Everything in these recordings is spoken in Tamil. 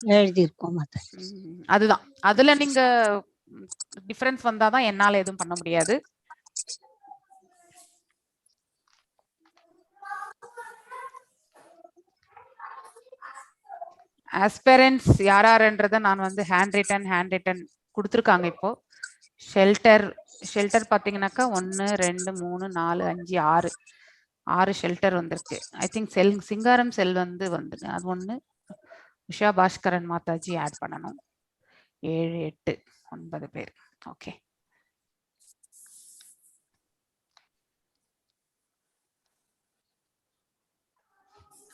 எழுதியிருக்கோம் மாதாஜி. அதுதான் அதுல நீங்க டிஃபரன்ஸ் வந்தாதான் என்னால எதுவும் பண்ண முடியாது. ஆஸ்பெரன்ஸ் யாராருன்றத நான் வந்து ஹேண்ட் ரிட்டன் கொடுத்துருக்காங்க. இப்போ ஷெல்டர் பாத்தீங்கன்னாக்கா 1 2 3 4 5 6 ஷெல்டர் வந்திருக்கு. ஐ திங்க் சிங்காரம் செல் வந்து அது 1. உஷா பாஸ்கரன் மாதாஜி ஆட் பண்ணணும். 7 8 9 பேர். Okay,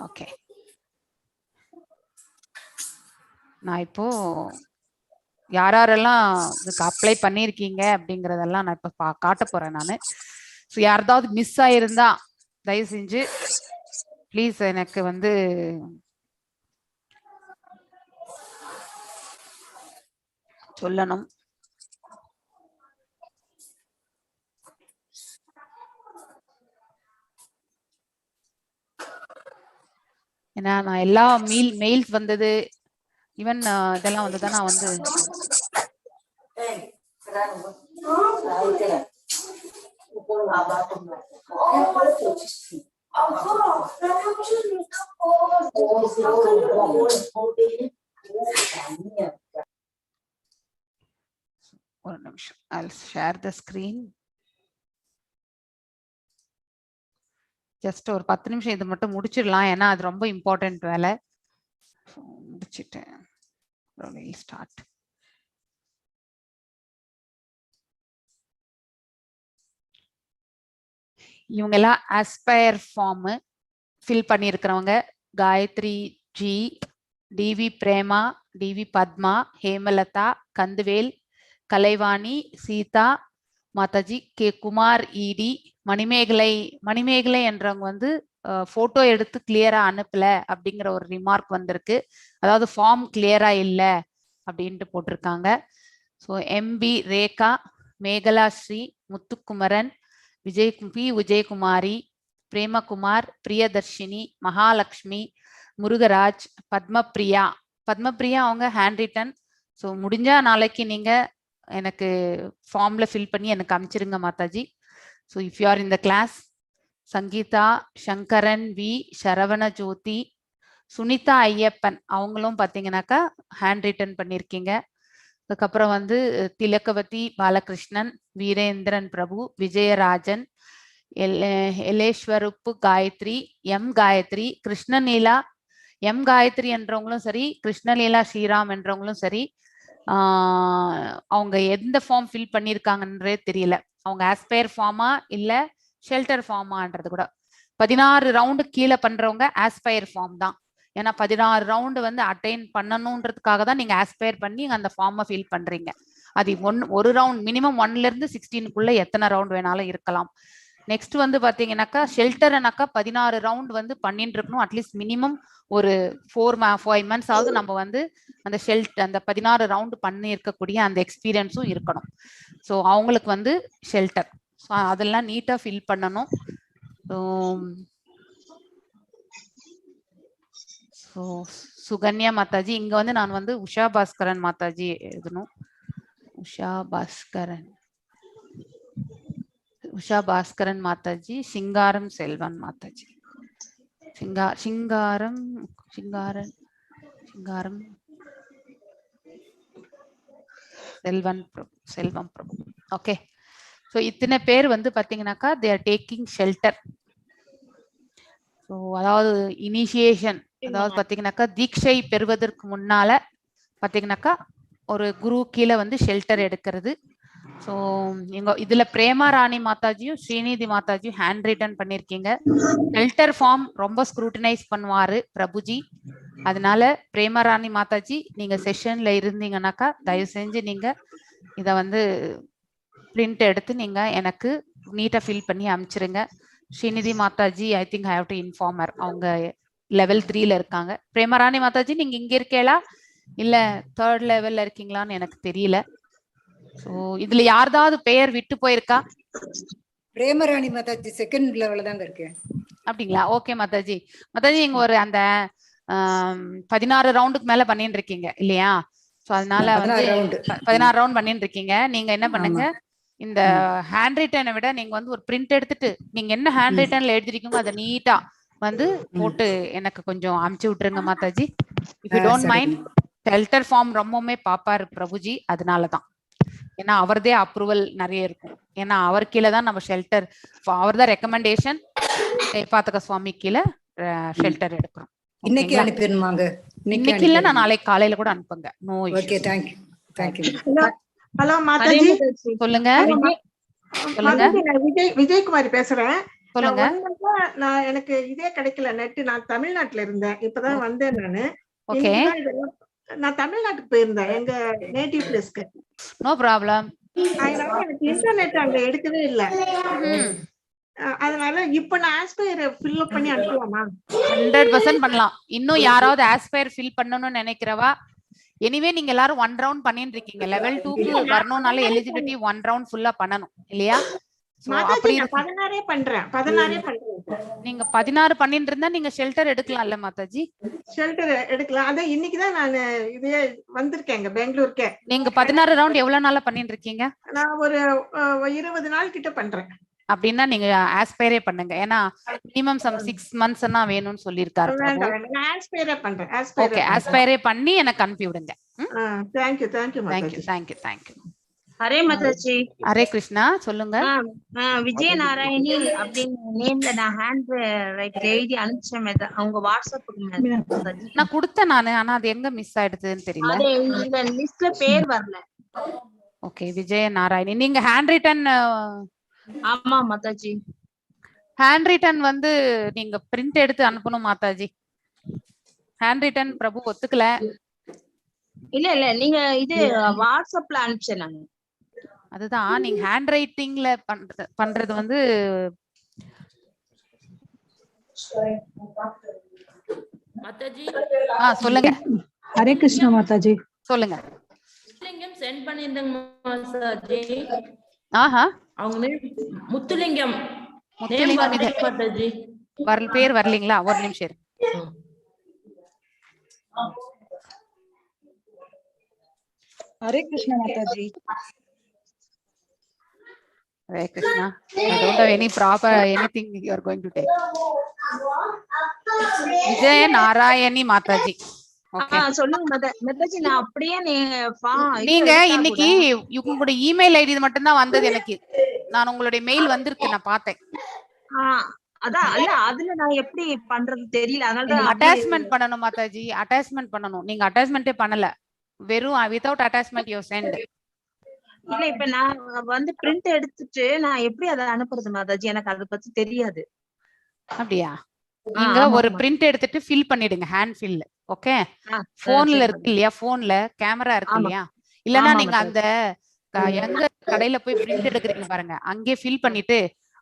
okay. நான் இப்போ யாரெல்லாம் இதுக்கு அப்ளை பண்ணியிருக்கீங்க அப்படிங்கறதெல்லாம் நான் இப்ப காட்ட போறேன் நானு. ஸோ யாராவது மிஸ் ஆயிருந்தா தயவு செஞ்சு ப்ளீஸ் எனக்கு வந்து சொல்லணும். ஏன்னா நான் எல்லா மெயில்ஸ் வந்தது, ஈவன் இதெல்லாம் வந்து தான் நான் வந்து ஒரு நிமிஷம். I'll share the screen. Just ஒரு 10 நிமிஷம் இது மட்டும் முடிச்சிடலாம். ஏன்னா அது ரொம்ப இம்பார்ட்டன்ட் வேலை. முடிச்சிட்டேன். ஸ்டார்ட். இவங்க எல்லாம் ஆஸ்பயர் ஃபார்ம் ஃபில் பண்ணியிருக்கிறவங்க Gayathri ji, TV Prema, TV Padma, Hemalatha, Kanduvel, Kalaivani, Seetha Mataji, K Kumar, இடி, மணிமேகலை என்றவங்க வந்து போட்டோ எடுத்து கிளியரா அனுப்பல அப்படிங்கிற ஒரு ரிமார்க் வந்திருக்கு. அதாவது ஃபார்ம் கிளியரா இல்லை அப்படின்ட்டு போட்டிருக்காங்க. ஸோ எம்பி ரேகா, மேகலா ஸ்ரீ, முத்துக்குமரன், விஜயகுமாரி, பிரேமகுமார், பிரியதர்ஷினி, மகாலட்சுமி, முருகராஜ், பத்மபிரியா அவங்க ஹேண்ட் ரிட்டன். ஸோ முடிஞ்சா நாளைக்கு நீங்க எனக்கு ஃபார்ம்ல ஃபில் பண்ணி எனக்கு அனுப்பிச்சிருங்க Mataji. So if you are in the class, Sangeetha, Sankaran V, Saravana Jothi, Sunitha Ayyappan அவங்களும் பார்த்தீங்கன்னாக்கா ஹேண்ட் ரிட்டன் பண்ணியிருக்கீங்க. அதுக்கப்புறம் வந்து திலகவதி பாலகிருஷ்ணன், வீரேந்திரன் பிரபு, விஜயராஜன், எலேஸ்வருப்பு காயத்ரி, எம் காயத்ரி, கிருஷ்ணலீலா எம் காயத்ரி என்றவங்களும் சரி, கிருஷ்ணலீலா ஸ்ரீராம் என்றவங்களும் சரி, அவங்க எந்த ஃபார்ம் ஃபில் பண்ணியிருக்காங்கன்றே தெரியல. அவங்க ஆஸ்பயர் ஃபார்மா இல்ல ஷெல்டர் ஃபார்மான்றது கூட. 16 ரவுண்டு கீழே பண்றவங்க ஆஸ்பயர் ஃபார்ம் தான். ஏன்னா 16 ரவுண்டு வந்து அட்டைன் பண்ணணுன்றதுக்காக தான் நீங்க ஆஸ்பயர் பண்ணி அந்த ஃபார்மை ஃபில் பண்றீங்க. அது ஒரு ரவுண்ட் மினிமம் 1ல இருந்து 16க்குள்ள எத்தனை ரவுண்ட் வேணாலும் இருக்கலாம். நெக்ஸ்ட் வந்து பாத்தீங்கன்னாக்கா ஷெல்டர்னாக்கா 16 ரவுண்ட் வந்து பண்ணிட்டு இருக்கணும். அட்லீஸ்ட் மினிமம் ஒரு 4-5 months ஆகுது நம்ம வந்து அந்த அந்த 16 ரவுண்ட் பண்ணி இருக்கக்கூடிய அந்த எக்ஸ்பீரியன்ஸும் இருக்கணும். ஸோ அவங்களுக்கு வந்து ஷெல்டர் அதெல்லாம் நீட்டா ஃபில் பண்ணணும். ஸோ சுகன்யா மாதாஜி, இங்க வந்து நான் வந்து உஷா பாஸ்கரன் மாதாஜி எழுதணும். உஷா பாஸ்கரன் மாதாஜி, சிங்காரம் செல்வன் மாதாஜி, சிங்காரம் செல்வம் பிரபு. ஓகே, ஸோ இத்தனை பேர் வந்து பாத்தீங்கன்னாக்கா they are taking shelter. So அதாவது இனிஷியேஷன், அதாவது பாத்தீங்கன்னாக்கா தீட்சை பெறுவதற்கு முன்னால பாத்தீங்கன்னாக்கா ஒரு குரு கீழே வந்து ஷெல்டர் எடுக்கிறது. ஸோ இதுல பிரேமா ராணி மாதாஜியும் ஸ்ரீநிதி மாதாஜியும் ஹேண்ட் ரிட்டன் பண்ணிருக்கீங்க. ஷெல்டர் ஃபார்ம் ரொம்ப ஸ்க்ரூட்டனைஸ் பண்ணுவாரு பிரபுஜி. அதனால பிரேமா ராணி மாதாஜி நீங்க செஷன்ல இருந்தீங்கன்னாக்கா தயவு செஞ்சு நீங்க இத வந்து பிரிண்ட் எடுத்து நீங்க எனக்கு நீட்டா ஃபில் பண்ணி அனுப்பிச்சிருங்க. Srinidhi Mataji I think I have to inform her, அவங்க level 3ல இருக்காங்க. பிரேமராணி மாதாஜி நீங்க இங்க இருக்கீங்களா இல்ல 3rd லெவல்ல இருக்கீங்களான்னு எனக்கு தெரியல. சோ இதுல யாராவது பெயர் விட்டு போயிருக்கா? பிரேமராணி மாதாஜி 2nd லெவல்ல தாங்க இருக்கேன். அப்படிங்களா? ஓகே மாதாஜி. இங்க ஒரு அந்த 16 ரவுண்டுக்கு மேல பண்ணிட்டு இருக்கீங்க இல்லையா? சோ அதனால வந்து 16 ரவுண்டு 16 ரவுண்ட் பண்ணிட்டு இருக்கீங்க. நீங்க என்ன பண்ணுங்க, இந்த ஹேண்ட் ரிட்டனை விட நீங்க வந்து ஒரு பிரிண்ட் எடுத்துட்டு நீங்க என்ன ஹேண்ட் ரிட்டன்ல எழுதிருக்கீங்க அதை நீட்டா வந்து போட்டு எனக்கு கொஞ்சம் அமுச்சு விட்டுருங்க Mataji. If you don't mind. Shelter form ரொம்பவுமே பாப்பாரு பிரபுஜி, அதனாலதான். ஏன்னா அவர்தே அப்ரூவல் நிறைய இருக்கும். ஏன்னா அவர் கீழே தான் நம்ம ஷெல்டர், அவர் தான் ரெக்கமெண்டேஷன் பாத்தக சுவாமி கீழே ஷெல்டர் எடுக்கிறோம். இன்னைக்கு அனுப்பிடணுமாங்க? இன்னைக்கு இல்ல, நான் நாளைக்கு காலையில கூட அனுப்புங்க. No okay, thank you. Thank you. Hello Mataji, சொல்லுங்க. சொல்லுங்க விஜயகுமாரி பேசுறேன். சொல்லுங்க. நான் எனக்கு இதே கிடைக்கல நெட். நான் தமிழ்நாட்டுல இருந்தேன், இப்பதான் வந்தேன் நானு. ஓகே, நான் தமிழ்நாட்டுக்கு போயிருந்தேன், எங்க நேட்டிவ் பிளேஸ்க்கு. No problem. அதனால எனக்கு இன்டர்நெட் அங்க எடுக்கவே இல்லை. அதனால இப்ப நான் ஆஸ்பயர் ஃபில் அப் பண்ணி அனுப்பலாமா? 100% பண்ணலாம். இன்னும் யாராவது ஆஸ்பயர் ஃபில் பண்ணணும்னு நினைக்கிறவா, எனிவே நீங்க எல்லாரும் 1 ரவுண்ட் பண்ணிட்டு இருக்கீங்க. லெவல் 2க்கு வரணும்னால எலிஜிபிலிட்டி 1 ரவுண்ட் ஃபுல்லா பண்ணணும் இல்லையா? அப்படி 16 பண்றேன். நீங்க 16 பண்ணிட்டு இருந்தா நீங்க ஷெல்டர் எடுக்கலாம்ல மாதாஜி? ஷெல்டர் எடுக்கலாம். அதான் இன்னைக்குதான் நான் இதே வந்திருக்கேங்க பெங்களூருக்கே. நீங்க 16 ரவுண்ட் எவ்வளவு நாளா பண்ணிட்டு இருக்கீங்க? நான் ஒரு 20 நாள் கிட்ட பண்றேன். அப்படின்னா நீங்க ஆஸ்பயரே பண்ணுங்க. ஏன்னா மினிமம் 6 months வேணும்னு சொல்லியிருக்காரு. ஓகே, ஆஸ்பயரே பண்ணி எனக்கு அனுப்பி விடுங்க. தேங்க்யூ. ஹரே மாதாஜி. ஹரே கிருஷ்ணா. சொல்லுங்க. விஜய நாராயணி அப்படின்னு நேம்ல நான் ஹேண்ட் ரைட் எழுதி அனுப்பிச்சேன் அவங்க வாட்ஸ்அப்புக்கு. நான் கொடுத்தேன் நானு, ஆனா அது எங்க மிஸ் ஆயிடுதுன்னு தெரியல. இந்த லிஸ்ட்ல பேர் வரல. ஓகே, விஜய நாராயணி. நீங்க ஹேண்ட் ரிட்டன்? ஆமா மாதாஜி. ஹேண்ட் ரிட்டன் வந்து நீங்க பிரிண்ட் எடுத்து அனுப்பணும் மாதாஜி. ஹேண்ட் ரிட்டன் பிரபு ஒத்துக்கல. இல்ல நீங்க இது வாட்ஸ்அப்ல அனுப்பிச்சேன் நாங்க. அதுதான், நீங்க ஹேண்ட் ரைட்டிங்ல பண்றது வந்து மாதாஜி. சொல்லுங்க. ஹரே கிருஷ்ணா மாதாஜி. சொல்லுங்க. முத்துலிங்கம் சென்ட் பண்ணிருந்தாங்க மாதாஜி. ஆஹா, அவங்க முத்துலிங்கம் மாதாஜி பேர் வரலீங்களா? ஒரு நிமிஷம் இரு. Hare Krishna Mataji. Hare Krishna. I don't have any proper anything you are going to take. Vijaya Narayani Mataji. Okay. சொல்லுங்க மாதாஜி. நான் அப்படியே நீங்க இன்னைக்கு உங்களுடைய இமெயில் ஐடி மட்டும் தான் வந்தது எனக்கு. நான் உங்களுடைய மெயில் வந்திருக்கு, நான் பார்த்தேன். அதான் இல்ல, அதுல நான் எப்படி பண்றது தெரியல. அதனால அட்டாச்மென்ட் பண்ணனும் மாதாஜி. அட்டாச்மென்ட் பண்ணனும். நீங்க அட்டாச்மென்ட்டே பண்ணல, வெறும் வித்அவுட் அட்டாச்மென்ட் யூ சென்ட். இல்ல, இப்ப நான் வந்து பிரிண்ட் எடுத்துட்டு நான் எப்படி அதை அனுப்புறது மாதாஜி? எனக்கு அதை பத்தி தெரியாது. அப்படியா? நீங்க ஒரு பிரிண்ட் எடுத்துட்டு ஃபில் பண்ணிடுங்க, ஹேண்ட் ஃபில். ஓகே, போன்ல இருக்கு இல்லையா? போன்ல கேமரா இருக்கு இல்லையா? இல்லனா நீங்க அந்த எங்க கடையில போய் பிரிண்ட் எடுக்கிறீங்க பாருங்க, அங்கே ஃபில் பண்ணிட்டு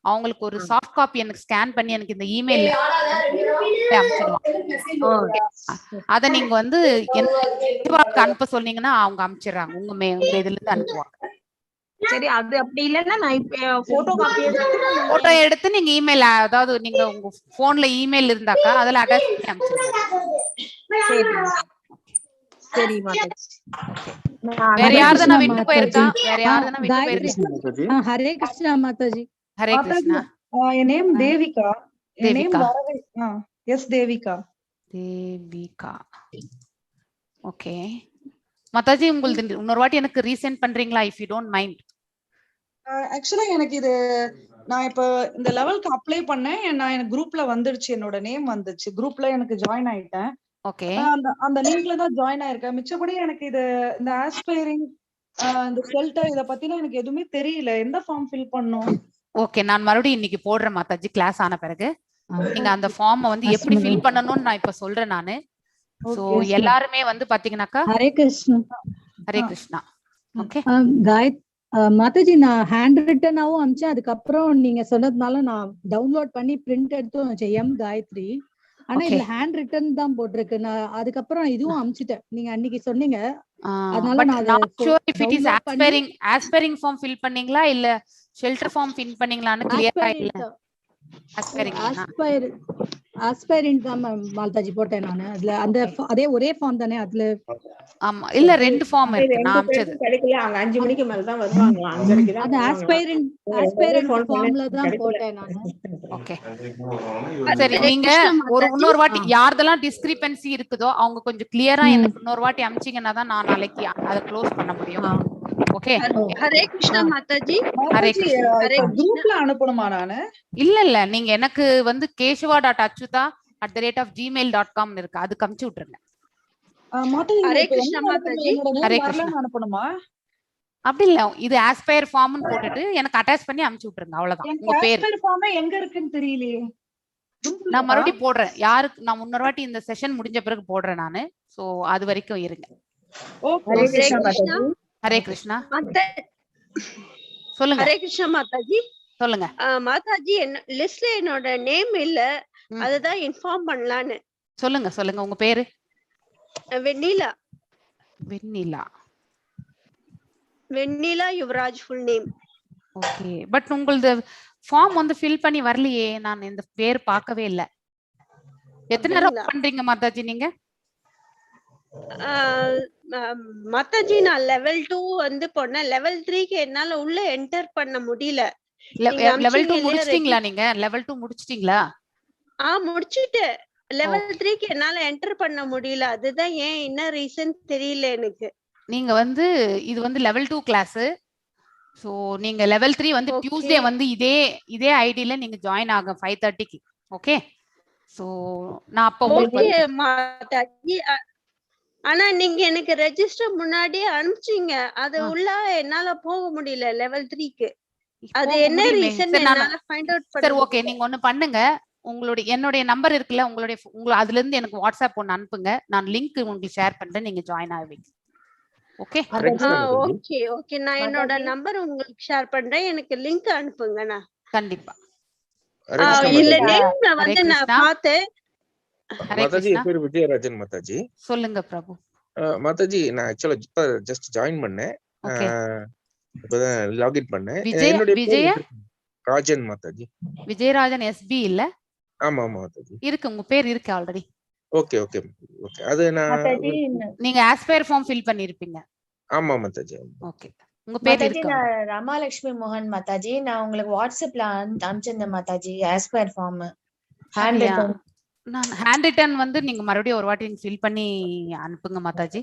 அவங்களுக்கு ஒரு சாஃப்ட் காப்பி எனக்கு ஸ்கேன் பண்ணி எனக்கு இந்த இமெயில்ல அனுப்பிச்சிடுவாங்க. அத நீங்க வந்து அனுப்ப சொன்னீங்கன்னா அவங்க அனுப்பிச்சிடுறாங்க. உங்க இதுல இருந்து அனுப்புவாங்க. சரி, அது அப்படி இல்லன்னா நான் இப்ப போட்டோ எடுத்து நீங்க இமெயில், அதாவது நீங்க உங்க போன்ல இமெயில் இருந்தாக்கா அதுல அட்டாச் பண்ணி அனுப்பிச்சிடுங்க. சரி மாதாஜி. வேற யாரதனா விட்டு போயிருக்கா? வேற யாரதனா விட்டு போயிருக்கா? ஹரே கிருஷ்ணா மாதாஜி. ஹரே கிருஷ்ணா. என் நேம் தேவிகா. என் நேம் வரவே எஸ் தேவிகா. தேவிகா. ஓகே மாதாஜி, உங்களுக்கு இன்னொரு வாட்டி எனக்கு ரீசென்ட் பண்றீங்களா? If you don't mind. ஆக்சுவலா எனக்கு இது நான் இப்ப இந்த லெவலுக்கு அப்ளை பண்ணேன். நான் எனக்கு குரூப்ல வந்துடுச்சு, என்னோட நேம் வந்துச்சு, குரூப்ல எனக்கு ஜாயின் ஆயிட்டேன். ஓகே, அந்த லிங்க்ல தான் ஜாயின் ஆயிருக்கேன். மிச்சபடி எனக்கு இது இந்த ஆஸ்பைரிங் இந்த ஷெல்டர் இத பத்தினா எனக்கு எதுவுமே தெரியல. எந்த ஃபார்ம் ஃபில் பண்ணனும்? ஓகே, நான் மறுபடியும் இன்னைக்கு போடுறேன் மாதாஜி, கிளாஸ் ஆன பிறகு. நீங்க அந்த ஃபார்மை வந்து எப்படி ஃபில் பண்ணணும்னு நான் இப்ப சொல்றேன் நானு. சோ எல்லாருமே வந்து பாத்தீங்கன்னாக்கா ஹரே கிருஷ்ணா. ஹரே கிருஷ்ணா. ஓகே மாதாஜி, நான் ஹேண்ட் ரிட்டனாவும் அனுப்பிச்சேன். அதுக்கப்புறம் நீங்க சொன்னதுனால நான் டவுன்லோட் பண்ணி பிரிண்ட் எடுத்து வச்சேன், எம் காயத்ரி. ஆனா இதுல ஹேண்ட் ரிட்டன் தான் போட்டிருக்கு. நான் அதுக்கப்புறம் இதுவும் அனுப்பிச்சிட்டேன், நீங்க அன்னைக்கு சொன்னீங்க. அதனால நான் ஆஸ்பைரிங் ஃபார்ம் ஃபில் பண்ணீங்களா இல்ல ஷெல்டர் ஃபார்ம் ஃபில் பண்ணீங்களான்னு கிளியரா இல்ல. ஆஸ்பைரின் தான் மாலதாஜி போட்டேன் நானு. அதுல அந்த அதே ஒரே ஃபார்ம் தானே அதுல? ஆமா இல்ல 2 ஃபார்ம் இருக்கு நான் அனுப்பிச்சது. கிடைக்கல, அங்க 5 மணிக்கு மேல தான் வருவாங்க. 5:30 தான் அந்த ஆஸ்பைரின் ஃபார்ம்ல தான் கிடைக்கல. போட்டேன் நானு. ஓகே சரி, நீங்க இன்னொரு வாட்டி யார்தெல்லாம் டிஸ்கிரிபன்சி இருக்குதோ அவங்க கொஞ்சம் கிளியரா எனக்கு இன்னொரு வாட்டி அனுப்பிச்சீங்கன்னா தான் நான் நாளைக்கு அதை க்ளோஸ் பண்ண முடியும். ஓகே ஹரே கிருஷ்ணா மாதாஜி. ஹரே கிருஷ்ணா. குரூப்ல அனுப்பணுமா நானு? இல்ல நீங்க எனக்கு வந்து keshava.achyuta@gmail.com இருக்கு, அதுக்கு அனுப்பிச்சு விட்டுருங்க. ஹரே கிருஷ்ணா மாதாஜி. ஹரே கிருஷ்ணா. அனுப்பணுமா? அப்படி இல்ல, இது ஆஸ்பயர் ஃபார்ம்னு போட்டுட்டு எனக்கு அட்டாச் பண்ணி அனுப்பிச்சு விட்டுருங்க, அவ்வளவுதான். உங்க பேர் எங்க இருக்குன்னு தெரியலையே. நான் மறுபடியும் போடுறேன். யாருக்கு நான் முன்னொரு வாட்டி இந்த செஷன் முடிஞ்ச பிறகு போடுறேன் நானு. சோ அது வரைக்கும் இருங்க. ஹரே கிருஷ்ணா. ஹரே கிருஷ்ணா. சொல்லுங்க. ஹரே கிருஷ்ணா மாதாஜி. சொல்லுங்க மாதாஜி, லிஸ்ட்ல என்னோட நேம் இல்ல, அதுதான் இன்ஃபார்ம் பண்ணலான்னு. சொல்லுங்க உங்க பேரு? Vennila. Vennila Yuvaraj full name. Okay, but உங்களது ஃபார்ம் வந்து ஃபில் பண்ணி வரலையே, நான் இந்த பேர் பார்க்கவே இல்ல. எத்தனை நேரம் பண்றீங்க மாதாஜி நீங்க? மாதாஜி நான் level 2 வந்து போனேன். level 3க்கு என்னால உள்ள என்டர் பண்ண முடியல. level 2 முடிச்சிட்டீங்களா நீங்க? level 2 முடிச்சிட்டீங்களா? முடிச்சிட்டு level 3க்கு என்னால என்டர் பண்ண முடியல. அதுதான் ஏன் என்ன ரீசன் தெரியல எனக்கு. நீங்க வந்து இது வந்து level 2 கிளாஸ். சோ நீங்க level 3 வந்து டியூஸ்டே வந்து இதே ஐடில நீங்க ஜாயின் ஆகும் 5:30க்கு. ஓகே, சோ நான் அப்ப உங்களுக்கு மாதாஜி, ஆனா நீங்க எனக்கு ரெஜிஸ்டர் முன்னாடியே அனுப்பிச்சீங்க. அது உள்ள என்னால போக முடியல level 3க்கு. அது என்ன ரீசன் என்னால ஃபைண்ட் அவுட் பண்ண. சரி ஓகே, நீங்க ஒன்னு பண்ணுங்க. என்னுடைய நம்பர் இருக்குல்ல, அதுல இருந்து எனக்கு வாட்ஸ்அப் ஒன்னு அனுப்புங்க. நான் லிங்க் உங்களுக்கு ஷேர் பண்றேன், நீங்க ஜாயின் ஆவீங்க. ஓகே ஓகே நான் என்னோட நம்பர் உங்களுக்கு ஷேர் பண்றேன். எனக்கு லிங்க் அனுப்புங்கண்ணா. கண்டிப்பா. இல்ல நேம்ல வந்து நான் பார்த்தேன். மாதாஜி, என் பேர் விஜயராஜன் மாதாஜி. சொல்லுங்க பிரபு. மாதாஜி, நான் ஆக்சுவலா இப்ப ஜஸ்ட் ஜாயின் பண்ணேன். இப்பதான் லாகின் பண்ணேன். ராஜன் மாதாஜி. விஜயராஜன் எஸ்பி இல்ல? ஆமா மாதாஜி இருக்கு, உங்க பேர் இருக்கு ஆல்ரெடி. Okay okay okay. அது நான் நீங்க ஆஸ்பயர் ஃபார்ம் ஃபில் பண்ணிருப்பீங்க. ஆமா மாதாஜி. ஓகே, உங்க பேர் இருக்கு? நான் ரமாலட்சுமி மோகன் மாதாஜி. நான் உங்களுக்கு வாட்ஸ்அப்ல அனுப்பிச்சிருந்தேன் மாதாஜி ஆஸ்பயர் ஃபார்ம். நான் ஹேண்ட் ரிட்டன் வந்து நீங்க மறுபடியும் ஒரு வாட்டி ஃபில் பண்ணி அனுப்புங்க மாதாஜி.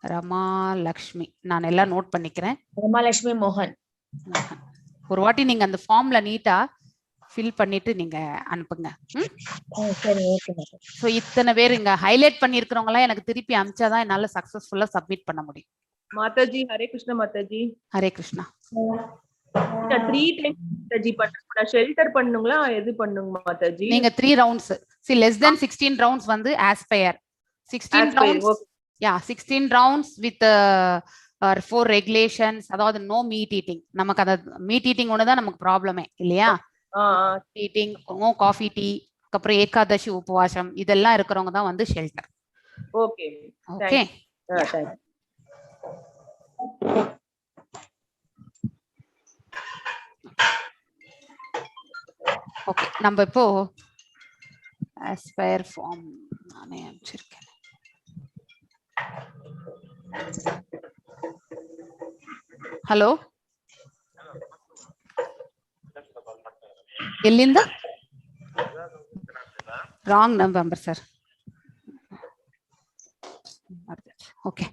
ரமாலட்சுமி, நான் எல்லாம் நோட் பண்ணிக்கிறேன். ரமாலட்சுமி மோகன். ஒரு வாட்டி நீங்க அந்த ஃபார்ம்ல நீட்டா ஃபில் பண்ணிட்டு நீங்க அனுப்புங்க. சரி ஓகே. சோ இத்தனை பேர் இங்க ஹைலைட் பண்ணிருக்கிறவங்க எல்லாம் எனக்கு திருப்பி அனுப்பிச்சாதான் என்னால சக்சஸ்ஃபுல்லா சப்மிட் பண்ண முடியும். மாதாஜி ஹரே கிருஷ்ணா மாதாஜி. ஹரே கிருஷ்ணா. 3 டைம்ஸ் மாதாஜி பண்ணனுங்களா? ஷெல்டர் பண்ணுங்களா? எது பண்ணுங்க மாதாஜி? நீங்க 3 rounds. see less than 16 rounds வந்து aspire. 16 rounds. yeah, 16 rounds with 4 regulations. அதாவது no meat eating. நமக்கு அந்த meat eating ஒண்ணுதான் நமக்கு ப்ராப்ளமே இல்லையா? eating, no coffee, tea, அப்புறம் ஏகாதசி உபவாசம் இதெல்லாம் இருக்கிறவங்க தான் வந்து ஷெல்டர். Okay okay. ஓகே, நம்ம இப்போ ஆஸ்பயர் ஃபார்ம் நானே அனுப்பிச்சிருக்கேன். ஹலோ, ಎಲ್ಲಿಂದ? Wrong number sir. Okay.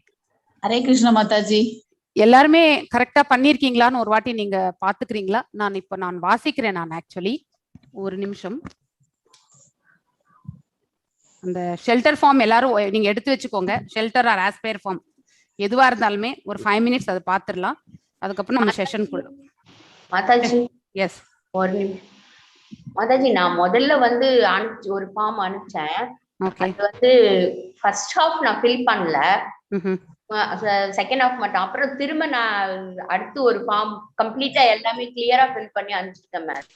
Hare Krishna Mataji. எல்லாருமே கரெக்டா பண்ணிருக்கீங்களான்னு ஒரு வாட்டி நீங்க பாத்துக்கிறீங்களா? நான் வாசிக்கிறேன். நான் ஆக்சுவலி ஒரு நிமிஷம். அந்த ஷெல்டர் ஃபார்ம் எல்லாரும் நீங்க எடுத்து வச்சுக்கோங்க. ஷெல்டர் ஆர் ஆஸ்பயர் ஃபார்ம் எதுவா இருந்தாலுமே ஒரு 5 minutes அதை பாத்துடலாம். அதுக்கப்புறம் நம்ம செஷன் குள்ள. மாதாஜி எஸ் மாதாஜி, நான் முதல்ல வந்து ஒரு ஃபார்ம் அனுப்பிச்சேன். அது வந்து ஃபர்ஸ்ட் ஹாஃப் நான் ஃபில் பண்ணல, செகண்ட் ஹாஃப் மட்டும். அப்புறம் திரும்ப நான் அடுத்து ஒரு ஃபார்ம் கம்ப்ளீட்டா எல்லாமே கிளியரா ஃபில் பண்ணி அனுப்பிச்சிட்டேன் மேம்.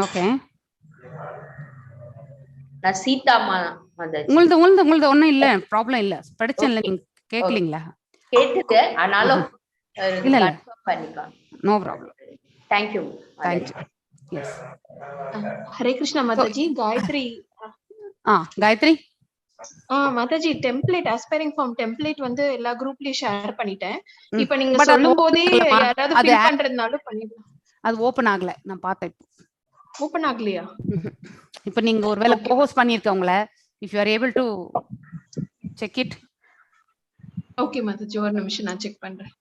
ஓகே. நான் சீதா மாதாஜி. உங்களது ஒண்ணும் இல்ல, ப்ராப்ளம் இல்ல, படிச்சேன்ல, நீங்க கேட்கலீங்களா? கேட்டது, ஆனாலும் இல்ல கன்ஃபார்ம் பண்ணிக்கலாம். No problem. Thank you. Thank you. Yes. Hare Krishna Mataji. Gayathri. Gayathri. Mataji, template aspiring form template வந்து எல்லா குரூப்லயும் ஷேர் பண்ணிட்டேன். இப்போ நீங்க சொல்லும்போதே யாராவது ஃபில் பண்றதுனால பண்ணிடலாம். அது ஓபன் ஆகல, நான் பார்த்தேன். ஓபன் ஆகலையா? இப்போ நீங்க ஒருவேளை கோஹோஸ்ட் பண்ணிருக்கவங்கள, if you are able to check it. Okay Mataji, ஒரு நிமிஷம் நான் செக் பண்றேன்.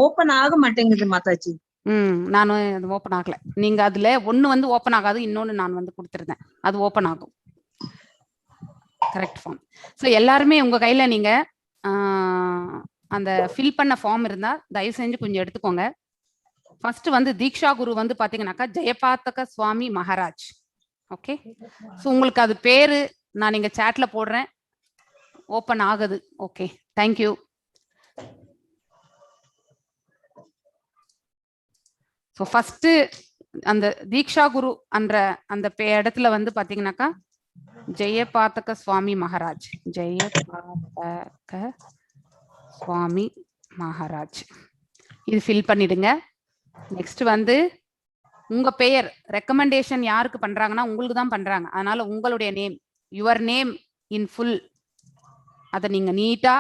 ஓபன் ஆக மாட்டேங்குது மாதாஜி. நானும் அது ஓபன் ஆகல. நீங்க அதுல ஒன்னு வந்து ஓபன் ஆகாது, இன்னொன்னு நான் வந்து கொடுத்துருந்தேன், அது ஓபன் ஆகும். Correct form. ஸோ எல்லாருமே உங்க கையில நீங்க அந்த ஃபில் பண்ண ஃபார்ம் இருந்தா தயவு செஞ்சு கொஞ்சம் எடுத்துக்கோங்க. ஃபர்ஸ்ட் வந்து தீக்ஷா குரு வந்து பாத்தீங்கன்னாக்கா ஜெயபாத்தக சுவாமி மகாராஜ். ஓகே, ஸோ உங்களுக்கு அது பேரு நான் நீங்க சாட்ல போடுறேன். ஓபன் ஆகுது. Okay, thank you. ஸோ ஃபர்ஸ்ட் அந்த தீக்ஷா குரு என்ற அந்த இடத்துல வந்து பாத்தீங்கன்னாக்கா ஜெயபாத்தக சுவாமி மகாராஜ், ஜெயபாத்தக சுவாமி மகாராஜ், இது ஃபில் பண்ணிடுங்க. நெக்ஸ்ட் வந்து உங்க பெயர் ரெக்கமெண்டேஷன் யாருக்கு பண்றாங்கன்னா உங்களுக்கு தான் பண்றாங்க. அதனால உங்களுடைய name, your name in full, அதை நீங்க நீட்டா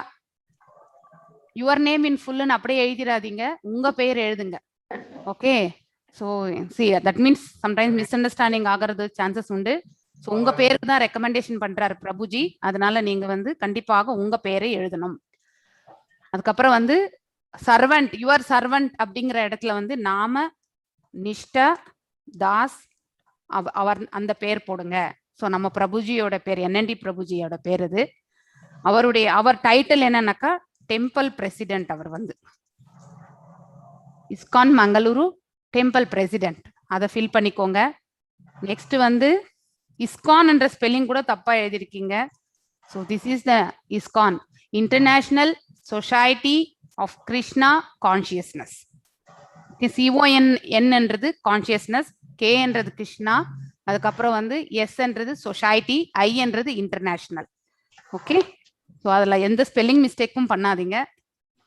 யுவர் நேம் இன் ஃபுல்லுன்னு அப்படியே எழுதிடாதீங்க, உங்க பெயர் எழுதுங்க. Okay, so see that means sometimes miss understanding ஆகிறது சான்சஸ் உண்டு. ஸோ உங்க பேருக்கு தான் ரெக்கமெண்டேஷன் பண்றாரு பிரபுஜி, அதனால நீங்க வந்து கண்டிப்பாக உங்க பெயரை எழுதணும். அதுக்கப்புறம் வந்து சர்வன்ட், யுவர் சர்வன்ட் அப்படிங்கிற இடத்துல வந்து நாம நிஷ்டா தாஸ் அவர் அந்த பேர் போடுங்க. ஸோ நம்ம பிரபுஜியோட பேர் NND பிரபுஜியோட பேர் இது. அவர் டைட்டில் என்னன்னாக்கா டெம்பிள் பிரசிடென்ட். அவர் வந்து இஸ்கான் மங்களூரு டெம்பிள் பிரசிடென்ட், அதை ஃபில் பண்ணிக்கோங்க. நெக்ஸ்ட் வந்து இஸ்கான் என்ற ஸ்பெல்லிங் கூட தப்பா எழுதிருக்கீங்க. So this is the ISKCON, international society of Krishna consciousness. CON என்றது கான்சியஸ்னஸ், K என்றது கிருஷ்ணா, அதுக்கப்புறம் வந்து S என்றது சொசைட்டி, I என்றது இன்டர்நேஷனல். ஓகே, ஸோ அதில் எந்த ஸ்பெல்லிங் மிஸ்டேக்கும் பண்ணாதீங்க.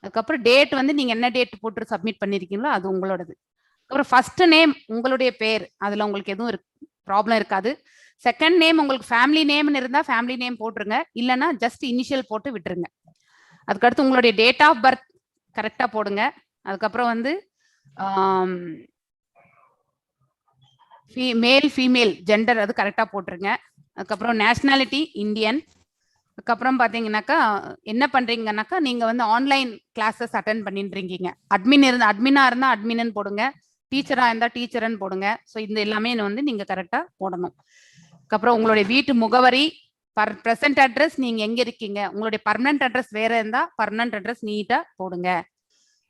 அதுக்கப்புறம் டேட் வந்து நீங்க என்ன டேட் போட்டு சப்மிட் பண்ணிருக்கீங்களோ அது உங்களோடது. அப்புறம் ஃபர்ஸ்ட் நேம் உங்களுடைய பேர், அதுல உங்களுக்கு எதுவும் ப்ராப்ளம் இருக்காது. செகண்ட் நேம் உங்களுக்கு ஃபேமிலி நேம்னு இருந்தா ஃபேமிலி நேம் போட்டுருங்க, இல்லைன்னா ஜஸ்ட் இனிஷியல் போட்டு விட்டுருங்க. அதுக்கடுத்து உங்களுடைய டேட் ஆஃப் பர்த் கரெக்டா போடுங்க. அதுக்கப்புறம் வந்து மேல் ஃபீமேல் ஜெண்டர் அது கரெக்டா போட்டுருங்க. அதுக்கப்புறம் நேஷனாலிட்டி இந்தியன். அதுக்கப்புறம் பாத்தீங்கன்னாக்கா என்ன பண்றீங்கன்னாக்கா நீங்க வந்து ஆன்லைன் கிளாஸஸ் அட்டென்ட் பண்ணிட்டு இருக்கீங்க. அட்மினா இருந்தா அட்மின்னு போடுங்க, டீச்சரா இருந்தா டீச்சர்ன்னு போடுங்க. ஸோ இந்த எல்லாமே வந்து நீங்க கரெக்டா போடணும். அதுக்கப்புறம் உங்களுடைய வீட்டு முகவரி, ப்ரெசென்ட் அட்ரஸ், நீங்க எங்க இருக்கீங்க, உங்களுடைய பர்மனன்ட் அட்ரஸ் வேற இருந்தா பர்மனன்ட் அட்ரஸ் நீட்டா போடுங்க.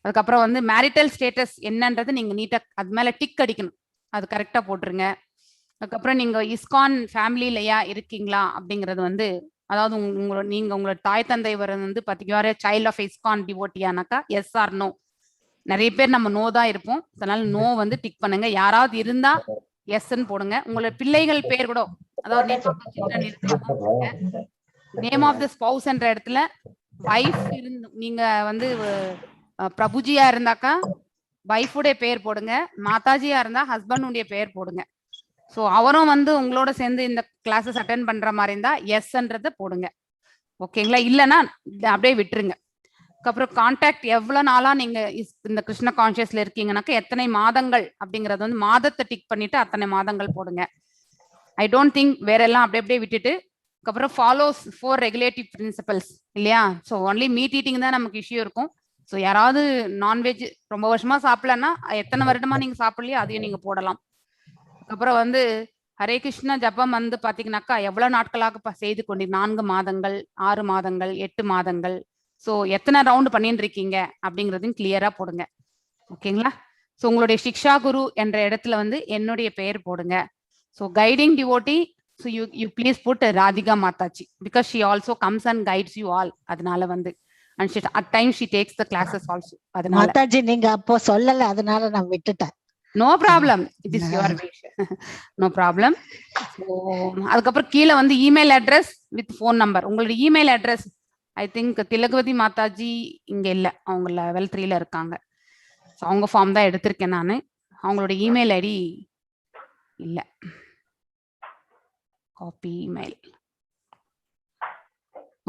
அதுக்கப்புறம் வந்து மேரிட்டல் ஸ்டேட்டஸ் என்னன்றது நீங்க நீட்டா அது மேல டிக் அடிக்கணும், அது கரெக்டா போட்டுருங்க. அதுக்கப்புறம் நீங்க இஸ்கான் ஃபேமிலிலயா இருக்கீங்களா அப்படிங்கிறது வந்து, அதாவது நீங்க உங்களோட தாய் தந்தை வந்து பாத்தீங்கன்னா சைல்ட் ஆஃப் இஸ்கான் டிவோட்டியானாக்கா எஸ் ஆர் நோ. நிறைய பேர் நம்ம நோ தான் இருப்போம், அதனால நோ வந்து டிக் பண்ணுங்க. யாராவது இருந்தா எஸ்ன்னு போடுங்க. உங்களோட பிள்ளைகள் பேர் கூட, அதாவது நேம் ஆஃப் த ஸ்பௌஸ் என்ற இடத்துல வைஃப் இருந்து நீங்க வந்து பிரபுஜியா இருந்தாக்கா வைஃபுடைய பேர் போடுங்க, மாதாஜியா இருந்தா ஹஸ்பண்டுடைய பேர் போடுங்க. ஸோ அவரும் வந்து உங்களோட சேர்ந்து இந்த கிளாஸஸ் அட்டென்ட் பண்ற மாதிரி இருந்தா எஸ்ன்றத போடுங்க. ஓகேங்களா, இல்லைன்னா அப்படியே விட்டுருங்க. அதுக்கப்புறம் கான்டாக்ட் எவ்வளவு நாளா நீங்க இந்த கிருஷ்ண கான்சியஸ்ல இருக்கீங்கன்னாக்கா எத்தனை மாதங்கள் அப்படிங்கறது வந்து மாதத்தை டிக் பண்ணிட்டு அத்தனை மாதங்கள் போடுங்க. ஐ டோன்ட் திங்க் வேற எல்லாம் அப்படியே விட்டுட்டு அதுக்கப்புறம் ஃபாலோஸ் 4 ரெகுலேட்டிவ் பிரின்சிபல்ஸ் இல்லையா. ஸோ ஒன்லி மீட் ஈட்டிங் தான் நமக்கு இஷ்யூ இருக்கும். ஸோ யாராவது நான்வெஜ் ரொம்ப வருஷமா சாப்பிடலன்னா எத்தனை வருடமா நீங்க சாப்பிடலையோ அதையும் நீங்க போடலாம். அதுக்கப்புறம் வந்து ஹரே கிருஷ்ணா ஜபம் வந்து பாத்தீங்கன்னாக்கா எவ்வளவு நாட்களாக செய்து கொண்டு 4 மாதங்கள் 6 மாதங்கள் 8 மாதங்கள். ஸோ எத்தனை ரவுண்ட் பண்ணிட்டு இருக்கீங்க அப்படிங்கிறதையும் கிளியரா போடுங்க. ஓகேங்களா. ஸோ உங்களுடைய சிக்ஷா குரு என்ற இடத்துல வந்து என்னுடைய பெயர் போடுங்க. So guiding devotee, so you please put Radhika Mataji because she also comes and guides you all. அதனால வந்து and she at times she takes the classes also. அதனால மாதாஜி நீங்க அப்போ சொல்லல, அதனால நான் விட்டுட்டேன். No problem, it is your wish, no problem. அதுக்கப்புறம் கீழே வந்து email address with phone number. உங்களுடைய email address I think Thilagavathi Mataji இங்க இல்ல, அவங்க level 3ல இருக்காங்க. அவங்க ஃபார்ம் தான் எடுத்திருக்கேன் நான். அவங்களோட இமெயில் ஐடி இல்ல. Copy email.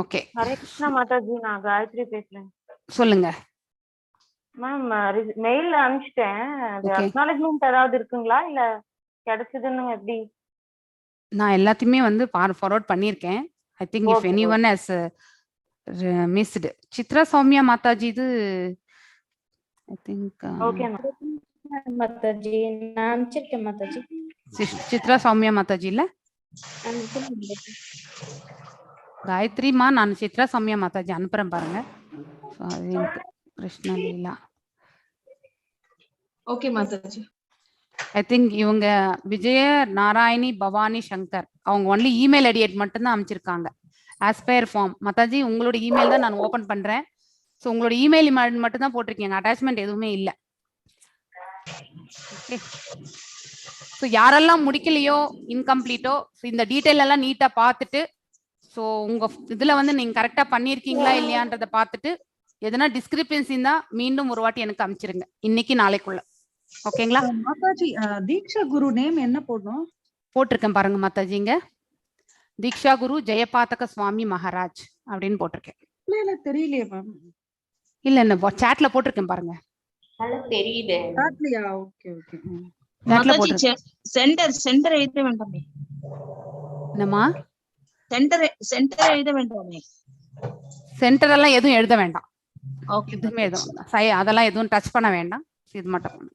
Okay. Hare Krishna Mataji, நான் காயத்ரி பேசுறேன். சொல்லுங்க மேம். மெயில் அனுப்பிச்சிட்டேன். அது Okay. அக்னாலஜ்மெண்ட் ஏதாவது இருக்குங்களா இல்ல கிடைச்சதுன்னு எப்படி? நான் எல்லாத்தையுமே வந்து ஃபார்வர்ட் பண்ணியிருக்கேன். I think if Okay, any one has missed. Chitra Soumya Mataji இது ஐ திங்க் ஓகே மாதாஜி, நான் அனுப்பிச்சிருக்கேன் மாதாஜி. சித்ரா சௌமியா மாதாஜி இல்ல காயத்ரிமா, நான் சித்ரா சௌமியா மாதாஜி அனுப்புறேன் பாருங்க. So, அது எனக்கு கிருஷ்ண லீலா. ஓகே மாதாஜி. ஐ திங்க் இவங்க விஜய நாராயணி பவானி சங்கர் அவங்க ஒன்லி இமெயில் ஐடி மட்டும்தான் அமைச்சிருக்காங்க. ஆஸ்பயர் ஃபார்ம் மாதாஜி உங்களோட இமெயில் தான் நான் ஓபன் பண்றேன். ஸோ உங்களோட இமெயில் மட்டும் தான் போட்டிருக்கீங்க, அட்டாச்மெண்ட் எதுவுமே இல்லை. ஓகே. ஸோ யாரெல்லாம் முடிக்கலையோ இன்கம்ப்ளீட்டோ இந்த டீட்டெயில் எல்லாம் நீட்டா பார்த்துட்டு, ஸோ உங்க இதுல வந்து நீங்க கரெக்டா பண்ணியிருக்கீங்களா இல்லையான்றதை பார்த்துட்டு எதனா டிஸ்கிரிபன்சி இருந்தா மீண்டும் ஒரு வாட்டி எனக்கு அனுப்பிச்சிருங்க இன்னைக்கு நாளைக்குள்ள. ஓகேங்களா மாதாஜி? தீக்ஷா குரு நேம் என்ன போடணும்? போட்டிருக்கேன் பாருங்க மாதாஜிங்க. தீக்ஷா குரு ஜெயபாதக சுவாமி மகாராஜ் அப்படின்னு போட்டிருக்கேன். இல்ல தெரியலையே மேம். இல்ல என்ன சாட்ல போட்டிருக்கேன் பாருங்க. நல்லா தெரியுது. Okay okay. மாதாஜி சென்டர் எழுத வேண்டாமே. என்னம்மா? சென்டர் எழுத வேண்டாமே. சென்டர் எல்லாம் எதுவும் எழுத வேண்டாம். ஓகே. எதுவுமே எதுவும் அதெல்லாம் எதுவும் டச் பண்ண வேண்டாம். இது மட்டும்.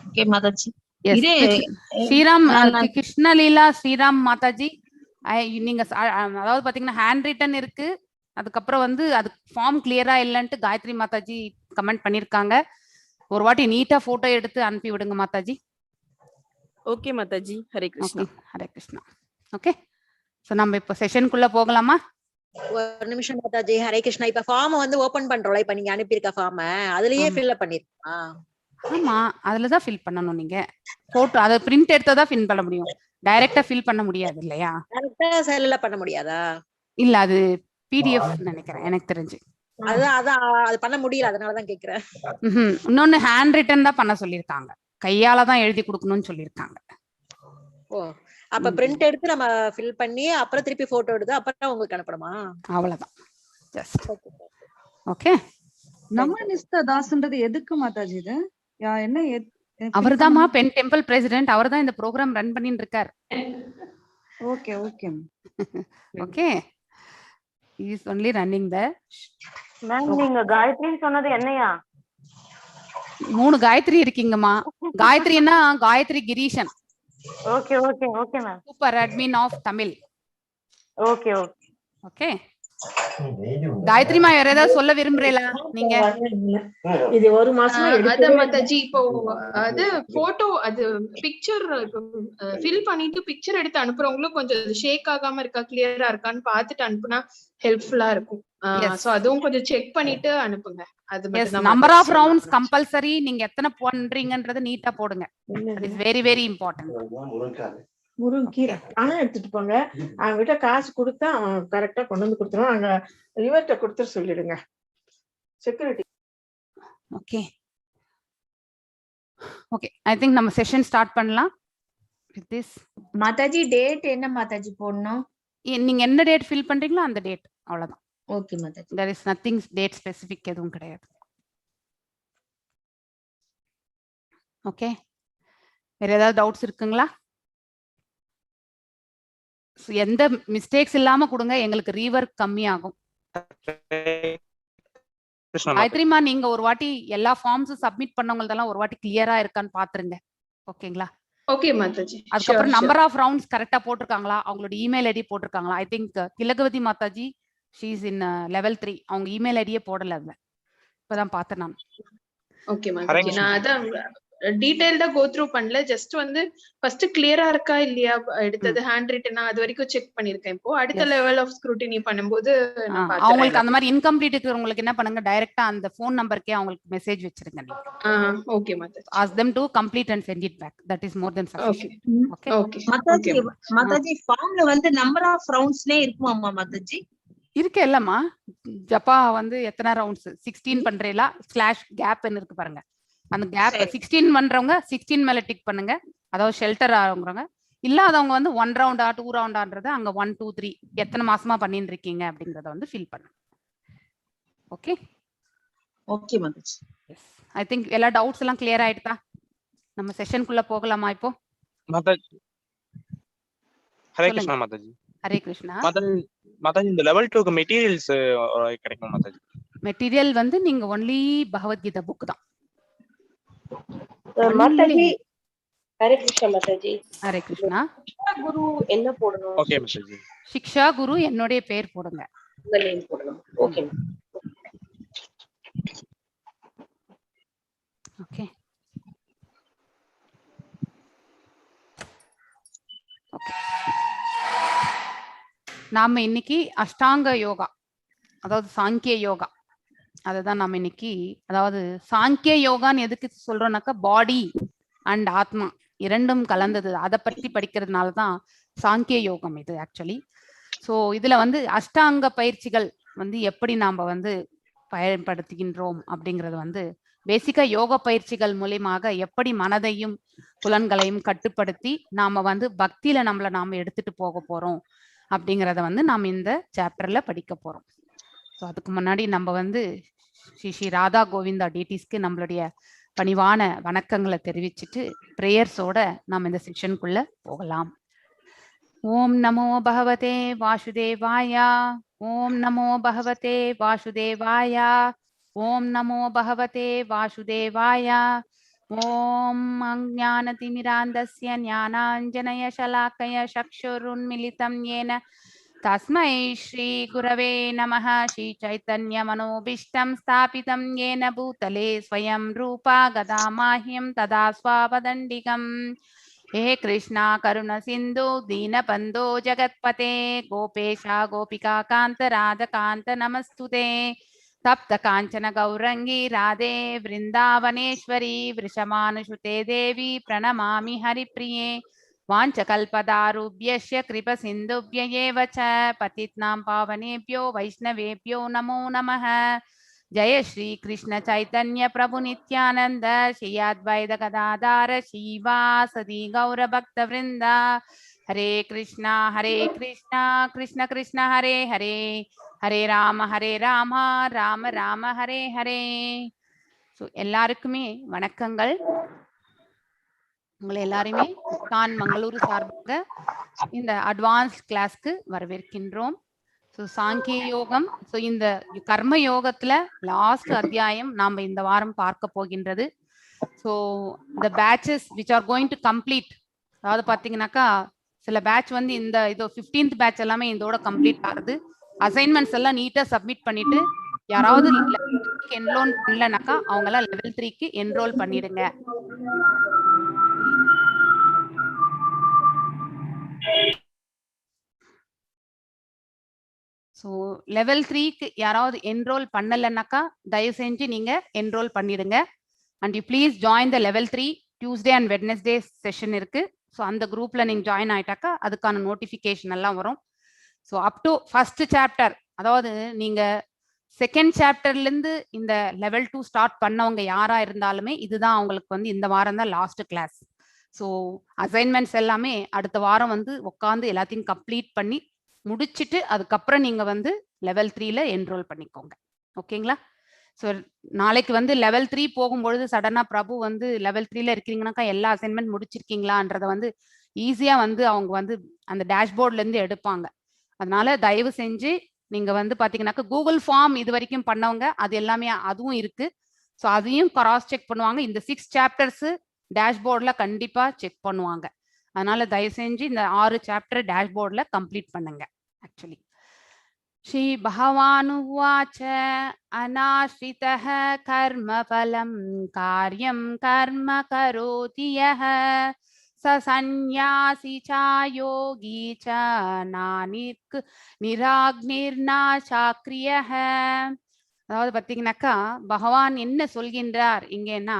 ஓகே மாதாஜி. ஸ்ரீராம் கிருஷ்ணலீலா ஸ்ரீராம் மாதாஜி, நீங்க அதாவது பாத்தீங்கன்னா ஹேண்ட் ரிட்டன் இருக்கு. அதுக்கப்புறம் வந்து அது ஃபார்ம் கிளியரா இல்லைன்ட்டு காயத்ரி மாதாஜி கமெண்ட் பண்ணிருக்காங்க. ஒரு வாட்டி நீட்டா போட்டோ எடுத்து அனுப்பி விடுங்க Mataji. Okay Mataji. Hare Krishna. Hare Krishna. Okay. So நம்ம இப்ப செஷனுக்குள்ள போகலாமா? ஒரு நிமிஷம் மாதாஜி. ஹரே கிருஷ்ணா. இப்ப ஃபார்ம் வந்து ஓபன் பண்றோம்ல, இப்ப நீங்க அனுப்பியிருக்க ஃபார்ம் அதுலயே ஃபில் பண்ணிருக்கா? ஆமா, அதுலதான் ஃபில் பண்ணணும். நீங்க போட்டோ அதை பிரிண்ட் எடுத்தா ஃபில் பண்ண முடியும், டைரக்டா ஃபில் பண்ண முடியாது இல்லையா? டைரக்டா செல்ல பண்ண முடியாதா? இல்ல அது பிடிஎஃப் நினைக்கிறேன் எனக்கு தெரிஞ்சு. அது பண்ண முடியல, அதனாலதான் கேக்குறேன். இன்னொன்னு ஹேண்ட் ரிட்டன் தான் பண்ண சொல்லிருக்காங்க, கையால தான் எழுதி கொடுக்கணும்னு சொல்லிருக்காங்க. ஓ, அப்ப பிரிண்ட் எடுத்து நம்ம ஃபில் பண்ணி அப்புறம் திருப்பி போட்டோ எடுத்து அப்புறம் உங்களுக்கு அனுப்பணுமா? அவ்வளவுதான். Just okay. நமனிஸ்த தாஸ்ன்றது எதுக்கு மாதாஜி? இது என்ன? அவர்தாம்மா பென் டெம்பிள் பிரசிடென்ட். அவர்தான் இந்த ப்ரோக்ராம் ரன் பண்ணிட்டு இருக்கார். Okay okay okay. he is only running the. Ma'am, நீங்க காயத்ரி சொன்னது என்னையா? 3 காயத்ரி இருக்கீங்கம்மா. காயத்ரினா காயத்ரி கிரீஷன். Okay okay okay ma'am. Super admin of Tamil. Okay okay okay. காயத்ரிமா வேற ஏதாவது சொல்ல விரும்புறீங்களா நீங்க? இது ஒரு மாசமா அத மாதாஜி இப்போ அது போட்டோ அது பிக்சர் ஃபில் பண்ணிட்டு பிக்சர் எடுத்து அனுப்புறவங்களும் கொஞ்சம் ஷேக் ஆகாம இருக்கா, கிளியரா இருக்கான்னு பார்த்துட்டு அனுப்புனா ஹெல்ப்ஃபுல்லா இருக்கும். சோ அதுவும் கொஞ்சம் செக் பண்ணிட்டு அனுப்புங்க. அது மட்டும் நம்பர் ஆஃப் ரவுண்ட்ஸ் கம்பல்சரி. நீங்க எத்தனை பண்றீங்கன்றது நீட்டா போடுங்க. It is very very important. முருங்கீரை ஆனா எடுத்துட்டு போங்க. அவங்ககிட்ட காசு கொடுத்தா அவன் கரெக்டா கொண்டு வந்து கொடுத்துருவான். அங்க லிவர்ட்ட கொடுத்துட்டு சொல்லிடுங்க security. Okay okay. I think நம்ம செஷன் ஸ்டார்ட் பண்ணலாம். வித் திஸ் மாதாஜி டேட் என்ன மாதாஜி போடணும்? நீங்க என்ன டேட் ஃபில் பண்றீங்களோ அந்த டேட், அவ்வளவுதான். Okay Mataji. there is nothing date specific எதுவும் கிடையாது. ஓகே. வேற ஏதாவது டவுட்ஸ் இருக்குங்களா? எந்த மிஸ்டேக்ஸ் இல்லாம கொடுங்க, எங்களுக்கு ரீவர்க் கம்மியாகும். காயத்ரிமா, நீங்க ஒரு வாட்டி எல்லா ஃபார்ம்ஸும் சப்மிட் பண்ணவங்களதெல்லாம் ஒரு வாட்டி கிளியரா இருக்கான்னு பாத்துருங்க. ஓகேங்களா? ஓகே மாதாஜி. அதுக்கப்புறம் நம்பர் ஆஃப் ரவுண்ட்ஸ் கரெக்டா போட்டிருக்காங்களா, அவங்களோட இமெயில் ஐடி போட்டிருக்காங்களா? ஐ திங்க் திலகவதி மாதாஜி she is in level 3. அவங்க இமெயில் ஐடியே போடல அதுல. இப்பதான் பார்த்தேன் நான். ஓகே மாதாஜி. நான் அதான் டீடைல்டா கோ த்ரூ பண்ணல. ஜஸ்ட் வந்து ஃபர்ஸ்ட் கிளியரா இருக்கா இல்லையா எடுத்தது ஹேண்ட் ரிட்டனா அது வரைக்கும் செக் பண்ணிருக்கேன். இப்போ அடுத்த லெவல் ஆஃப் ஸ்க்ரூட்டினி பண்ணும்போது அவங்களுக்கு அந்த மாதிரி இன்கம்ப்ளீட் இருக்கிறவங்களுக்கு என்ன பண்ணுங்க, டைரக்டா அந்த ஃபோன் நம்பருக்கே அவங்களுக்கு மெசேஜ் வெச்சிருங்க நீங்க. Okay Mataji. ask them to complete and send it back. that is more than sufficient. Okay okay Mataji ஃபார்ம்ல வந்து நம்பர் ஆஃப் ரவுண்ட்ஸ்னே இருக்குமா மாதாஜி? இருக்கு இல்லம்மா. ஜப்பா வந்து எத்தனை ரவுண்ட்ஸ் 16 பண்றீங்களா, ஸ்லாஷ் கேப் இருக்கு பாருங்க. அந்த கேப் 16 பண்றவங்க 16 மேல டிக் பண்ணுங்க. அதாவது ஷெல்டர் ஆகுறவங்க. இல்லாதவங்க வந்து 1 ரவுண்டா 2 ரவுண்டான்றத அங்க 1 2 3 எத்தனை மாசமா பண்ணிட்டு இருக்கீங்க அப்படிங்கறத வந்து ஃபில் பண்ணுங்க. Okay okay Mataji. I think எல்லா டவுட்ஸ் எல்லாம் கிளியர் ஆயிடுதா? நம்ம செஷனுக்குள்ள போகலாமா இப்போ? மாதாஜி ஹரே கிருஷ்ணா மாதாஜி. ஹரே கிருஷ்ணா. மாதாஜி இந்த லெவல் 2க்கு மெட்டீரியல்ஸ் கிடைக்கும் மாதாஜி? மெட்டீரியல் வந்து நீங்க ஒன்லி பகவத்கீதா புக் தான். மாதாஜி ஹரே கிருஷ்ணா மாதாஜி. ஹரே கிருஷ்ணா. குரு என்ன போடணும்? ஓகே மாதாஜி. சிக்ஷா குரு என்னுடைய பேர் போடுங்க. உங்க நேம் போடணும். Okay okay okay. நாம இன்னைக்கு அஷ்டாங்க யோகா, அதாவது சாங்கிய யோகா, அதுதான் நாம இன்னைக்கு, அதாவது சாங்கிய யோகான்னு எதுக்கு சொல்றோம்னாக்கா பாடி அண்ட் ஆத்மா இரண்டும் கலந்தது, அதை பற்றி படிக்கிறதுனால தான் சாங்கிய யோகம் இது ஆக்சுவலி. ஸோ இதுல வந்து அஷ்டாங்க பயிற்சிகள் வந்து எப்படி நாம வந்து பயன்படுத்துகின்றோம் அப்படிங்கிறது வந்து பேசிக்கா யோக பயிற்சிகள் மூலியமாக எப்படி மனதையும் புலன்களையும் கட்டுப்படுத்தி நாம வந்து பக்தியில நம்மளை நாம எடுத்துட்டு போக போறோம் அப்படிங்கிறத வந்து நாம் இந்த சாப்டர்ல படிக்க போறோம். ஸோ அதுக்கு முன்னாடி நம்ம வந்து ஸ்ரீ ராதா கோவிந்தா டிடிஸ்க்கு நம்மளுடைய பணிவான வணக்கங்களை தெரிவிச்சுட்டு பிரேயர்ஸோட நாம் இந்த செஷனுக்குள்ள போகலாம். ஓம் நமோ பகவதே வாசுதேவாய. ஓம் நமோ பகவதே வாசுதேவாய. ஓம் நமோ பகவதே வாசுதேவாய. ஓம் அஞ்ஞானதிமிராந்தஸ்ய ஞானாஞ்சனய ஷலாக்கய சக்ஷுருன்மிலிதம் येन तस्मै श्री गुरवे नमः. श्री चैतन्य मनोभीष्टं स्थापितं येन भूतले स्वयं रूपा गदामाह्यं तदा स्वावदण्डिकम्. हे कृष्णा करुण सिन्धु दीनबन्धो जगत्पते गोपेशा गोपिका कान्त राधकान्त नमस्तुते. तप्त कांचन गौरंगी राधे वृंदावनेश्वरी वृषमानुसुते देवी प्रणमामि हरिप्रिये. वाञ्छकल्पदारुभ्यश्च कृपसिन्धुभ्य एव च पतितानां पावनेभ्यो वैष्णवेभ्यो नमो नमः. जय श्री कृष्ण चैतन्य प्रभु नित्यानंद श्री अद्वैत गदाधर श्रीवासदि गौर भक्त वृंद. हरे कृष्णा कृष्ण कृष्ण हरे हरे हरे राम राम राम हरे हरे. ஸோ எல்லாருக்குமே வணக்கங்கள். உங்களை எல்லாருமே தான் மங்களூரு சார்பாக இந்த அட்வான்ஸ் கிளாஸ்க்கு வரவேற்கின்றோம். ஸோ சாங்கிய யோகம், ஸோ இந்த கர்ம யோகத்துல லாஸ்ட் அத்தியாயம் நாம இந்த வாரம் பார்க்க போகின்றது. ஸோ இந்த patches which are going to complete, அதாவது பார்த்தீங்கன்னாக்கா சில பேட்ச் வந்து இந்த இதோ 15th பேட்ச் எல்லாமே இதோட கம்ப்ளீட் ஆகுது. அசைன்மெண்ட்ஸ் எல்லாம் நீட்டா சப்மிட் பண்ணிட்டு யாராவது என்ரோல் பண்ணலனாக்கா அவங்க எல்லாம் லெவல் 3க்கு என்ரோல் பண்ணிடுங்க. ஸோ லெவல் 3க்கு யாராவது என்ரோல் பண்ணலைன்னாக்கா தயவு செஞ்சு நீங்க என்ரோல் பண்ணிடுங்க. And you please join the level 3 Tuesday and Wednesday session இருக்கு. ஸோ அந்த குரூப்ல நீங்க ஜாயின் ஆயிட்டாக்கா அதுக்கான நோட்டிஃபிகேஷன் எல்லாம் வரும். So up to first chapter, அதாவது நீங்க செகண்ட் சாப்டர்ல இருந்து இந்த லெவல் 2 ஸ்டார்ட் பண்ணவங்க யாரா இருந்தாலுமே இதுதான் அவங்களுக்கு வந்து இந்த வாரம் தான் லாஸ்ட் கிளாஸ். ஸோ அசைன்மெண்ட்ஸ் எல்லாமே அடுத்த வாரம் வந்து உட்காந்து எல்லாத்தையும் கம்ப்ளீட் பண்ணி முடிச்சுட்டு அதுக்கப்புறம் நீங்க வந்து லெவல் 3ல என்ரோல் பண்ணிக்கோங்க. ஓகேங்களா? ஸோ நாளைக்கு வந்து லெவல் 3 போகும்பொழுது சடனா பிரபு வந்து லெவல் 3ல இருக்கிறீங்கன்னாக்கா எல்லா அசைன்மெண்ட் முடிச்சிருக்கீங்களான்றத வந்து ஈஸியா வந்து அவங்க வந்து அந்த டேஷ்போர்ட்ல இருந்து எடுப்பாங்க. அதனால தயவு செஞ்சு நீங்க வந்து பாத்தீங்கன்னாக்கா கூகுள் ஃபார்ம் இது வரைக்கும் பண்ணவங்க அது எல்லாமே அதுவும் இருக்கு. ஸோ அதையும் கிராஸ் செக் பண்ணுவாங்க. இந்த 6 சாப்டர்ஸ் டேஷ்போர்ட்ல கண்டிப்பா செக் பண்ணுவாங்க. அதனால தயவு செஞ்சு இந்த 6 சாப்டர் டேஷ்போர்ட்ல கம்ப்ளீட் பண்ணுங்க. ஆக்சுவலி ஸ்ரீ பகவானுவாச்ச அநாஸ்ரிதः கர்ம பலம் காரியம் கர்ம கரோதி யः ச சந்நியாசி ச யோகி ச நிராக்னிர்னா சாக்ரியः. அதாவது பார்த்தீங்கன்னாக்கா பகவான் என்ன சொல்கின்றார் இங்கன்னா,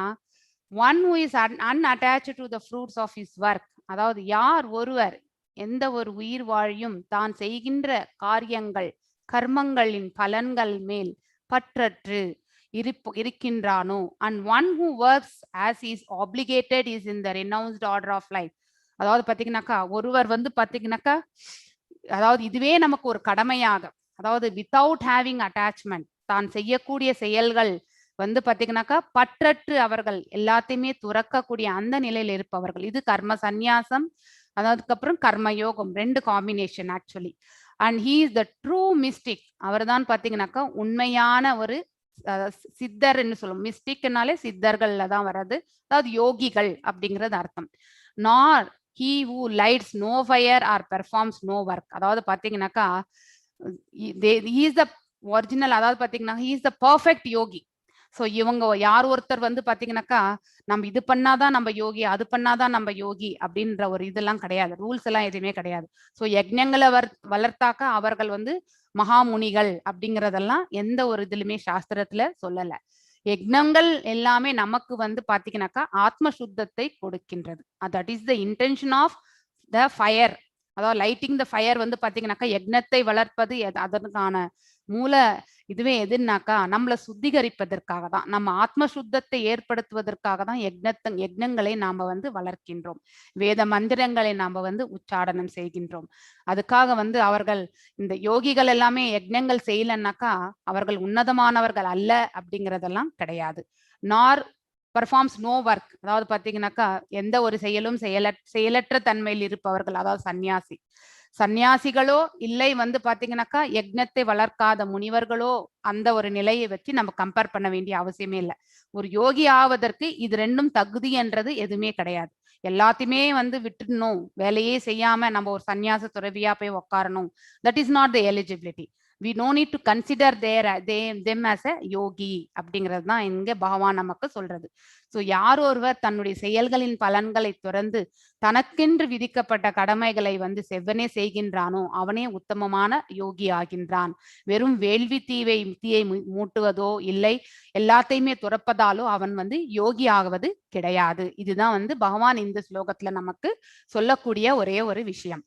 one who is unattached to the fruits of his work, அதாவது யார் ஒருவர் எந்த ஒரு உயிர் வாழியும் தான் செய்கின்ற காரியங்கள் கர்மங்களின் பலன்கள் மேல் பற்றற்று இருக்கின்றானோ and one who works as is obligated is in the renounced order of life. அதாவது பாத்தீங்கன்னாக்கா ஒருவர் வந்து பாத்தீங்கன்னாக்கா அதாவது இதுவே நமக்கு ஒரு கடமையாக, அதாவது வித்தவுட் ஹேவிங் அட்டாச்மெண்ட் தான் செய்யக்கூடிய செயல்கள் வந்து பாத்தீங்கன்னாக்கா பற்றற்று அவர்கள் எல்லாத்தையுமே துறக்கக்கூடிய அந்த நிலையில இருப்பவர்கள். இது கர்ம சந்நியாசம், அதுக்கப்புறம் கர்மயோகம், 2 combination actually. And he is the true mystic. அவர் தான் பாத்தீங்கன்னாக்கா உண்மையான ஒரு சித்தர்ன்னு சொல்லுவோம். மிஸ்டிக்னாலே சித்தர்கள்ல தான் வர்றது, அதாவது யோகிகள் அப்படிங்கிறது அர்த்தம். நார் he who lights no fire or performs no work. அதாவது பாத்தீங்கன்னாக்கா he is the original, அதாவது பாத்தீங்கன்னா he is the perfect yogi. So இவங்க யார் ஒருத்தர் வந்து பாத்தீங்கன்னாக்கா நம்ம இது பண்ணாதான் நம்ம யோகி, அது பண்ணாதான் நம்ம யோகி அப்படின்ற ஒரு இதெல்லாம் கிடையாது, ரூல்ஸ் எல்லாம் எதுவுமே கிடையாது. ஸோ யஜ்ஞங்களை வளர்த்தாக்க அவர்கள் வந்து மகாமுனிகள் அப்படிங்கறதெல்லாம் எந்த ஒரு இதுலுமே சாஸ்திரத்துல சொல்லல. யஜ்ஞங்கள் எல்லாமே நமக்கு வந்து பாத்தீங்கன்னாக்கா ஆத்ம சுத்தத்தை கொடுக்கின்றது. That is the intention of the fire. அதாவது லைட்டிங் த ஃபயர் வந்து பாத்தீங்கன்னாக்கா யஜ்ஞத்தை வளர்ப்பது அதற்கான மூல இதுவே எதுனாக்கா நம்மளை சுத்திகரிப்பதற்காக தான், நம்ம ஆத்ம சுத்தத்தை ஏற்படுத்துவதற்காக தான் யஜ்ஞங்களை நாம வந்து வளர்க்கின்றோம். வேத மந்திரங்களை நாம வந்து உச்சாடனம் செய்கின்றோம். அதுக்காக வந்து அவர்கள் இந்த யோகிகள் எல்லாமே யஜ்ஞங்கள் செய்யலன்னாக்கா அவர்கள் உன்னதமானவர்கள் அல்ல அப்படிங்கிறதெல்லாம் கிடையாது. நார் பர்ஃபார்ம்ஸ் நோ ஒர்க். அதாவது பாத்தீங்கன்னாக்கா எந்த ஒரு செயலும் செயலற்ற தன்மையில் இருப்பவர்கள், அதாவது சன்னியாசி. சன்னியாசிகளோ இல்லை வந்து பாத்தீங்கன்னாக்கா யஜ்ஞத்தை வளர்க்காத முனிவர்களோ அந்த ஒரு நிலையை வச்சு நம்ம கம்பேர் பண்ண வேண்டிய அவசியமே இல்லை. ஒரு யோகி ஆவதற்கு இது 2ம் தகுதி என்றது எதுவுமே கிடையாது. எல்லாத்தையுமே வந்து விட்டுடணும், வேலையே செய்யாம நம்ம ஒரு சன்னியாச துறவியா போய் உட்காரணும், that is not the eligibility. we no need to consider them as a yogi அப்படிங்கிறது தான் இங்க பகவான் நமக்கு சொல்றது. ஸோ யார் ஒருவர் தன்னுடைய செயல்களின் பலன்களை துறந்து தனக்கென்று விதிக்கப்பட்ட கடமைகளை வந்து செவ்வனே செய்கின்றானோ அவனே உத்தமமான யோகி ஆகின்றான். வெறும் வேள்வி தீயை மூட்டுவதோ இல்லை எல்லாத்தையுமே துறப்பதாலோ அவன் வந்து யோகி ஆகுவது கிடையாது. இதுதான் வந்து பகவான் இந்த ஸ்லோகத்துல நமக்கு சொல்லக்கூடிய ஒரே ஒரு விஷயம்.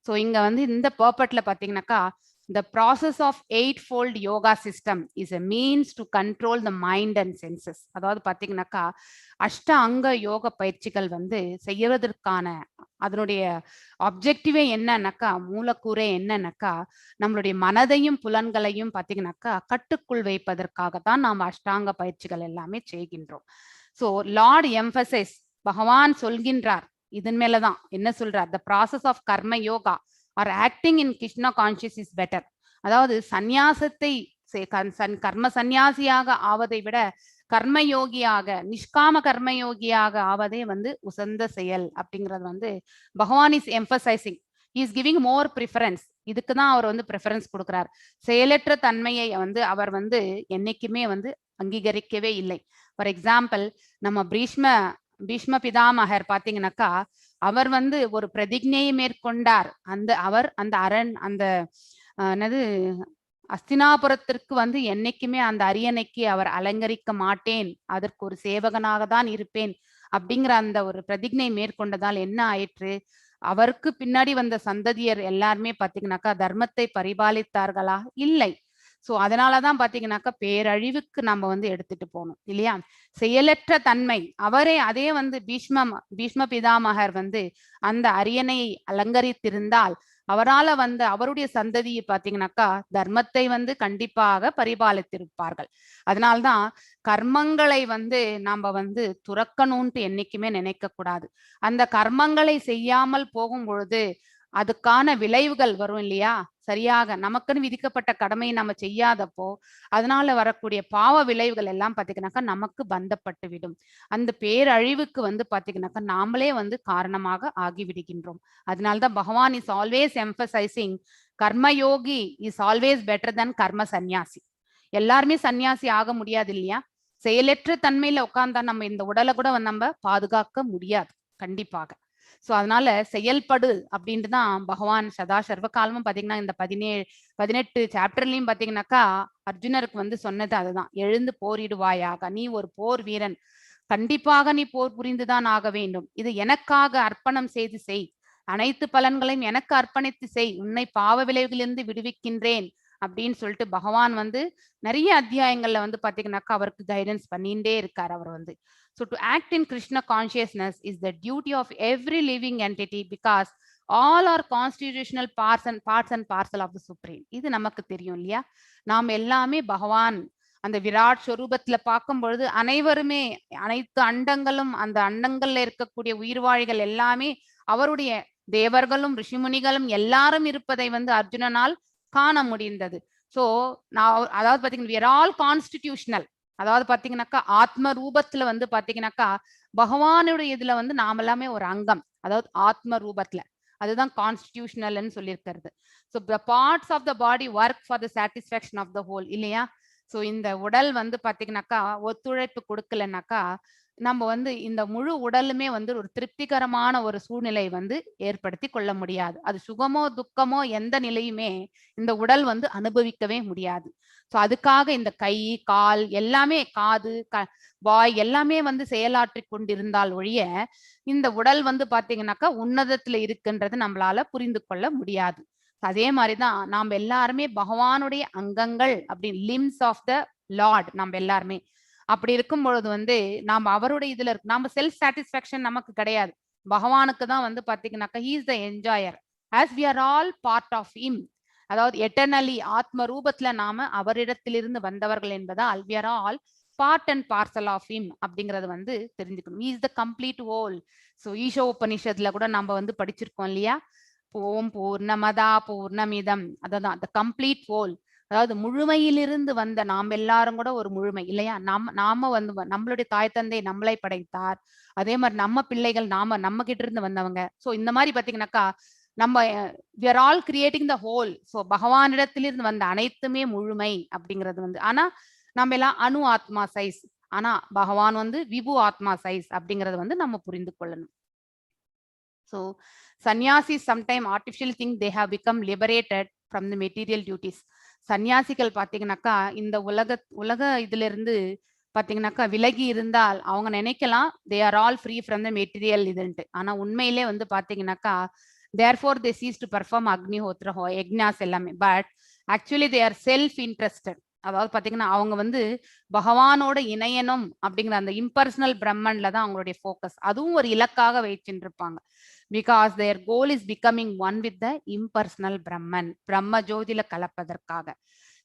ஸோ இங்க வந்து இந்த பர்பட்ல பாத்தீங்கன்னாக்கா the process of 8-fold yoga system is a means to control the mind and senses. அதாவது பாத்தீங்கன்னாக்கா அஷ்ட அங்க யோக பயிற்சிகள் வந்து செய்வதற்கான அதனுடைய ஆப்ஜெக்டிவே என்னன்னாக்கா மூலக்கூறே என்னன்னாக்கா நம்மளுடைய மனதையும் புலன்களையும் பாத்தீங்கன்னாக்கா கட்டுக்குள் வைப்பதற்காக தான் நாம் அஷ்டாங்க பயிற்சிகள் எல்லாமே செய்கின்றோம். ஸோ லார்ட் எம்பசைஸ் பகவான் சொல்கின்றார், இதன் மேலதான் என்ன சொல்றார், the process of karma yoga or acting in Krishna conscious is better. அதாவது சந்நியாசத்தை கர்ம சந்நியாசியாக ஆவதை விட கர்மயோகியாக நிஷ்காம கர்மயோகியாக ஆவதே வந்து உசந்த செயல் அப்படிங்கிறது வந்து பகவான் is emphasising, is giving more preference. இதுக்கு தான் அவர் வந்து ப்ரிஃபரன்ஸ் கொடுக்கிறார். செயலற்ற தன்மையை வந்து அவர் வந்து என்னைக்குமே வந்து அங்கீகரிக்கவே இல்லை. ஃபார் எக்ஸாம்பிள் நம்ம பீஷ்ம பிதாமகர் பாத்தீங்கன்னாக்கா அவர் வந்து ஒரு பிரதிஜையை மேற்கொண்டார். அந்த அரண் அந்த என்னது அஸ்தினாபுரத்திற்கு வந்து என்னைக்குமே அந்த அரியணைக்கு அவர் அலங்கரிக்க மாட்டேன், அதற்கு ஒரு சேவகனாக தான் இருப்பேன் அப்படிங்கிற அந்த ஒரு பிரதிஜை மேற்கொண்டதால் என்ன ஆயிற்று, அவருக்கு பின்னாடி வந்த சந்ததியர் எல்லாருமே பாத்தீங்கன்னாக்கா தர்மத்தை பரிபாலித்தார்களா? இல்லை. ஸோ அதனாலதான் பாத்தீங்கன்னாக்கா பேரழிவுக்கு நம்ம வந்து எடுத்துட்டு போகணும் இல்லையா. செயலற்ற தன்மை அவரே அதே வந்து பீஷ்ம பிதாமகர் வந்து அந்த அரியணையை அலங்கரித்திருந்தால் அவரால் வந்து அவருடைய சந்ததியை பாத்தீங்கன்னாக்கா தர்மத்தை வந்து கண்டிப்பாக பரிபாலித்திருப்பார்கள். அதனால்தான் கர்மங்களை வந்து நாம வந்து துறக்கணும்ட்டு என்னைக்குமே நினைக்க கூடாது. அந்த கர்மங்களை செய்யாமல் போகும் பொழுது அதுக்கான விளைவுகள் வரும் இல்லையா. சரியாக நமக்குன்னு விதிக்கப்பட்ட கடமையை நம்ம செய்யாதப்போ அதனால வரக்கூடிய பாவ விளைவுகள் எல்லாம் பாத்தீங்கன்னாக்கா நமக்கு பந்தப்பட்டு விடும். அந்த பேரழிவுக்கு வந்து பாத்தீங்கன்னாக்கா நாமளே வந்து காரணமாக ஆகிவிடுகின்றோம். அதனால்தான் பகவான் is always emphasizing karmayogi is always better than karma sannyasi. எல்லாருமே சன்னியாசி ஆக முடியாது இல்லையா. செயலற்ற தன்மையில உட்கார்ந்தா நம்ம இந்த உடலை கூட நம்ம பாதுகாக்க முடியாது கண்டிப்பாக. ஸோ அதனால செயல்படு அப்படின்ட்டு தான் பகவான் சதா சர்வ காலமும் பாத்தீங்கன்னா இந்த 18 சாப்டர்லயும் பாத்தீங்கன்னாக்கா அர்ஜுனருக்கு வந்து சொன்னது அதுதான், எழுந்து போரிடுவாயாக, நீ ஒரு போர் வீரன், கண்டிப்பாக நீ போர் புரிந்துதான் ஆக வேண்டும், இது எனக்காக அர்ப்பணம் செய்து செய், அனைத்து பலன்களையும் எனக்கு அர்ப்பணித்து செய், உன்னை பாவ விளைவுகளிலிருந்து விடுவிக்கின்றேன் அப்படின்னு சொல்லிட்டு பகவான் வந்து நிறைய அத்தியாயங்கள்ல வந்து பாத்தீங்கன்னாக்கா அவருக்கு கைடன்ஸ் பண்ணிட்டே இருக்காரு அவர் வந்து. So to act in Krishna consciousness is the duty of every living entity because all are constitutional parts and parcel of the supreme. இது நமக்கு தெரியும் இல்லையா? நாம் எல்லாமே பகவான் அந்த விராட் ஸ்வரூபத்துல பார்க்கும் பொழுது அனைவருமே அனைத்து அண்டங்களும் அந்த அண்டங்கள்ல இருக்கக்கூடிய உயிர்வாழிகள் எல்லாமே அவருடைய தேவர்களும் ரிஷிமுனிகளும் எல்லாரும் இருப்பதை வந்து அர்ஜுனனால் காண முடிந்தது. சோ நான் அதாவது பாத்தீங்கன்னா we are all constitutional. அதாவது பாத்தீங்கன்னாக்கா ஆத்ம ரூபத்துல வந்து பாத்தீங்கன்னாக்கா பகவானுடைய இதுல வந்து நாம எல்லாமே ஒரு அங்கம், அதாவது ஆத்ம ரூபத்துல. அதுதான் கான்ஸ்டிடியூஷனல்னு சொல்லியிருக்கிறது. So the parts of the body work for the satisfaction of the whole இல்லையா? ஸோ இந்த உடல் வந்து பாத்தீங்கன்னாக்கா ஒத்துழைப்பு கொடுக்கலன்னாக்கா நம்ம வந்து இந்த முழு உடலுமே வந்து ஒரு திருப்திகரமான ஒரு சூழ்நிலை வந்து ஏற்படுத்தி கொள்ள முடியாது. அது சுகமோ துக்கமோ எந்த நிலையுமே இந்த உடல் வந்து அனுபவிக்கவே முடியாது. ஸோ அதுக்காக இந்த கை கால் எல்லாமே காது வாய் எல்லாமே வந்து செயலாற்றி கொண்டிருந்தால் ஒழிய இந்த உடல் வந்து பாத்தீங்கன்னாக்கா உன்னதத்துல இருக்குன்றது நம்மளால புரிந்து கொள்ள முடியாது. அதே மாதிரிதான் நாம் எல்லாருமே பகவானுடைய அங்கங்கள் அப்படின்னு லிம்ஸ் ஆஃப் த லார்ட் நம்ம எல்லாருமே. அப்படி இருக்கும் பொழுது வந்து நாம் அவருடைய இதுல இருக்கு. நம்ம செல்ஃப் சாட்டிஸ்பாக்சன் நமக்கு கிடையாது, பகவானுக்கு தான் வந்து பாத்தீங்கன்னாக்கா he is the enjoyer as we are all part of him. அதாவது எட்டர்னலி ஆத்ம ரூபத்துல நாம அவரிடத்திலிருந்து வந்தவர்கள் என்பதால் we are all part and parcel of him அப்படிங்கறது வந்து தெரிஞ்சுக்கணும். he is the complete whole. So Isho உபனிஷத்துல கூட நம்ம வந்து படிச்சிருக்கோம் இல்லையா? ஓம் பூர்ணமதா பூர்ணமிதம், அதான் the complete whole. அதாவது முழுமையிலிருந்து வந்த நாம் எல்லாரும் கூட ஒரு முழுமை இல்லையா? நாம வந்து நம்மளுடைய தாய் தந்தை நம்மளை படைத்தார், அதே மாதிரி நம்ம பிள்ளைகள் நம்ம கிட்ட இருந்து வந்தவங்க. ஸோ இந்த மாதிரி பாத்தீங்கன்னாக்கா நம்ம we are all creating the whole. So பகவானிடத்திலிருந்து வந்த அனைத்துமே முழுமை அப்படிங்கிறது வந்து. ஆனா நம்ம எல்லாம் அணு ஆத்மா சைஸ், ஆனா பகவான் வந்து விபு ஆத்மா சைஸ் அப்படிங்கறது வந்து நம்ம புரிந்து கொள்ளணும். ஸோ சன்னியாசி sometime artificially think they have become liberated from the material duties. சன்னியாசிகள் பாத்தீங்கன்னாக்கா இந்த உலக இதுல இருந்து பாத்தீங்கன்னாக்கா விலகி இருந்தால் அவங்க நினைக்கலாம் they are all free from the material இதுன்ட்டு. ஆனா உண்மையிலே வந்து பாத்தீங்கன்னாக்கா therefore they cease to perform அக்னிஹோத்ர யக்ஞாஸ் எல்லாமே. But actually they are self interested. அதாவது பாத்தீங்கன்னா அவங்க வந்து பகவானோட இணையணும் அப்படிங்கிற அந்த இம்பர்சனல் பிரம்மன்ல தான் அவங்களுடைய ஃபோக்கஸ். அதுவும் ஒரு இலக்காக வச்சுட்டு இருப்பாங்க. Because their goal is becoming one with the impersonal பிரம்மன், பிரம்ம ஜோதியில கலப்பதற்காக.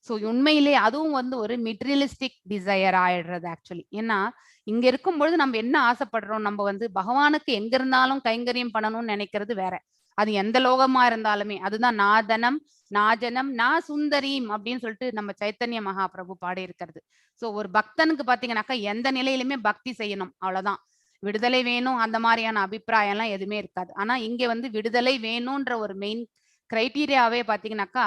ஸோ உண்மையிலே அதுவும் வந்து ஒரு மெட்டீரியலிஸ்டிக் டிசையர் ஆயிடுறது ஆக்சுவலி. ஏன்னா இங்க இருக்கும் பொழுது நம்ம என்ன ஆசைப்படுறோம், நம்ம வந்து பகவானுக்கு எங்க இருந்தாலும் கைங்கரியம் பண்ணணும்னு நினைக்கிறது வேற. அது எந்த லோகமா இருந்தாலுமே அதுதான் நாதனம் நாஜனம் நா சுந்தரீம் அப்படின்னு சொல்லிட்டு நம்ம சைத்தன்ய மகாபிரபு பாடி இருக்கிறது. ஸோ ஒரு பக்தனுக்கு பாத்தீங்கன்னாக்கா எந்த நிலையிலுமே பக்தி செய்யணும், அவ்வளவுதான். விடுதலை வேணும் அந்த மாதிரியான அபிப்பிராயம் எல்லாம் எதுவுமே இருக்காது. ஆனா இங்க வந்து விடுதலை வேணும்ன்ற ஒரு மெயின் கிரைட்டீரியாவே பாத்தீங்கன்னாக்கா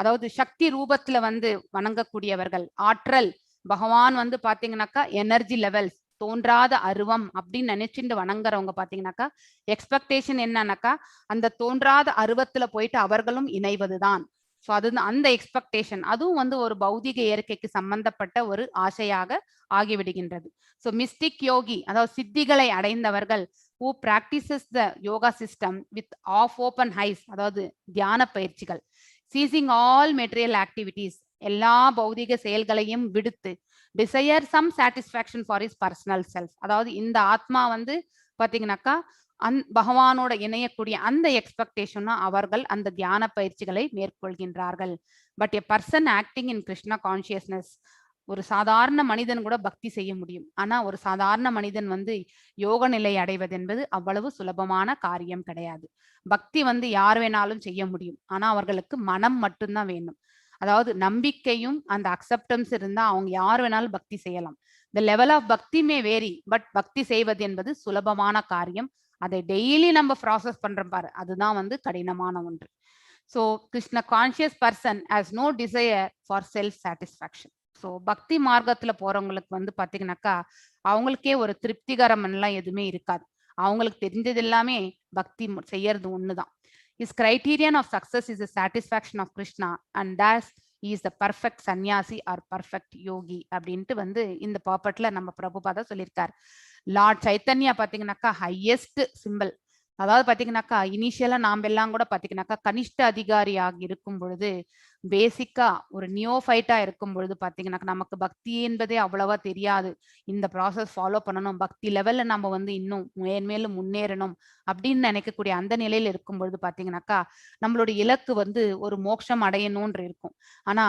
அதாவது சக்தி ரூபத்துல வந்து வணங்கக்கூடியவர்கள், ஆற்றல் பகவான் வந்து பாத்தீங்கன்னாக்கா எனர்ஜி லெவல்ஸ் தோன்றாத அருவம் அப்படின்னு நினைச்சுட்டு வணங்குறவங்க பாத்தீங்கன்னாக்கா எக்ஸ்பெக்டேஷன் என்னன்னாக்கா அந்த தோன்றாத அருவத்துல போயிட்டு அவர்களும் இணைவதுதான். ஸோ அது அந்த எக்ஸ்பெக்டேஷன் அதுவும் வந்து ஒரு பௌதிக இயற்கைக்கு சம்பந்தப்பட்ட ஒரு ஆசையாக ஆகிவிடுகின்றது. ஸோ மிஸ்டிக் யோகி அதாவது சித்திகளை அடைந்தவர்கள் who practices the yoga system with off open eyes, அதாவது தியான பயிற்சிகள், ceasing all material activities, எல்லா பௌதிக செயல்களையும் விடுத்து desire some satisfaction for his personal self, அதாவது இந்த ஆத்மா வந்து பாத்தீங்கன்னாக்கா பகவானோட இணையக்கூடிய அந்த எக்ஸ்பெக்டேஷன் அவர்கள் அந்த தியான பயிற்சிகளை மேற்கொள்கின்றார்கள். But a person acting in Krishna consciousness, ஒரு சாதாரண மனிதன் கூட பக்தி செய்ய முடியும். ஆனா ஒரு சாதாரண மனிதன் வந்து யோக நிலை அடைவது என்பது அவ்வளவு சுலபமான காரியம் கிடையாது. பக்தி வந்து யார் வேணாலும் செய்ய முடியும், ஆனா அவர்களுக்கு மனம் மட்டும்தான் வேணும். அதாவது நம்பிக்கையும் அந்த அக்செப்டன்ஸ் இருந்தா அவங்க யார் வேணாலும் பக்தி செய்யலாம். the level of பக்தி மே வேரி, பட் பக்தி செய்வது என்பது சுலபமான காரியம். அதை டெய்லி நம்ம ப்ராசஸ் பண்றோம் பாரு, அதுதான் வந்து கடினமான ஒன்று. So Krishna conscious person has no desire for self satisfaction. So பக்தி மார்க்கத்துல போறவங்களுக்கு வந்து பாத்தீங்கன்னாக்கா அவங்களுக்கே ஒரு திருப்திகரம் எல்லாம் எதுவுமே இருக்காது. அவங்களுக்கு தெரிஞ்சது எல்லாமே பக்தி செய்யறது ஒண்ணுதான். His criterion of success is the satisfaction of Krishna and thus he is the perfect sannyasi or perfect yogi அப்படின்ட்டு வந்து இந்த பாப்பட்ல நம்ம பிரபுபாதா சொல்லியிருக்காரு. லார்ட் சைத்தன்யா பாத்தீங்கன்னாக்கா ஹையஸ்ட் சிம்பிள். அதாவது பாத்தீங்கன்னாக்கா இனிஷியலா நாம எல்லாம் கூட பாத்தீங்கன்னாக்கா கனிஷ்ட அதிகாரியாக இருக்கும் பொழுது பேசிக்கா ஒரு நியோஃபைட்டா இருக்கும் பொழுது பாத்தீங்கன்னா நமக்கு பக்தி என்பதே அவ்வளவா தெரியாது. இந்த ப்ராசஸ் ஃபாலோ பண்ணணும், பக்தி லெவல்ல நம்ம வந்து இன்னும் மேன்மேலும் முன்னேறணும் அப்படின்னு நினைக்கக்கூடிய அந்த நிலையில இருக்கும் பொழுது பாத்தீங்கன்னாக்கா நம்மளுடைய இலக்கு வந்து ஒரு மோட்சம் அடையணும்ன்ற இருக்கும். ஆனா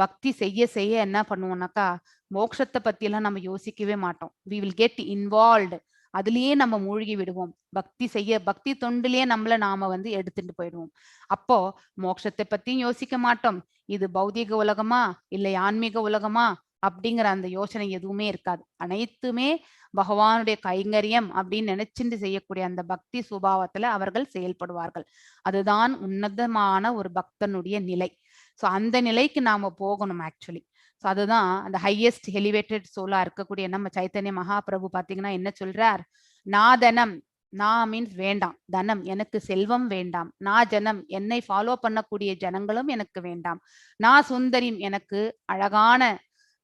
பக்தி செய்ய செய்ய என்ன பண்ணுவோம்னாக்கா மோட்சத்தை பத்தி எல்லாம் நம்ம யோசிக்கவே மாட்டோம். we will get involved. அதுலயே நம்ம மூழ்கி விடுவோம். பக்தி தொண்டிலேயே நாம வந்து எடுத்துட்டு போயிடுவோம். அப்போ மோட்சத்தை பத்தியும் யோசிக்க மாட்டோம். இது பௌதிக உலகமா இல்லை ஆன்மீக உலகமா அப்படிங்கிற அந்த யோசனை எதுவுமே இருக்காது. அனைத்துமே பகவானுடைய கைங்கரியம் அப்படின்னு நினைச்சுட்டு செய்யக்கூடிய அந்த பக்தி சுபாவத்துல அவர்கள் செயல்படுவார்கள். அதுதான் உன்னதமான ஒரு பக்தனுடைய நிலை. சோ அந்த நிலைக்கு நாம போகணும் ஆக்சுவலி. ஸோ அதுதான் அந்த ஹையஸ்ட் எலிவேட்டட் சோலா இருக்கக்கூடிய நம்ம சைத்தன்ய மகாபிரபு பாத்தீங்கன்னா என்ன சொல்றார், நான் தனம், நான் மீன்ஸ் வேண்டாம், தனம் எனக்கு செல்வம் வேண்டாம், நான் ஜனம் என்னை ஃபாலோ பண்ணக்கூடிய ஜனங்களும் எனக்கு வேண்டாம், நான் சுந்தரின் எனக்கு அழகான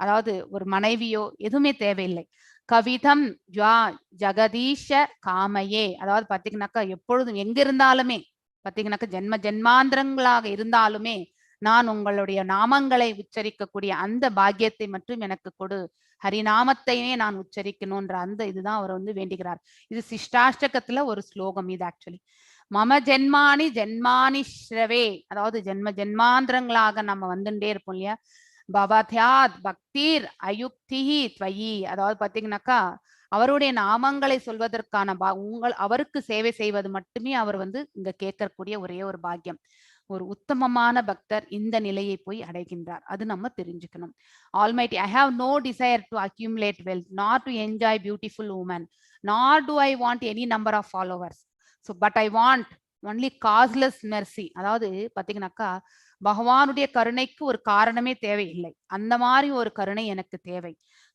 அதாவது ஒரு மனைவியோ எதுவுமே தேவையில்லை, கவிதம் ஜா ஜெகதீஷ காமையே, அதாவது பாத்தீங்கன்னாக்கா எப்பொழுதும் எங்க இருந்தாலுமே பாத்தீங்கன்னாக்கா ஜென்ம ஜென்மாந்திரங்களாக இருந்தாலுமே நான் உங்களுடைய நாமங்களை உச்சரிக்கக்கூடிய அந்த பாக்கியத்தை மட்டும் எனக்கு கொடு, ஹரிநாமத்தையே நான் உச்சரிக்கணும்ன்ற அந்த இதுதான் அவர் வந்து வேண்டுகிறார். இது சிஷ்டாஷ்டகத்துல ஒரு ஸ்லோகம் இது ஆக்சுவலி. மம ஜென்மானி ஜென்மானி ஸ்ரவே, அதாவது ஜென்ம ஜென்மாந்திரங்களாக நம்ம வந்துட்டே இருப்போம் இல்லையா. பவத்யாத் பக்திர் அயுக்திஹி த்வயி, அதாவது பாத்தீங்கன்னாக்கா அவருடைய நாமங்களை சொல்வதற்கான அவருக்கு சேவை செய்வது மட்டுமே அவர் வந்து இங்க கேட்கக்கூடிய ஒரே ஒரு பாக்கியம். ஒரு உத்தமமான பக்தர் இந்த நிலையை போய் அடைகின்றார். அது நம்ம தெரிஞ்சுக்கணும். Almighty, I have no desire to accumulate wealth, nor to enjoy beautiful women, nor do I want any number of followers. So, but I want only causeless mercy. அதாவது பாத்தீங்கன்னாக்கா பகவானுடைய கருணைக்கு ஒரு காரணமே தேவையில்லை, அந்த மாதிரி ஒரு கருணை எனக்கு தேவை.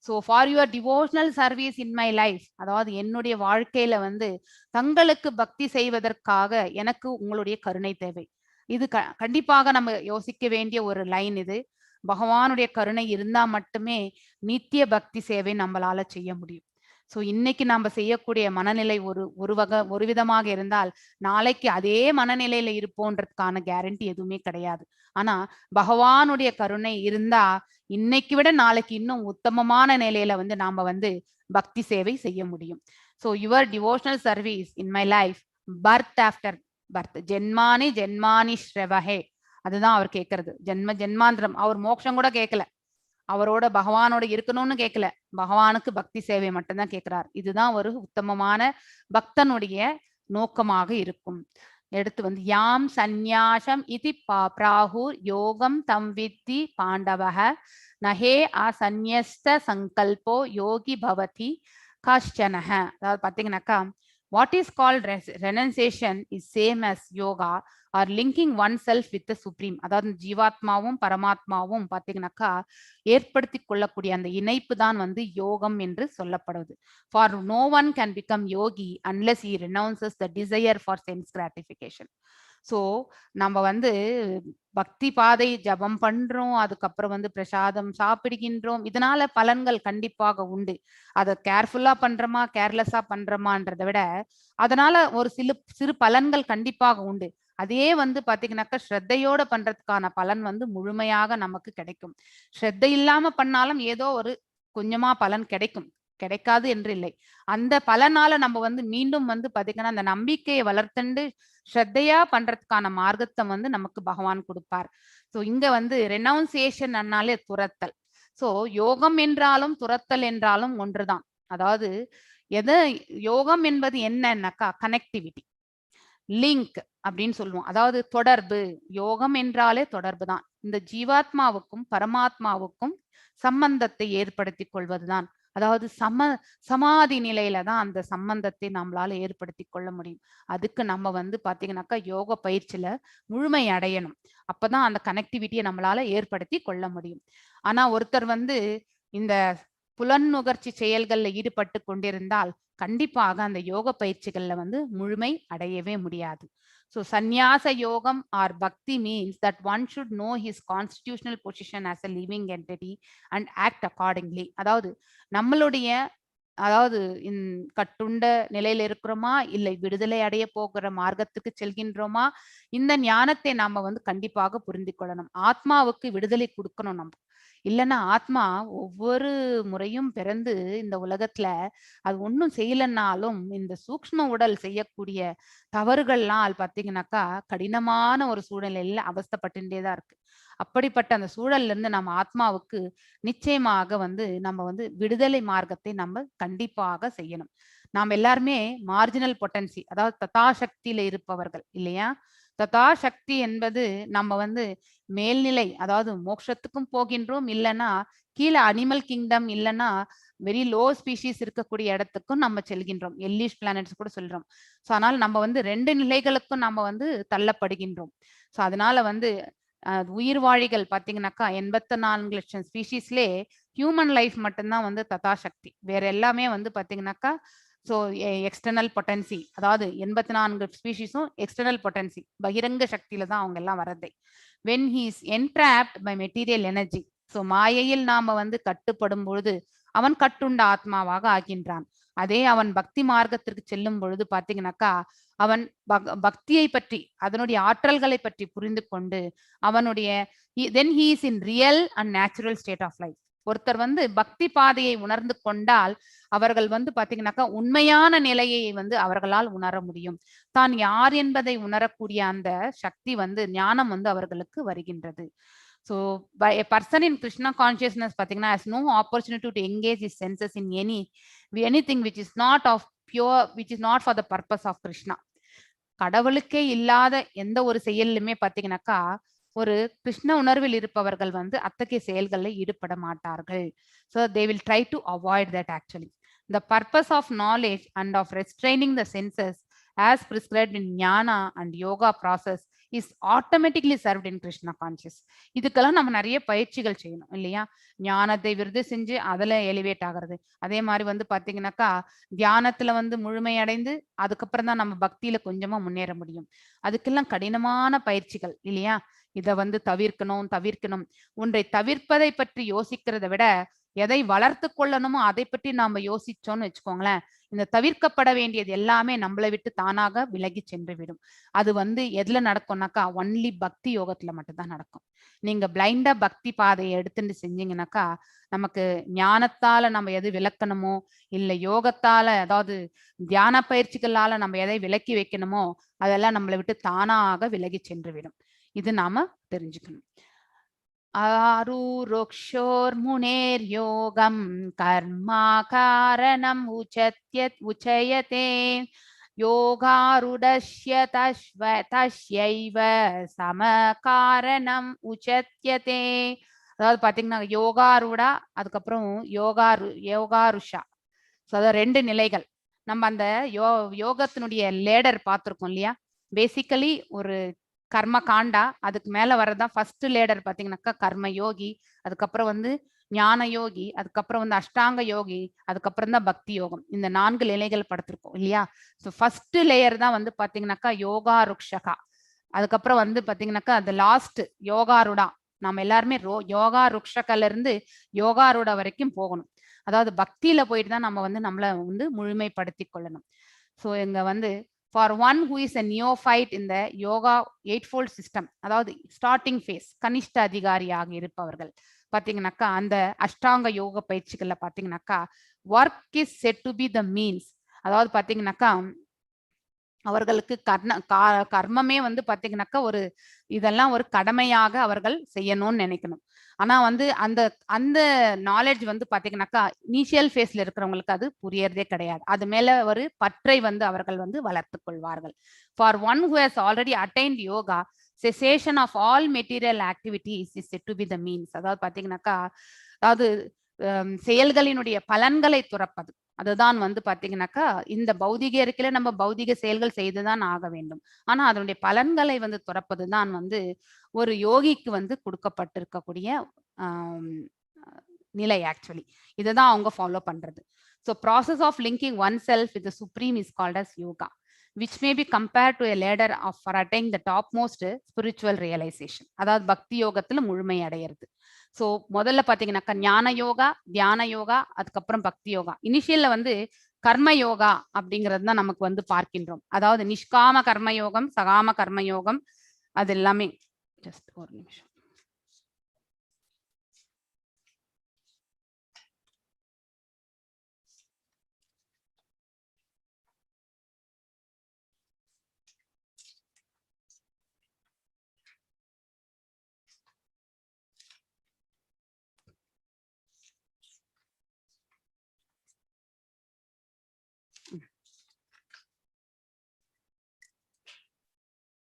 So for your devotional service in my life, அதாவது என்னுடைய வாழ்க்கையில வந்து தங்களுக்கு பக்தி செய்வதற்காக எனக்கு உங்களுடைய கருணை தேவை. இது கண்டிப்பாக நம்ம யோசிக்க வேண்டிய ஒரு லைன் இது. பகவானுடைய கருணை இருந்தா மட்டுமே நித்திய பக்தி சேவை நம்மளால செய்ய முடியும். சோ இன்னைக்கு நாம செய்யக்கூடிய மனநிலை ஒரு விதமாக இருந்தால் நாளைக்கு அதே மனநிலையில இருப்போன்றதுக்கான கேரண்டி எதுவுமே கிடையாது. ஆனா பகவானுடைய கருணை இருந்தா இன்னைக்கு விட நாளைக்கு இன்னும் உத்தமமான நிலையில வந்து நாம வந்து பக்தி சேவை செய்ய முடியும். So your devotional service in my life, birth after birth, ஜென்மானி ஜென்மானி ஸ்ரவஹே, அதுதான் அவர் கேட்கறது. ஜென்ம ஜென்மாந்திரம், அவர் மோட்சம் கூட கேட்கல, அவரோட பகவானோட இருக்கணும்னு கேட்கல, பகவானுக்கு பக்தி சேவை மட்டும்தான் கேட்கிறார். இதுதான் ஒரு உத்தமமான பக்தனுடைய நோக்கமாக இருக்கும். எடுத்து வந்து யாம் சந்நியாசம் இதி பிராஹுர் யோகம் தம் வித்தி பாண்டவஹ நஹே அசந்நியஸ்த சங்கல்போ யோகி பவதி கஷ்டனஹ. அதாவது பாத்தீங்கன்னாக்கா what is called renunciation is same as yoga or linking oneself with the supreme. அதாவது ஜீவாத்மாவும் பரமாத்மாவும் பாத்தீங்கன்னாக்கா ஏற்படுத்தி கொள்ளக்கூடிய அந்த இணைப்பு தான் வந்து யோகம் என்று சொல்லப்படுவது. For no one can become yogi unless he renounces the desire for sense gratification. So நம்ம வந்து பக்தி பாதை ஜபம் பண்றோம், அதுக்கப்புறம் வந்து பிரசாதம் சாப்பிடுகின்றோம், இதனால பலன்கள் கண்டிப்பாக உண்டு. அதை கேர்ஃபுல்லா பண்றோமா கேர்லெஸ்ஸா பண்றோமான்றதை விட அதனால ஒரு சிறு பலன்கள் கண்டிப்பாக உண்டு. அதே வந்து பாத்தீங்கன்னாக்கா ஸ்ரத்தையோட பண்றதுக்கான பலன் வந்து முழுமையாக நமக்கு கிடைக்கும். ஸ்ரத்தை இல்லாம பண்ணாலும் ஏதோ ஒரு கொஞ்சமா பலன் கிடைக்கும், கிடைக்காது என்று இல்லை. அந்த பலனால நம்ம வந்து மீண்டும் வந்து பாத்தீங்கன்னா அந்த நம்பிக்கையை வளர்த்துண்டு ஸ்ரத்தையா பண்றதுக்கான மார்க்கத்தை வந்து நமக்கு பகவான் கொடுப்பார். சோ இங்க வந்து ரெனவுன்சியேஷன் அண்ணாலே துரத்தல். சோ யோகம் என்றாலும் துரத்தல் என்றாலும் ஒன்றுதான். அதாவது யோகம் என்பது என்னன்னாக்கா கனெக்டிவிட்டி, லிங்க் அப்படின்னு சொல்லுவோம். அதாவது தொடர்பு, யோகம் என்றாலே தொடர்பு தான். இந்த ஜீவாத்மாவுக்கும் பரமாத்மாவுக்கும் சம்பந்தத்தை ஏற்படுத்தி கொள்வதுதான். அதாவது சமாதி நிலையில தான் அந்த சம்பந்தத்தை நம்மளால ஏற்படுத்தி கொள்ள முடியும். அதுக்கு நம்ம வந்து பாத்தீங்கன்னாக்கா யோக பயிற்சியில முழுமை அடையணும். அப்பதான் அந்த கனெக்டிவிட்டியை நம்மளால ஏற்படுத்தி கொள்ள முடியும். ஆனா ஒருத்தர் வந்து இந்த புலன்நுகர்ச்சி செயல்கள்ல ஈடுபட்டு கொண்டிருந்தால் கண்டிப்பாக அந்த யோக பயிற்சிகள்ல வந்து முழுமை அடையவே முடியாது. So sannyasa yogam or bhakti means that one should know his constitutional position as a living entity and act accordingly. அதாவது நம்மளுடைய அதாவது கட்டுண்ட நிலையில இருக்கிறோமா, இல்லை விடுதலை அடைய போகிற மார்க்கத்துக்கு செல்கின்றோமா, இந்த ஞானத்தை நாம வந்து கண்டிப்பாக புரிந்து கொள்ளணும். ஆத்மாவுக்கு விடுதலை கொடுக்கணும் நம்ம. இல்லைன்னா ஆத்மா ஒவ்வொரு முறையும் பிறந்து இந்த உலகத்துல அது ஒன்றும் செய்யலைன்னாலும் இந்த சூக்ஷ்ம உடல் செய்யக்கூடிய தவறுகள்லாம் பார்த்தீங்கன்னாக்கா கடினமான ஒரு சூழ்நிலையில அவஸ்தைப்பட்டுட்டேதான் இருக்கு. அப்படிப்பட்ட அந்த சூழல்ல இருந்து நம்ம ஆத்மாவுக்கு நிச்சயமாக வந்து நம்ம வந்து விடுதலை மார்க்கத்தை நம்ம கண்டிப்பாக செய்யணும். நாம் எல்லாருமே மார்ஜினல் பொட்டன்சி, அதாவது ததாசக்தியில இருப்பவர்கள் இல்லையா. ததாசக்தி என்பது நம்ம வந்து மேல்நிலை, அதாவது மோட்சத்துக்கும் போகின்றோம், இல்லைன்னா கீழே அனிமல் கிங்டம், இல்லைன்னா வெரி லோ ஸ்பீஷீஸ் இருக்கக்கூடிய இடத்துக்கும் நம்ம செல்கின்றோம். எல்லிஷ் பிளானட்ஸ் கூட சொல்றோம். ஸோ அதனால நம்ம வந்து 2 நிலைகளுக்கும் நம்ம வந்து தள்ளப்படுகின்றோம். ஸோ அதனால வந்து உயிர் வாழிகள் பார்த்தீங்கன்னாக்கா 84 லட்சம் ஸ்பீஷீஸ்லே ஹியூமன் லைஃப் மட்டும்தான் வந்து ததாசக்தி. வேற எல்லாமே வந்து பார்த்தீங்கன்னாக்கா ஸோ எக்ஸ்டர்னல் பொட்டன்சி, அதாவது 84 ஸ்பீஷீஸும் எக்ஸ்டர்னல் பொட்டன்சி, பகிரங்க சக்தியில தான் அவங்க எல்லாம் வரதே. when he is entrapped by material energy, so மாயையில் நாம வந்து கட்டுப்படும் பொழுது அவன் கட்டுண்ட ஆத்மாவாக ஆகின்றான். அதே அவன் பக்தி மார்க்கத்திற்கு செல்லும் பொழுது பார்த்தீங்கன்னாக்கா அவன் பக்தியை பற்றி, அதனுடைய ஆற்றல்களை பற்றி புரிந்து கொண்டு அவனுடைய then he is in real and natural state of life. ஒருத்தர் வந்து பக்தி பாதையை உணர்ந்து கொண்டால் அவர்கள் வந்து பாத்தீங்கன்னாக்கா உண்மையான நிலையை வந்து அவர்களால் உணர முடியும். தான் யார் என்பதை உணரக்கூடிய அந்த சக்தி வந்து ஞானம் வந்து அவர்களுக்கு வருகின்றது. So by a person in Krishna consciousness பாத்தீங்கன்னா has no opportunity to engage his senses in anything which is not of pure, which is not for the purpose of Krishna. கடவுளுக்கே இல்லாத எந்த ஒரு செயலிலுமே பாத்தீங்கன்னாக்கா ஒரு கிருஷ்ண உணர்வில் இருப்பவர்கள் வந்து அத்தகைய செயல்களில் ஈடுபட மாட்டார்கள். So they will try to avoid that actually. The purpose of knowledge and of restraining the senses as prescribed in jnana and yoga process is automatically served in Krishna conscious. இதுக்கெல்லாம் நம்ம நிறைய பயிற்சிகள் செய்யணும் இல்லையா. ஞானத்தை விருது செஞ்சு அதுல எலிவேட் ஆகிறது. அதே மாதிரி வந்து பாத்தீங்கன்னாக்கா தியானத்துல வந்து முழுமையடைந்து அதுக்கப்புறம் தான் நம்ம பக்தியில கொஞ்சமா முன்னேற முடியும். அதுக்கெல்லாம் கடினமான பயிற்சிகள் இல்லையா. இதை வந்து தவிர்க்கணும். ஒன்றை தவிர்ப்பதை பற்றி யோசிக்கிறத விட எதை வளர்த்து கொள்ளணுமோ அதை பற்றி நாம யோசிச்சோம்னு வச்சுக்கோங்களேன், இந்த தவிர்க்கப்பட வேண்டியது எல்லாமே நம்மளை விட்டு தானாக விலகி சென்று விடும். அது வந்து எதுல நடக்கும்னாக்கா ஒன்லி பக்தி யோகத்துல மட்டும்தான் நடக்கும். நீங்க பிளைண்டா பக்தி பாதையை எடுத்துட்டு செஞ்சீங்கன்னாக்கா நமக்கு ஞானத்தால நம்ம எது விளக்கணுமோ இல்ல யோகத்தால, அதாவது தியான பயிற்சிகளால நம்ம எதை விலக்கி வைக்கணுமோ அதெல்லாம் நம்மளை விட்டு தானாக விலகி சென்று விடும். இது நாம தெரிஞ்சுக்கணும். ஆரூரோக்ஷோர்முனேர் யோகம் கர்மா காரணம் உச்சயதே யோகாருடஸ்ய தஸ்யைவ சமகாரணம் உச்சத்யதே. அதாவது பாத்தீங்கன்னா யோகாருடா, அதுக்கப்புறம் யோகாருஷா. ஸோ அதாவது 2 நிலைகள். நம்ம அந்த யோகத்தினுடைய லேடர் பார்த்துருக்கோம் இல்லையா. பேசிக்கலி ஒரு கர்ம காண்டா, அதுக்கு மேல வரதான் ஃபர்ஸ்ட் லேடர் பாத்தீங்கன்னாக்கா கர்ம யோகி, அதுக்கப்புறம் வந்து ஞான யோகி, அதுக்கப்புறம் வந்து அஷ்டாங்க யோகி, அதுக்கப்புறம் தான் பக்தி யோகம். இந்த 4 நிலைகள் படுத்திருக்கோம் இல்லையா. ஸோ ஃபர்ஸ்ட் லேயர் தான் வந்து பாத்தீங்கன்னாக்கா யோகா ருக்ஷகா. அதுக்கப்புறம் வந்து பாத்தீங்கன்னாக்கா அந்த லாஸ்ட் யோகாருடா. நம்ம எல்லாருமே யோகா ருக்ஷகல இருந்து யோகாருடா வரைக்கும் போகணும். அதாவது பக்தியில போயிட்டு தான் நம்ம வந்து நம்மளை வந்து முழுமைப்படுத்தி கொள்ளணும். ஸோ இங்க வந்து for one who is a neophyte in the yoga eightfold system, அதாவது ஸ்டார்டிங் ஃபேஸ் கனிஷ்ட அதிகாரியாக இருப்பவர்கள் பாத்தீங்கன்னாக்கா அந்த அஷ்டாங்க யோக பயிற்சிகள்ல பாத்தீங்கன்னாக்கா work is set to be the means. அதாவது பாத்தீங்கன்னாக்கா அவர்களுக்கு கர்மமே வந்து பாத்தீங்கன்னாக்கா ஒரு இதெல்லாம் ஒரு கடமையாக அவர்கள் செய்யணும்னு நினைக்கணும். ஆனா வந்து அந்த நாலேஜ் வந்து பாத்தீங்கன்னாக்கா இனிஷியல் ஃபேஸ்ல இருக்கிறவங்களுக்கு அது புரியறதே கிடையாது. அது மேல ஒரு பற்றை வந்து அவர்கள் வந்து வளர்த்து கொள்வார்கள். For one who has already attained yoga cessation of all material activities is said to be the means. அதாவது பாத்தீங்கன்னாக்கா அதாவது செயல்களினுடைய பலன்களை துறப்பது, அதுதான் வந்து பாத்தீங்கன்னாக்கா இந்த பௌதிக இருக்கையில நம்ம பௌதிக செயல்கள் செய்துதான் ஆக வேண்டும். ஆனா அதனுடைய பலன்களை வந்து துறப்பதுதான் வந்து ஒரு யோகிக்கு வந்து கொடுக்கப்பட்டிருக்கக்கூடிய நிலை ஆக்சுவலி. இதுதான் அவங்க ஃபாலோ பண்றது. So process of linking one self with supreme is called as yoga. which may be compared to a ladder of for attaining the topmost spiritual realization. அதாவது பக்தி யோகத்துல முழுமை அடையிறது. ஸோ முதல்ல பாத்தீங்கன்னாக்கா ஞான யோகா, தியான யோகா, அதுக்கப்புறம் பக்தி யோகா. இனிஷியல்ல வந்து கர்ம யோகா அப்படிங்கிறது தான் நமக்கு வந்து பார்க்கின்றோம். அதாவது நிஷ்காம கர்மயோகம், சகாம கர்மயோகம், அது எல்லாமே. ஜஸ்ட் ஒரு நிமிஷம்.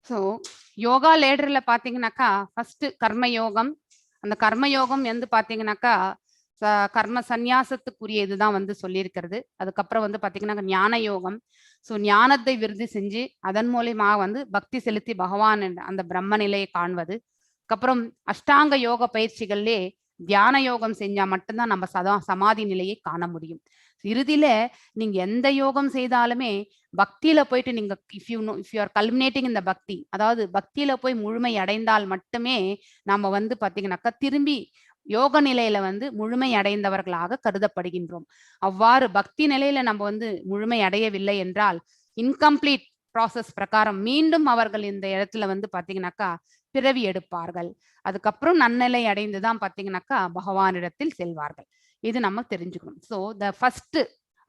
ஸோ யோகா லேடர்ல பாத்தீங்கன்னாக்கா ஃபர்ஸ்ட் கர்மயோகம். அந்த கர்மயோகம் வந்து பாத்தீங்கன்னாக்கா கர்ம சந்நியாசத்துக்குரிய இதுதான் வந்து சொல்லியிருக்கிறது. அதுக்கப்புறம் வந்து பாத்தீங்கன்னா ஞான யோகம். ஸோ ஞானத்தை விருதி செஞ்சு அதன் மூலியமா வந்து பக்தி செலுத்தி பகவான் அந்த பிரம்ம நிலையை காண்பது. அதுக்கப்புறம் அஷ்டாங்க யோக பயிற்சிகள்லே தியான யோகம் செஞ்சா மட்டும்தான் நம்ம சமாதி நிலையை காண முடியும். இறுதியில நீங்க எந்த யோகம் செய்தாலுமே பக்தியில போயிட்டு நீங்க இஃப் யூ ஆர் கல்மினேட்டிங் இந்த பக்தி, அதாவது பக்தியில போய் முழுமை அடைந்தால் மட்டுமே நம்ம வந்து பாத்தீங்கன்னாக்கா திரும்பி யோக நிலையில வந்து முழுமை அடைந்தவர்களாக கருதப்படுகின்றோம். அவ்வாறு பக்தி நிலையில நம்ம வந்து முழுமை அடையவில்லை என்றால் இன்கம்ப்ளீட் ப்ராசஸ் பிரகாரம் மீண்டும் அவர்கள் இந்த இடத்துல வந்து பாத்தீங்கன்னாக்கா பிறவி எடுப்பார்கள். அதுக்கப்புறம் நன்னிலை அடைந்துதான் பாத்தீங்கன்னாக்கா பகவானிடத்தில் செல்வார்கள். இது நம்ம தெரிஞ்சுக்கணும். ஸோ த ஃபர்ஸ்ட்,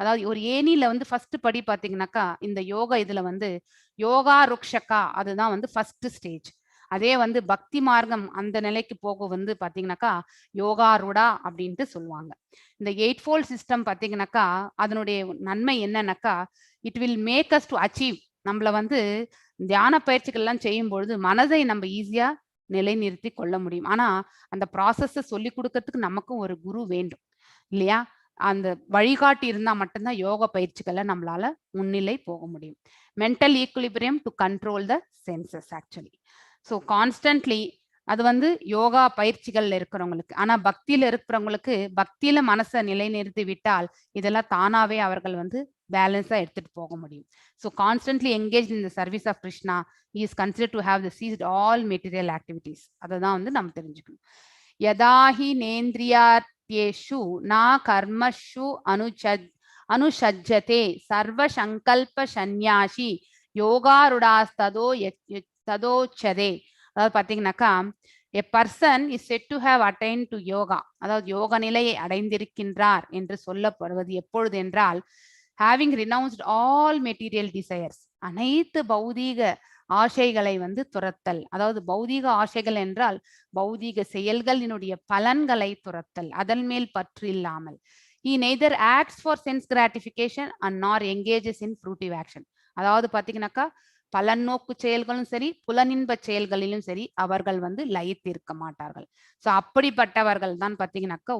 அதாவது ஒரு ஏனில வந்து ஃபர்ஸ்ட் படி பாத்தீங்கன்னாக்கா இந்த யோகா இதுல வந்து யோகா ருக்ஷகா, அதுதான் வந்து ஃபர்ஸ்ட் ஸ்டேஜ். அதே வந்து பக்தி மார்க்கம் அந்த நிலைக்கு போக வந்து பாத்தீங்கன்னாக்கா யோகா ருடா அப்படின்ட்டு சொல்லுவாங்க. இந்த 8-fold சிஸ்டம் பாத்தீங்கன்னாக்கா அதனுடைய நன்மை என்னன்னாக்கா it will make us to achieve. நம்மள வந்து தியான பயிற்சிகள் எல்லாம் செய்யும் பொழுது மனதை நம்ம ஈஸியா நிலைநிறுத்தி கொள்ள முடியும். ஆனா அந்த ப்ராசஸ சொல்லி கொடுக்கறதுக்கு நமக்கும் ஒரு குரு வேண்டும் இல்லையா? அந்த வழிகாட்டி இருந்தா மட்டும்தான் யோக பயிற்சிகளை நம்மளால முன்னிலை போக முடியும். Mental equilibrium to control the census actually. So constantly அது வந்து யோகா பயிற்சிகள்ல இருக்கிறவங்களுக்கு. ஆனா பக்தியில இருக்கிறவங்களுக்கு பக்தியில மனசை நிலைநிறுத்தி விட்டால் இதெல்லாம் தானாவே அவர்கள் வந்து பேலன்ஸா எடுத்துட்டு போக முடியும். So constantly engage in the service of Krishna is consider to have the ceased all material activities. அதை தான் வந்து நம்ம தெரிஞ்சுக்கணும். யதாஹி நேந்திரியாத்யேஷு நா கர்மஷு அனுஷஜ்ஜதே சர்வ சங்கல்ப சந்நியாசி யோகாருடாஸ்ததோ ததோச்சதே. அதாவது பாத்தீங்கன்னாக்கா a person is said to have attained to yoga, அதாவது யோக நிலையை அடைந்திருக்கின்றார் என்று சொல்லப்படுவது எப்பொழுது என்றால் having renounced all material desires, அனைத்து பௌதீக ஆசைகளை வந்து துரத்தல். அதாவது பௌதீக ஆசைகள் என்றால் பௌதீக செயல்களினுடைய பலன்களை துரத்தல், அதன் மேல் பற்று இல்லாமல். he neither acts for sense gratification and nor engages in fruitive action. அதாவது பாத்தீங்கன்னாக்கா பலநோக்கு செயல்களும் சரி புலனின்ப செயல்களிலும் சரி அவர்கள் வந்து லயித்திருக்க மாட்டார்கள். ஸோ அப்படிப்பட்டவர்கள் தான் பாத்தீங்கன்னாக்கா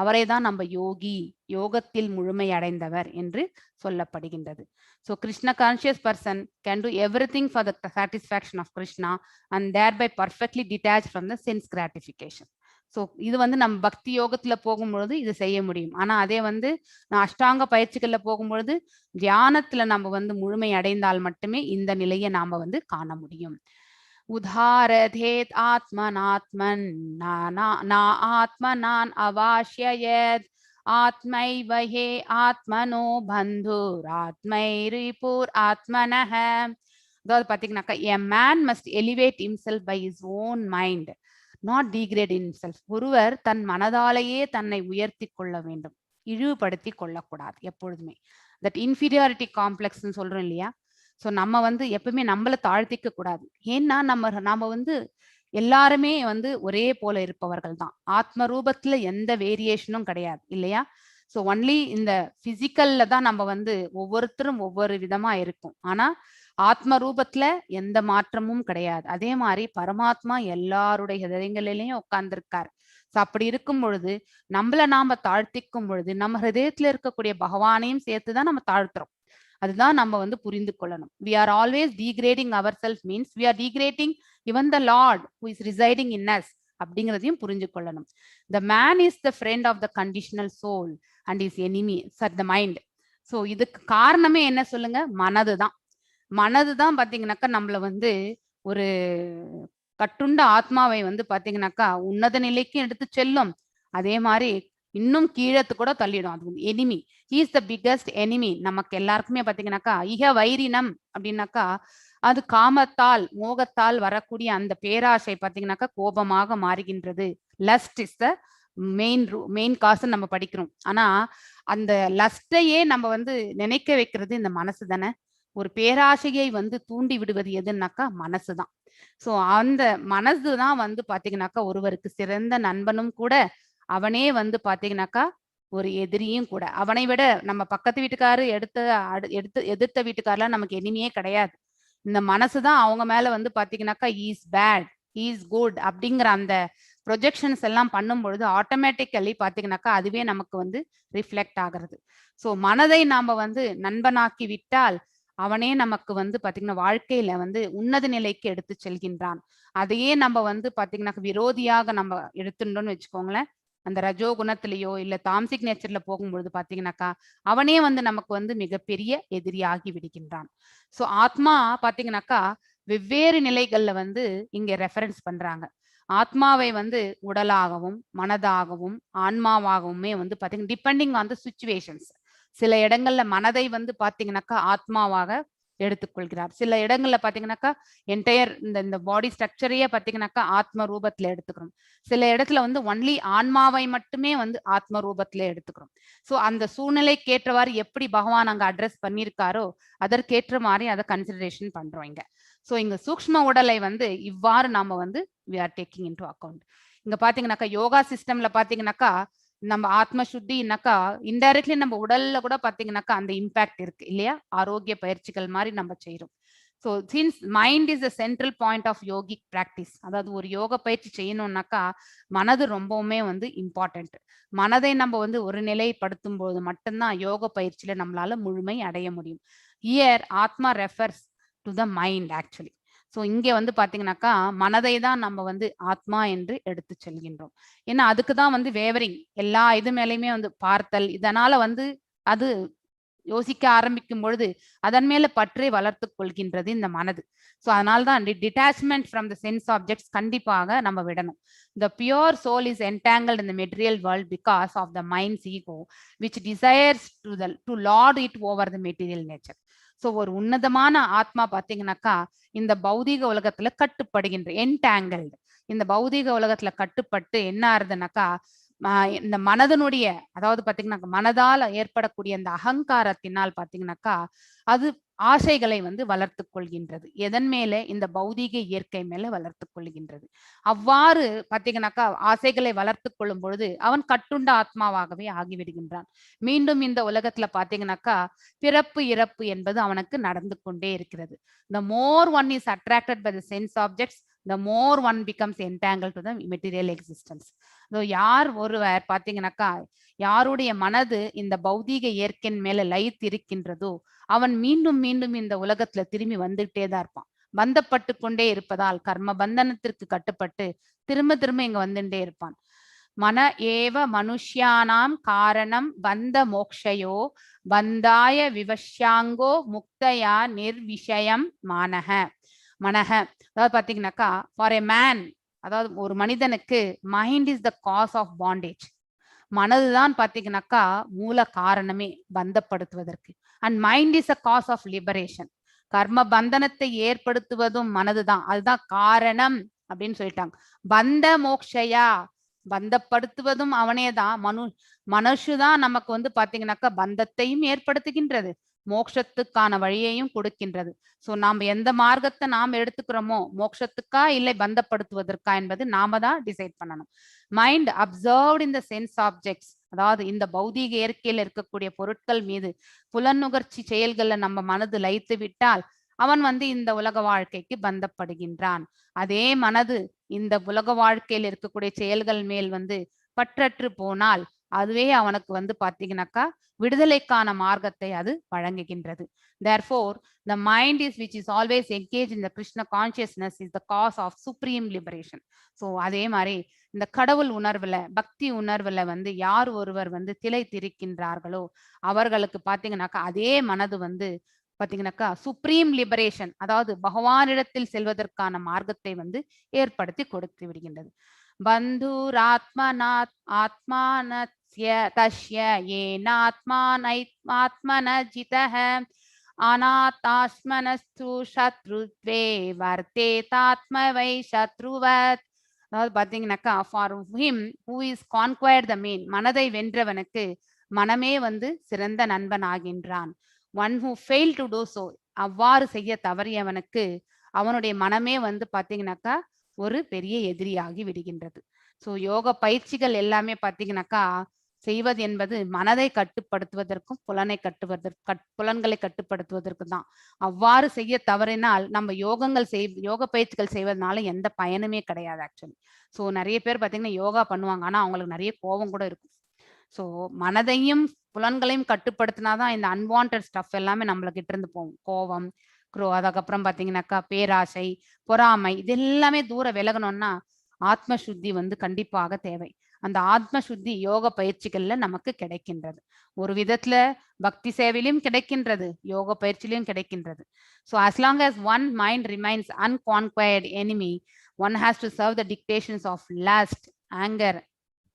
அவரை தான் நம்ம யோகி, யோகத்தில் முழுமை அடைந்தவர் என்று சொல்லப்படுகின்றது. So Krishna conscious person can do everything for the satisfaction of Krishna and thereby perfectly detach from the sense gratification. So இது வந்து நம்ம பக்தி யோகத்துல போகும்பொழுது இது செய்ய முடியும். ஆனா அதே வந்து நான் அஷ்டாங்க பயிற்சிகள்ல போகும்பொழுது தியானத்துல நம்ம வந்து முழுமை அடைந்தால் மட்டுமே இந்த நிலையை நாம வந்து காண முடியும். உதாரதேத் ஆத்மனாத்மன் நா ஆத்மனான் அவாஷ்யயத் ஆத்மைவஹே ஆத்மனோ பந்துர் ஆத்மைரிபுர் ஆத்மனஹ. அதாவது பாத்தீங்கன்னாக்கா a man must elevate himself by his own mind, not degrade himself. ஒருவர் தன் மனதாலேயே தன்னை உயர்த்தி கொள்ள வேண்டும், இழிவுபடுத்தி கொள்ளக்கூடாது எப்பொழுதுமே. தட் இன்ஃபீரியாரிட்டி காம்ப்ளெக்ஸ்ன்னு சொல்றோம் இல்லையா? ஸோ நம்ம வந்து எப்பவுமே நம்மளை தாழ்த்திக்க கூடாது. ஏன்னா நம்ம வந்து எல்லாருமே வந்து ஒரே போல இருப்பவர்கள் தான். ஆத்ம ரூபத்துல எந்த வேரியேஷனும் கிடையாது இல்லையா? ஸோ ஒன்லி இந்த பிசிக்கல்ல தான் நம்ம வந்து ஒவ்வொருத்தரும் ஒவ்வொரு விதமா இருக்கும். ஆனா ஆத்ம ரூபத்துல எந்த மாற்றமும் கிடையாது. அதே மாதிரி பரமாத்மா எல்லாருடைய ஹிருதயங்களிலையும் உட்கார்ந்துருக்காரு. ஸோ அப்படி இருக்கும் பொழுது நம்மள நாம தாழ்த்திக்கும் பொழுது நம்ம ஹிருதயத்துல இருக்கக்கூடிய பகவானையும் சேர்த்துதான் நம்ம தாழ்த்துறோம். அதுதான் நம்ம வந்து புரிந்து கொள்ளணும். we are always degrading ourselves means we are degrading even the Lord who is residing in us அப்படிங்கிறதையும் புரிஞ்சு கொள்ளணும். the man is the friend of the conditional soul and his enemy the mind. So இதுக்கு காரணமே என்ன சொல்லுங்க? மனதுதான். மனதுதான் பாத்தீங்கன்னாக்கா நம்மள வந்து ஒரு கட்டுண்ட ஆத்மாவை வந்து பாத்தீங்கன்னாக்கா உன்னத நிலைக்கு எடுத்து செல்லும். அதே மாதிரி இன்னும் கீழத்து கூட தள்ளிடும். அது வந்து enemy. Is the biggest enemy. நமக்கு எல்லாருக்குமே பாத்தீங்கன்னாக்கா இக வைரினம் அப்படின்னாக்கா அது காமத்தால் மோகத்தால் வரக்கூடிய அந்த பேராசை பாத்தீங்கன்னாக்கா கோபமாக மாறுகின்றது. லஸ்ட் இஸ் த மெயின் காசு நம்ம படிக்கிறோம். ஆனா அந்த லஸ்டையே நம்ம வந்து நினைக்க வைக்கிறது இந்த மனசு தானே. ஒரு பேராசையை வந்து தூண்டி விடுவது எதுன்னாக்கா மனசுதான். சோ அந்த மனசுதான் வந்து பாத்தீங்கன்னாக்கா ஒருவருக்கு சிறந்த நண்பனும் கூட, அவனே வந்து பாத்தீங்கன்னாக்கா ஒரு எதிரியும் கூட. அவனை விட நம்ம பக்கத்து வீட்டுக்காரு எதிர்த்த வீட்டுக்காரெல்லாம் நமக்கு எனிமையே கிடையாது. இந்த மனசுதான் அவங்க மேல வந்து பாத்தீங்கன்னாக்கா இஸ் பேட் இஸ் குட் அப்படிங்கிற அந்த ப்ரொஜெக்ஷன்ஸ் எல்லாம் பண்ணும் பொழுது ஆட்டோமேட்டிக்கலி பாத்தீங்கன்னாக்கா அதுவே நமக்கு வந்து ரிஃப்ளெக்ட் ஆகிறது. ஸோ மனதை நாம வந்து நண்பனாக்கி விட்டால் அவனே நமக்கு வந்து பாத்தீங்கன்னா வாழ்க்கையில வந்து உன்னத நிலைக்கு எடுத்து செல்கின்றான். அதையே நம்ம வந்து பாத்தீங்கன்னா விரோதியாக நம்ம எடுத்துட்டோம்னு வச்சுக்கோங்களேன். அந்த ரஜோ குணத்திலேயோ இல்ல தாம்சிக் நேச்சர்ல போகும்பொழுது பாத்தீங்கன்னாக்கா அவனே வந்து நமக்கு வந்து மிகப்பெரிய எதிரியாகி விடுகின்றான். சோ ஆத்மா பாத்தீங்கன்னாக்கா வெவ்வேறு நிலைகள்ல வந்து இங்க ரெஃபரன்ஸ் பண்றாங்க. ஆத்மாவை வந்து உடலாகவும் மனதாகவும் ஆன்மாவாகவுமே வந்து பாத்தீங்கன்னா டிபெண்டிங் ஆன் த சிச்சுவேஷன்ஸ். சில இடங்கள்ல மனதை வந்து பாத்தீங்கன்னாக்கா ஆத்மாவாக எடுத்துக்கொள்கிறார். சில இடங்கள்ல பாத்தீங்கன்னாக்கா என்டையர் இந்த பாடி ஸ்ட்ரக்சரையே பாத்தீங்கன்னாக்கா ஆத்ம ரூபத்துல எடுத்துக்கிறோம். சில இடத்துல வந்து ஒன்லி ஆன்மாவை மட்டுமே வந்து ஆத்ம ரூபத்துல எடுத்துக்கிறோம். சோ அந்த சூழ்நிலைக்கு ஏற்றவாறு எப்படி பகவான் அங்க அட்ரஸ் பண்ணியிருக்காரோ அதற்கேற்ற மாதிரி அதை கன்சிடரேஷன் பண்றோம் இங்க. சோ இங்க சூக்ஷ்ம உடலை வந்து இவ்வாறு நாம வந்து we are taking into account. இங்க பாத்தீங்கன்னாக்கா யோகா சிஸ்டம்ல பாத்தீங்கன்னாக்கா நம்ம ஆத்ம சுத்தினாக்கா இன்டைரக்ட்லி நம்ம உடல்ல கூட பாத்தீங்கன்னாக்கா அந்த இம்பாக்ட் இருக்கு இல்லையா. ஆரோக்கிய பயிற்சிகள் மாதிரி நம்ம செய்யறோம். So since mind is a central point of yogic practice, அதாவது ஒரு யோக பயிற்சி செய்யணும்னாக்கா மனது ரொம்பவுமே வந்து இம்பார்ட்டன்ட். மனதை நம்ம வந்து ஒரு நிலைப்படுத்தும் போது மட்டும்தான் யோக பயிற்சியில நம்மளால முழுமை அடைய முடியும். ஹியர் ஆத்மா refers to the mind actually. So இங்கே வந்து பாத்தீங்கன்னாக்கா மனதை தான் நம்ம வந்து ஆத்மா என்று எடுத்து செல்கின்றோம். ஏன்னா அதுக்கு தான் வந்து வேவரிங் எல்லா இது மேலேயுமே வந்து பார்த்தல், இதனால வந்து அது யோசிக்க ஆரம்பிக்கும் பொழுது அதன் மேல பற்றே வளர்த்து கொள்கின்றது இந்த மனது. ஸோ அதனால்தான் detachment from the sense objects கண்டிப்பாக நம்ம விடணும். The pure soul is entangled in the material world because of the mind's ego, which desires to lord it over the material nature. So ஒரு உன்னதமான ஆத்மா பாத்தீங்கன்னாக்கா இந்த பௌதீக உலகத்துல கட்டுப்படுகின்ற என்டாங்கிள்டு. இந்த பௌதீக உலகத்துல கட்டுப்பட்டு என்ன ஆறுதுனாக்கா இந்த மனதனுடைய அதாவது பாத்தீங்கன்னா மனதால் ஏற்படக்கூடிய அந்த அகங்காரத்தினால் பாத்தீங்கன்னாக்கா அது ஆசைகளை வந்து வளர்த்து கொள்கின்றது. எதன் மேல? இந்த பௌதீக இயற்கை மேல வளர்த்து கொள்கின்றது. அவ்வாறு பாத்தீங்கன்னாக்கா ஆசைகளை வளர்த்து கொள்ளும் பொழுது அவன் கட்டுண்ட ஆத்மாவாகவே ஆகிவிடுகின்றான். மீண்டும் இந்த உலகத்துல பாத்தீங்கன்னாக்கா பிறப்பு இறப்பு என்பது அவனுக்கு நடந்து கொண்டே இருக்கிறது. The more one is attracted by the sense objects, the more one becomes entangled to the material existence. யார் ஒருவர் பாத்தீங்கன்னாக்கா யாருடைய மனது இந்த பௌதீக இயற்கையின் மேல லயித்து இருக்கின்றதோ அவன் மீண்டும் மீண்டும் இந்த உலகத்துல திரும்பி வந்துட்டே தான் இருப்பான். பந்தப்பட்டு கொண்டே இருப்பதால் கர்ம பந்தனத்திற்கு கட்டுப்பட்டு திரும்ப திரும்ப இங்க வந்துட்டே இருப்பான். மன ஏவ மனுஷ்யானாம் காரணம் பந்த மோக்ஷயோ பந்தாய விவஷ்யாங்கோ முக்தயா நிர்விஷயம் மானக மனக. அதாவது பாத்தீங்கன்னாக்கா ஃபார் எ மேன், அதாவது ஒரு மனிதனுக்கு mind is the cause of bondage. மனதுதான் பாத்தீங்கன்னாக்கா மூல காரணமே பந்தப்படுத்துவதற்கு. And mind is a cause of liberation. கர்ம பந்தனத்தை ஏற்படுத்துவதும் மனதுதான், அதுதான் காரணம் அப்படின்னு சொல்லிட்டாங்க. பந்த மோக்ஷயா, பந்தப்படுத்துவதும் அவனேதான். மனுஷுதான் நமக்கு வந்து பாத்தீங்கன்னாக்கா பந்தத்தையும் ஏற்படுத்துகின்றது, மோட்சத்துக்கான வழியையும் கொடுக்கின்றது. சோ நாம எந்த மார்க்கத்தை நாம் எடுத்துக்கிறோமோ மோட்சத்துக்கா இல்லை பந்தப்படுத்துவதற்கா என்பது நாம தான் டிசைட் பண்ணணும். Mind observed in the sense objects, அதாவது இந்த பௌதீக இயற்கையில் இருக்கக்கூடிய பொருட்கள் மீது புலனுகர்ச்சி செயல்கள்ல நம்ம மனது லயித்து விட்டால் அவன் வந்து இந்த உலக வாழ்க்கைக்கு பந்தப்படுகின்றான். அதே மனது இந்த உலக வாழ்க்கையில் இருக்கக்கூடிய செயல்கள் மேல் வந்து பற்றற்று போனால் அதுவே அவனுக்கு வந்து பாத்தீங்கன்னாக்கா விடுதலைக்கான மார்க்கத்தை அது வழங்குகின்றது. Therefore, the mind is which is always engaged in the Krishna consciousness is the cause of supreme liberation. So அதே மாதிரி இந்த கடவுள் உணர்வுல பக்தி உணர்வுல வந்து யார் ஒருவர் வந்து திளைத்திருக்கின்றார்களோ அவர்களுக்கு பாத்தீங்கன்னாக்கா அதே மனது வந்து பாத்தீங்கன்னாக்கா சுப்ரீம் லிபரேஷன், அதாவது பகவானிடத்தில் செல்வதற்கான மார்க்கத்தை வந்து ஏற்படுத்தி கொடுத்து விடுகின்றது. பந்துராத்மநாத் ஆத்மானஸ்ய தஸ்ய ஏனாத்மானைத்மாத்மன ஜிதஹ அநாதாஸ்மனஸ்து சத்ருத்வே வர்த்தேதாத்ம வை சத்ருவத். அதாவது பாத்தீங்கன்னாக்கா for him who is conquered the mind, மனதை வென்றவனுக்கு மனமே வந்து சிறந்த நண்பன் ஆகின்றான். One who fail to do so, அவ்வாறு செய்ய தவறியவனுக்கு அவனுடைய மனமே வந்து பாத்தீங்கன்னாக்கா ஒரு பெரிய எதிரியாகி விடுகின்றது. ஸோ யோக பயிற்சிகள் எல்லாமே பாத்தீங்கன்னாக்கா செய்வது என்பது மனதை கட்டுப்படுத்துவதற்கும் புலன்களை கட்டுப்படுத்துவதற்கும் தான். அவ்வாறு செய்ய தவறினால் நம்ம யோக பயிற்சிகள் செய்வதனால எந்த பயனுமே கிடையாது ஆக்சுவலி. ஸோ நிறைய பேர் பாத்தீங்கன்னா யோகா பண்ணுவாங்க, ஆனா அவங்களுக்கு நிறைய கோபம் கூட இருக்கும். ஸோ மனதையும் புலன்களையும் கட்டுப்படுத்தினாதான் இந்த அன்வான்ட் ஸ்டஃப் எல்லாமே நம்மளுக்கிட்ட இருந்து போகும். கோபம், அதுக்கப்புறம் பாத்தீங்கன்னாக்கா பேராசை, பொறாமை, இது எல்லாமே தூர விலகணும்னா ஆத்ம சுத்தி வந்து கண்டிப்பாக தேவை. அந்த ஆத்ம சுத்தி யோக பயிற்சிகள்ல நமக்கு கிடைக்கின்றது. ஒரு விதத்துல பக்தி சேவையிலும் கிடைக்கின்றது, யோக பயிற்சியிலும் கிடைக்கின்றது. So as long as one mind remains unconquered enemy, one has to serve the dictations of lust, anger,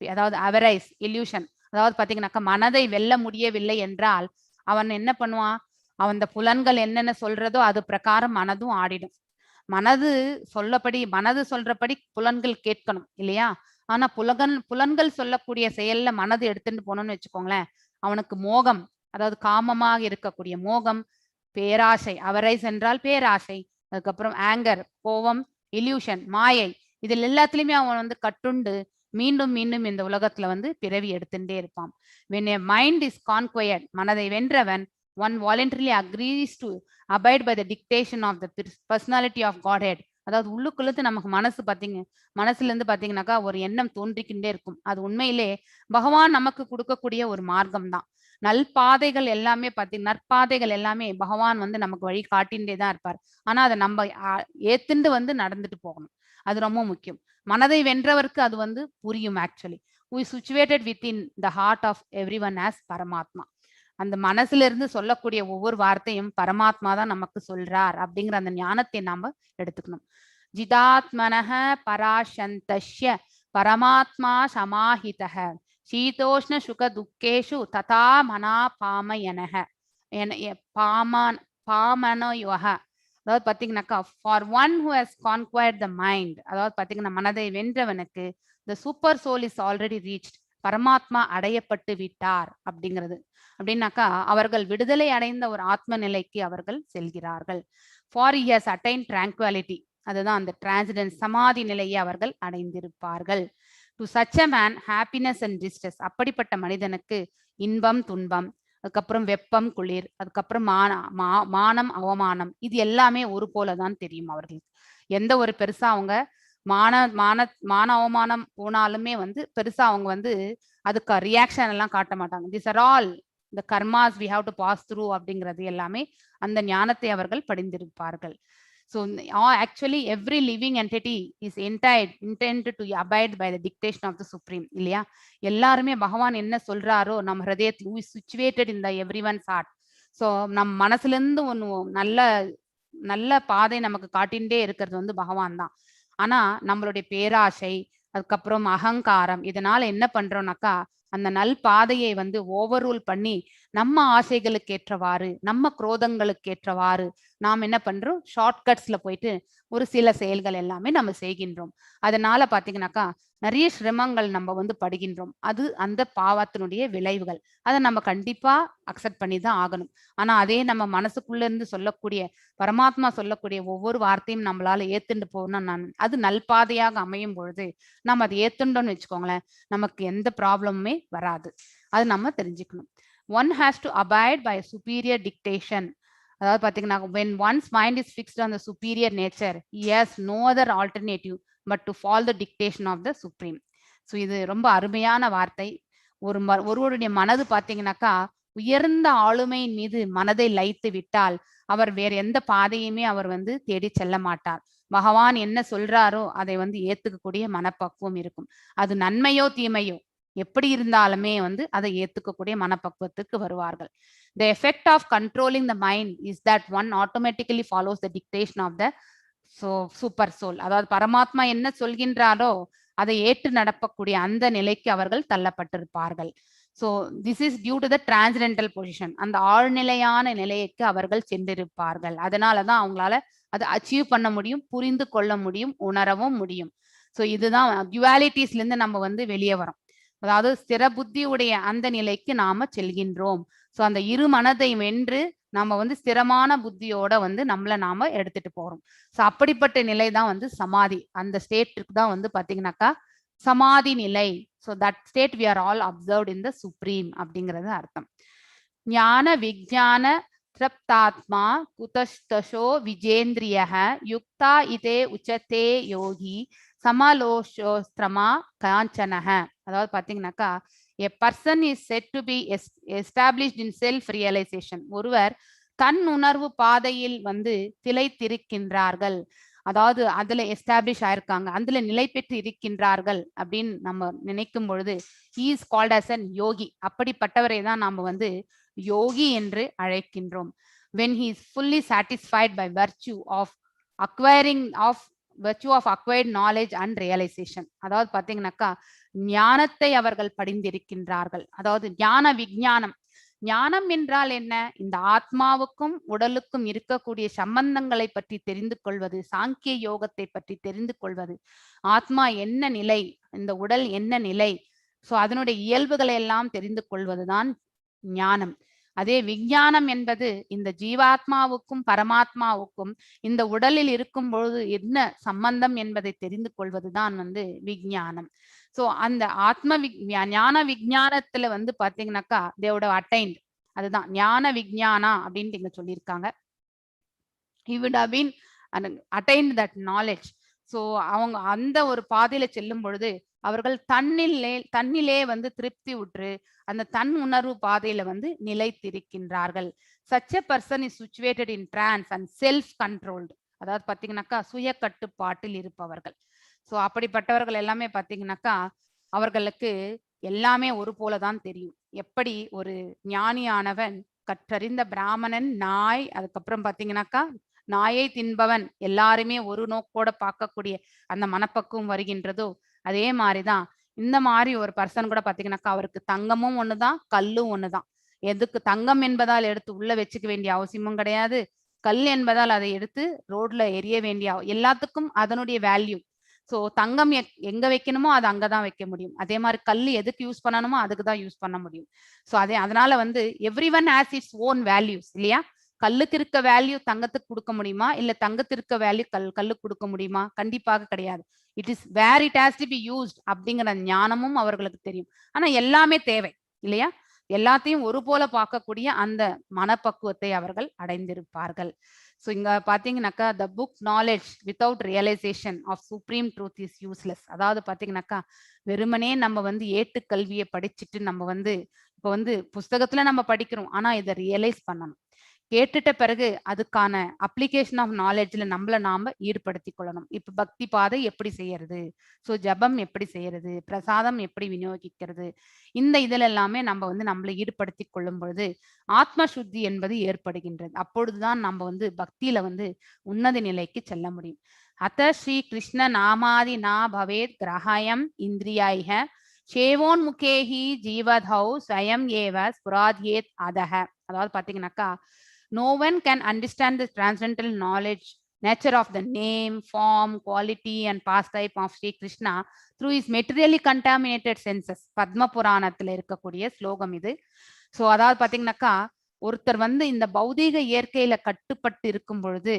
அதாவது avarice, illusion. அதாவது பாத்தீங்கன்னாக்கா மனதை வெல்ல முடியவில்லை என்றால் அவன் என்ன பண்ணுவான், அவன் அந்த புலன்கள் என்னென்ன சொல்றதோ அது பிரகாரம் மனதும் ஆடிடும். மனது சொல்றபடி புலன்கள் கேட்கணும் இல்லையா? ஆனா புலன்கள் சொல்லக்கூடிய செயல்ல மனது எடுத்துட்டு போனோம்னு வச்சுக்கோங்களேன், அவனுக்கு மோகம், அதாவது காமமாக இருக்கக்கூடிய மோகம், பேராசை, அவரைஸ் என்றால் பேராசை, அதுக்கப்புறம் ஆங்கர், கோபம், இல்யூஷன், மாயை, இதில் எல்லாத்துலயுமே அவன் வந்து கட்டுண்டு மீண்டும் மீண்டும் இந்த உலகத்துல வந்து பிறவி எடுத்துட்டே இருப்பான். when a mind is conquered, மனதை வென்றவன், one voluntarily agrees to abide by the dictation of the personality of Godhead. அதாவது உள்ளுக்குள்ளது நமக்கு மனசுல இருந்து பாத்தீங்கன்னாக்கா ஒரு எண்ணம் தோன்றிக்கிட்டே இருக்கும். அது உண்மையிலே பகவான் நமக்கு கொடுக்கக்கூடிய ஒரு மார்க்கம் தான். நற்பாதைகள் எல்லாமே பகவான் வந்து நமக்கு வழி காட்டின்றே தான் இருப்பார். ஆனா அதை நம்ம ஏத்துண்டு வந்து நடந்துட்டு போகணும். அது ரொம்ப முக்கியம். மனதை வென்றவருக்கு அது வந்து புரியும் actually. who is situated within the heart of everyone as பரமாத்மா. அந்த மனசுல இருந்து சொல்லக்கூடிய ஒவ்வொரு வார்த்தையும் பரமாத்மா தான் நமக்கு சொல்றார் அப்படிங்கிற அந்த ஞானத்தை நாம எடுத்துக்கணும். ஜிதாத்மனஹ பராசந்தஸ்ய பரமாத்மா சமாஹிதஹ சீதோஷ்ண சுக துக்கேஷு ததா மனா பாமயனஹ பாமனயோஹ. அதாவது பாத்தீங்கன்னாக்கா for one who has conquered the mind, அதாவது பாத்தீங்கன்னா மனதை வென்றவனுக்கு the super soul is already reached, பரமாத்மா அடையப்பட்டு விட்டார் அப்படிங்கிறது. அப்படின்னாக்கா அவர்கள் விடுதலை அடைந்த ஒரு ஆத்ம நிலைக்கு அவர்கள் செல்கிறார்கள். for he has attained tranquility, அதுதான் அந்த டிரான்சிடென்ஸ், சமாதி நிலையை அவர்கள் அடைந்திருப்பார்கள். to such a man happiness and distress, அப்படிப்பட்ட மனிதனுக்கு இன்பம் துன்பம், அதுக்கப்புறம் வெப்பம் குளிர், அதுக்கப்புறம் மானம் அவமானம், இது எல்லாமே ஒரு போலதான் தெரியும் அவர்களுக்கு. எந்த ஒரு பெருசா அவங்க மான அவமானம் போனாலுமே வந்து பெருசா அவங்க வந்து அதுக்கு ரியாக்ஷன் எல்லாம் காட்ட மாட்டாங்க. This are all the karmas we have to pass through அப்படிங்கிறது எல்லாமே அந்த ஞானத்தை அவர்கள் படிந்திருப்பார்கள். So actually every living entity is intended to abide by the dictation of the supreme இல்லையா? எல்லாருமே பகவான் என்ன சொல்றாரோ நம்ம ஹிருதயத்தில் situated in the everyone's heart. So நம் மனசுல இருந்து ஒன்று நல்ல பாதை நமக்கு காட்டின்ண்டே இருக்கிறது வந்து பகவான் தான். ஆனா நம்மளுடைய பேராசை, அதுக்கப்புறம் அகங்காரம், இதனால என்ன பண்றோம்னாக்கா அந்த நல் பாதையை வந்து ஓவர் ரூல் பண்ணி நம்ம ஆசைகளுக்கு ஏற்றவாறு, நம்ம குரோதங்களுக்கு ஏற்றவாறு நாம் என்ன பண்றோம், ஷார்ட்கட்ஸ்ல போயிட்டு ஒரு சில செயல்கள் எல்லாமே நம்ம செய்கின்றோம். அதனால பாத்தீங்கன்னாக்கா நிறைய சிரமங்கள் நம்ம வந்து படுகின்றோம். அது அந்த பாவத்தினுடைய விளைவுகள். அதை நம்ம கண்டிப்பா அக்செப்ட் பண்ணி தான் ஆகணும். ஆனா அதே நம்ம மனசுக்குள்ள இருந்து சொல்லக்கூடிய பரமாத்மா சொல்லக்கூடிய ஒவ்வொரு வார்த்தையும் நம்மளால ஏத்துண்டு போகணும். அது நல்பாதையாக அமையும் பொழுது நம்ம அதை ஏத்துண்டோம்னு வச்சுக்கோங்களேன், நமக்கு எந்த ப்ராப்ளமுமே வராது. அது நம்ம தெரிஞ்சுக்கணும். one has to abide by superior dictation. அதாவது பாத்தீங்கன்னா when one's mind is fixed on the superior nature, he has no other alternative but to follow the dictation of the supreme. So இது ரொம்ப அருமையான வார்த்தை. ஒருவருடைய மனது பாத்தீங்கன்னாக்கா உயர்ந்த ஆளுமையின் மீது மனதை லயித்து விட்டால் அவர் வேற எந்த பாதையுமே அவர் வந்து தேடி செல்ல மாட்டார். பகவான் என்ன சொல்றாரோ அதை வந்து ஏத்துக்கக்கூடிய மனப்பக்குவம் இருக்கும். அது நன்மையோ தீமையோ, எப்படி இருந்தாலுமே வந்து அதை ஏத்துக்கக்கூடிய மனப்பக்குவத்துக்கு வருவார்கள். The effect of controlling the mind is that one automatically follows the dictation of the super soul. அதாவது பரமாத்மா என்ன சொல்கின்றாரோ அதை ஏற்று நடப்பக்கூடிய அந்த நிலைக்கு அவர்கள் தள்ளப்பட்டிருப்பார்கள். So this is due to the transcendental position. அந்த ஆழ்நிலையான நிலைக்கு அவர்கள் சென்றிருப்பார்கள். அதனாலதான் அவங்களால அதை அச்சீவ் பண்ண முடியும், புரிந்து கொள்ள முடியும், உணரவும் முடியும். ஸோ இதுதான் dualities-ல இருந்து நம்ம வந்து வெளியே வரோம். அதாவது ஸ்திர புத்தியுடைய அந்த நிலைக்கு நாம செல்கின்றோம். ஸோ அந்த இரு மனதை வென்று நம்ம வந்து ஸ்திரமான புத்தியோட வந்து நம்மளை நாம எடுத்துட்டு போறோம். ஸோ அப்படிப்பட்ட நிலை தான் வந்து சமாதி. அந்த ஸ்டேட்டுக்கு தான் வந்து பாத்தீங்கன்னாக்கா சமாதி நிலை. So that state we are all absorbed in the supreme அப்படிங்கிறது அர்த்தம். ஞான விஜான திரப்தாத்மா குதஸ்தசோ விஜேந்திரியः யுக்தா இதே உச்சதே யோகி சமலோஷோஸ்திரமா காஞ்சனஹ. அதாவது பாத்தீங்கன்னாக்கா a person is said to be established in self realization. ஒருவர் தன் உணர்வு பாதையில் வந்து திளைத்திருக்கின்றார்கள், அதாவது அதுல எஸ்டாப்ளிஷ் ஆயிருக்காங்க, அதுல நிலை பெற்று இருக்கின்றார்கள் அப்படின்னு நம்ம நினைக்கும் பொழுது he is called as an yogi. அப்படிப்பட்டவரை தான் நாம வந்து யோகி என்று அழைக்கின்றோம். when he is fully satisfied by virtue of acquired knowledge and realization. அதாவது பாத்தீங்கன்னாக்கா ஞானத்தை அவர்கள் படிந்திருக்கின்றார்கள். அதாவது ஞான விஞ்ஞானம். ஞானம் என்றால் என்ன? இந்த ஆத்மாவுக்கும் உடலுக்கும் இருக்கக்கூடிய சம்பந்தங்களை பற்றி தெரிந்து கொள்வது, சாங்கிய யோகத்தை பற்றி தெரிந்து கொள்வது, ஆத்மா என்ன நிலை, இந்த உடல் என்ன நிலை, சோ அதனுடைய இயல்புகளை எல்லாம் தெரிந்து கொள்வதுதான் ஞானம். அதே விஞ்ஞானம் என்பது இந்த ஜீவாத்மாவுக்கும் பரமாத்மாவுக்கும் இந்த உடலில் இருக்கும் பொழுது என்ன சம்பந்தம் என்பதை தெரிந்து கொள்வதுதான் வந்து விஞ்ஞானம். சோ அந்த ஞான விஞ்ஞானத்துல வந்து பாத்தீங்கன்னாக்கா தேவோட அட்டைன்ட், அதுதான் ஞான விஞ்ஞானா அப்படின்ட்டு இங்க சொல்லியிருக்காங்க. he would have been attained that knowledge. So அவங்க அந்த ஒரு பாதையில செல்லும் பொழுது அவர்கள் தன்னிலே வந்து திருப்தி உற்று அந்த தன் உணர்வு பாதையில வந்து நிலைத்திருக்கின்றார்கள். such a person is situated in trance and self controlled. அதாவது பாத்தீங்கன்னாக்கா சுய கட்டுப்பாட்டில் இருப்பவர்கள். சோ அப்படிப்பட்டவர்கள் எல்லாமே பாத்தீங்கன்னாக்கா அவர்களுக்கு எல்லாமே ஒரு போலதான் தெரியும். எப்படி ஒரு ஞானியானவன் கற்றறிந்த பிராமணன் நாய், அதுக்கப்புறம் பாத்தீங்கன்னாக்கா நாயை தின்பவன் எல்லாருமே ஒரு நோக்கோட பார்க்கக்கூடிய அந்த மனப்பக்குவம் வருகின்றதோ அதே மாதிரிதான் இந்த மாதிரி ஒரு பர்சன் கூட பாத்தீங்கன்னாக்கா அவருக்கு தங்கமும் ஒண்ணுதான் கல்லும் ஒண்ணுதான். எதுக்கு தங்கம் என்பதால் எடுத்து உள்ள வச்சுக்க வேண்டிய அவசியமும் கிடையாது, கல் என்பதால் அதை எடுத்து ரோட்ல எரிய வேண்டிய எல்லாத்துக்கும் அதனுடைய வேல்யூ. சோ தங்கம் எங்க வைக்கணுமோ அது அங்கதான் வைக்க முடியும். அதே மாதிரி கல் எதுக்கு யூஸ் பண்ணணுமோ அதுக்குதான் யூஸ் பண்ண முடியும். சோ அதனால வந்து every one has its own values இல்லையா? கல்லுக்கு இருக்க வேல்யூ தங்கத்துக்கு கொடுக்க முடியுமா? இல்ல தங்கத்திற்கு இருக்க வேல்யூ கல்லுக்கு கொடுக்க முடியுமா? கண்டிப்பாக கிடையாது. It is where it has to be used அப்படிங்கிற ஞானமும் அவர்களுக்கு தெரியும். ஆனா எல்லாமே தேவை இல்லையா? எல்லாத்தையும் ஒரு போல பார்க்கக்கூடிய அந்த மனப்பக்குவத்தை அவர்கள் அடைந்திருப்பார்கள். ஸோ இங்க பாத்தீங்கன்னாக்கா the book knowledge without realization of supreme truth is useless. அதாவது பாத்தீங்கன்னாக்கா வெறுமனே நம்ம வந்து ஏட்டு கல்வியை படிச்சுட்டு நம்ம வந்து இப்போ வந்து புஸ்தகத்துல நம்ம படிக்கிறோம், ஆனா இதை ரியலைஸ் பண்ணணும். கேட்டுட்ட பிறகு அதுக்கான அப்ளிகேஷன் ஆஃப் நாலேஜ்ல நம்மள நாம ஈடுபடுத்தி கொள்ளணும். இப்ப பக்தி பாதை எப்படி செய்யறது, ஸோ ஜபம் எப்படி செய்யறது, பிரசாதம் எப்படி விநியோகிக்கிறது, இந்த இதுல எல்லாமே நம்ம வந்து நம்மளை ஈடுபடுத்தி கொள்ளும் பொழுது ஆத்ம சுத்தி என்பது ஏற்படுகின்றது. அப்பொழுதுதான் நம்ம வந்து பக்தியில வந்து உன்னத நிலைக்கு செல்ல முடியும். அத்த ஸ்ரீ கிருஷ்ண நாமாதி நா பவேத் கிரகாயம் இந்திரியாய்க சேவோன் முகேஹி ஜீவதௌ ஸ்வயம் ஏவ ஸ்புராத்யேத் அதஹ. அதாவது பாத்தீங்கன்னாக்கா no one can understand the transcendental knowledge, nature of the name, form, quality and past type of Sri Krishna through his materially contaminated senses. Padma புராணத்துல இருக்கக்கூடிய ஸ்லோகம் இது. சோ அதாவது பாத்தீங்கன்னாக்கா ஒருத்தர் வந்து இந்த பௌதீக இயற்கையில கட்டுப்பட்டு இருக்கும் பொழுது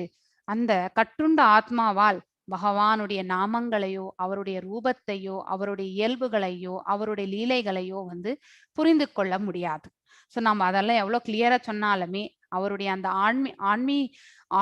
அந்த கட்டுண்ட ஆத்மாவால் பகவானுடைய நாமங்களையோ அவருடைய ரூபத்தையோ அவருடைய இயல்புகளையோ அவருடைய லீலைகளையோ வந்து புரிந்து கொள்ள முடியாது. ஸோ நம்ம அதெல்லாம் எவ்வளவு கிளியரா சொன்னாலுமே அவருடைய அந்த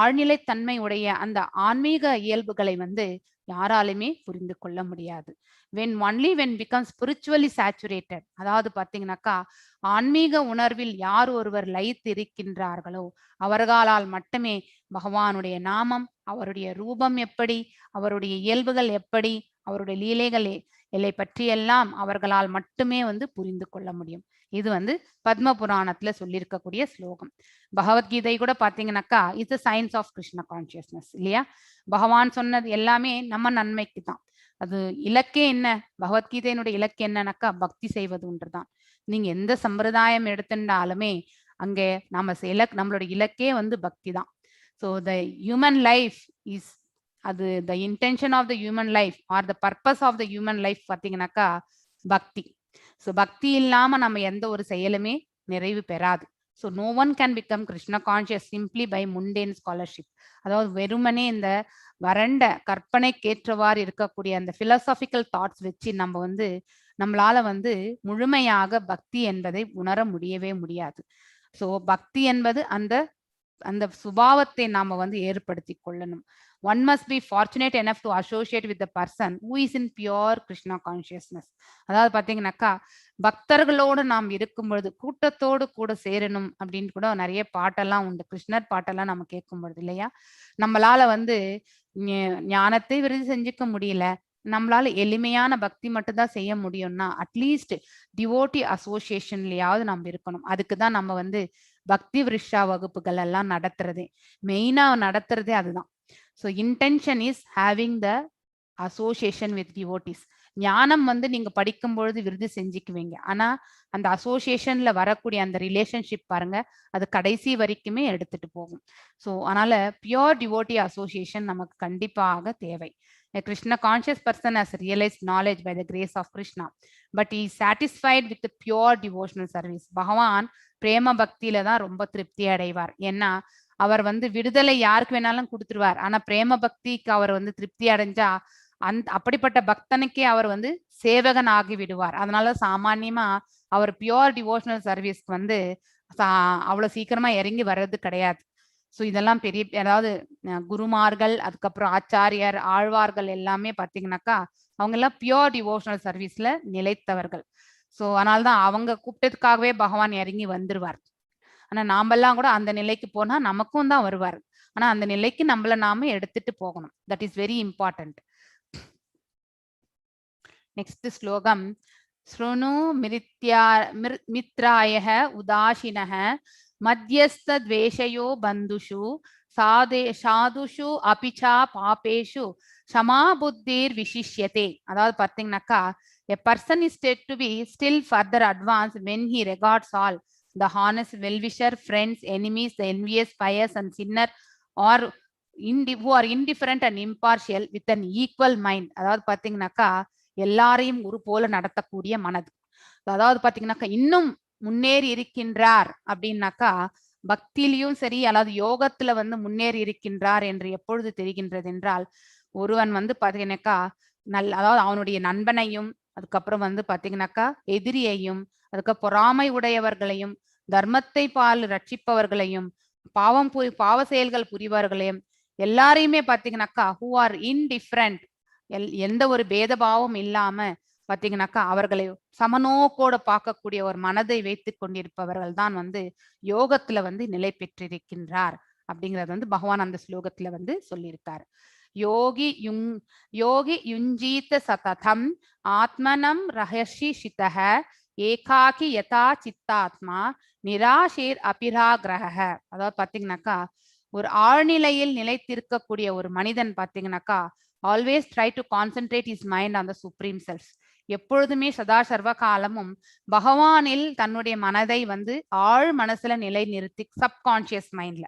ஆழ்நிலை தன்மை உடைய அந்த ஆன்மீக இயல்புகளை வந்து யாராலுமே புரிந்து கொள்ள முடியாது. when becomes spiritually saturated, அதாவது பாத்தீங்கன்னாக்கா ஆன்மீக உணர்வில் யார் ஒருவர் லயித்து இருக்கின்றார்களோ அவர்களால் மட்டுமே பகவானுடைய நாமம், அவருடைய ரூபம் எப்படி, அவருடைய இயல்புகள் எப்படி, அவருடைய லீலைகள் இதை பற்றியெல்லாம் அவர்களால் மட்டுமே வந்து புரிந்து கொள்ள முடியும். இது வந்து பத்ம புராணத்துல சொல்லியிருக்கக்கூடிய ஸ்லோகம். பகவத்கீதை கூட பாத்தீங்கன்னாக்கா it's science of Krishna consciousness இல்லையா? பகவான் சொன்னது எல்லாமே நம்ம நன்மைக்கு தான். அது இலக்கே என்ன? பகவத்கீதையினுடைய இலக்கு என்னன்னாக்கா பக்தி செய்வதுன்றதுதான். நீங்க எந்த சம்பிரதாயம் எடுத்துட்டாலுமே அங்கே நம்மளோட இலக்கே வந்து பக்தி தான். So the human life is அது the intention of the human life or the purpose of the human life பார்த்தீங்கன்னாக்கா பக்தி. ஸோ பக்தி இல்லாம நம்ம எந்த ஒரு செயலுமே நிறைவு பெறாது. So no one can become Krishna conscious simply by mundane scholarship. அதாவது வெறுமனே இந்த வறண்ட கற்பனைக்கேற்றவாறு இருக்கக்கூடிய அந்த பிலசாபிக்கல் தாட்ஸ் வச்சு நம்ம வந்து நம்மளால வந்து முழுமையாக பக்தி என்பதை உணர முடியவே முடியாது. ஸோ பக்தி என்பது அந்த அந்த சுபாவத்தை நாம வந்து ஏற்படுத்தி கொள்ளணும். One must be fortunate enough to associate with the person who is in pure Krishna consciousness. அதாவது பாத்தீங்கன்னாக்கா பக்தர்களோடு நாம் இருக்கும் பொழுது கூட்டத்தோடு கூட சேரணும் அப்படின்னு கூட நிறைய பாட்டெல்லாம் உண்டு. கிருஷ்ணர் பாட்டெல்லாம் நம்ம கேட்கும் பொழுது இல்லையா, நம்மளால வந்து ஞானத்தை விருது செஞ்சுக்க முடியல, நம்மளால எளிமையான பக்தி மட்டும் தான் செய்ய முடியும்னா அட்லீஸ்ட் டிவோட்டி அசோசியேஷன்லயாவது நம்ம இருக்கணும். அதுக்கு தான் நம்ம வந்து பக்தி விருஷா வகுப்புகள் எல்லாம் நடத்துறதே, மெயினா நடத்துறதே அதுதான். So intention is having the association with devotees. ஞானம் வந்து நீங்க படிக்கும் பொழுது விருது செஞ்சுக்குவீங்க, ஆனா அந்த அசோசியேஷன்ல வரக்கூடிய அந்த ரிலேஷன்ஷிப் பாருங்க, அது கடைசி வரைக்குமே எடுத்துட்டு போகும். ஸோ அதனால பியோர் டிவோட்டி அசோசியேஷன் நமக்கு கண்டிப்பாக தேவை. A Krishna conscious person has realized knowledge by the grace of Krishna, but he is satisfied with the pure devotional service. பகவான் பிரேம பக்தியில தான் ரொம்ப திருப்தி அடைவார். ஏன்னா அவர் வந்து விடுதலை யாருக்கு வேணாலும் கொடுத்துருவார், ஆனா பிரேம பக்திக்கு அவர் வந்து திருப்தி அடைஞ்சா அப்படிப்பட்ட பக்தனுக்கே அவர் வந்து சேவகன் ஆகி விடுவார். அதனால சாமான்யமா அவர் பியோர் டிவோஷனல் சர்வீஸ்க்கு வந்து அவ்வளவு சீக்கிரமா இறங்கி வர்றது கிடையாது. ஸோ இதெல்லாம் பெரிய, அதாவது குருமார்கள், அதுக்கப்புறம் ஆச்சாரியர், ஆழ்வார்கள் எல்லாமே பார்த்தீங்கன்னாக்கா அவங்க எல்லாம் பியோர் டிவோஷனல் சர்வீஸ்ல நிலைத்தவர்கள். ஸோ அதனால்தான் அவங்க கூப்பிட்டதுக்காகவே பகவான் இறங்கி வந்துருவார். ஆனா நாமெல்லாம் கூட அந்த நிலைக்கு போனா நமக்கும் தான் வருவார். ஆனா அந்த நிலைக்கு நம்மள நாம எடுத்துட்டு போகணும். That is very important. Next ஸ்லோகம். ஸ்ருணு மித்ராயஹ உதாசினஹ மத்யஸ்த துவேஷயோ பந்துஷு சாதுஷு அபிச்சா பாபேஷு ஷமா புத்திர் விசிஷ்யதே. அதாவது பார்த்தீங்கன்னாக்கா a person is said to be still further advanced when he regards all the honest, well-wisher, friends, enemies, the envious, pious and sinner or who are indifferent and impartial with an equal mind. அதாவது பார்த்தீங்கன்னாக்கா எல்லாரையும் ஒரு போல நடத்தக்கூடிய மனது. அதாவது பார்த்தீங்கன்னாக்கா இன்னும் முன்னேறி இருக்கின்றார் அப்படின்னாக்கா பக்தியிலையும் சரி அல்லது யோகத்துல வந்து முன்னேறி இருக்கின்றார் என்று எப்பொழுது தெரிகின்றது என்றால், ஒருவன் வந்து பார்த்தீங்கன்னாக்கா அதாவது அவனுடைய நண்பனையும், அதுக்கப்புறம் வந்து பார்த்தீங்கன்னாக்கா எதிரியையும், அதுக்கு பொறாமை உடையவர்களையும், தர்மத்தை பால் ரட்சிப்பவர்களையும், பாவ செயல்கள் புரிவர்களையும் எல்லாரையுமே பார்த்தீங்கன்னாக்கா ஹூ ஆர் இன்டிஃபரண்ட், எந்த ஒரு பேதபாவம் இல்லாம பார்த்தீங்கன்னாக்கா அவர்களை சமநோக்கோட பார்க்கக்கூடிய ஒரு மனதை வைத்து கொண்டிருப்பவர்கள் தான் வந்து யோகத்துல வந்து நிலை பெற்றிருக்கின்றார் அப்படிங்கறது வந்து பகவான் அந்த ஸ்லோகத்துல வந்து சொல்லியிருக்காரு. யோகி யுஞ்சீத சததம் ஆத்மனம் ரஹர்ஷி சிதஹ ஏகாகி யதா சித்தாத்மா நிராஷேர் அபிராகிரஹ. அதாவது பார்த்தீங்கன்னாக்கா ஒரு ஆழ்நிலையில் நிலைத்திருக்கக்கூடிய ஒரு மனிதன் பார்த்தீங்கன்னாக்கா always try to concentrate his mind on the supreme self. எப்பொழுதுமே சதா சர்வ காலமும் பகவானில் தன்னுடைய மனதை வந்து ஆழ் மனசுல நிலை நிறுத்தி, சப்கான்சியஸ் மைண்ட்ல.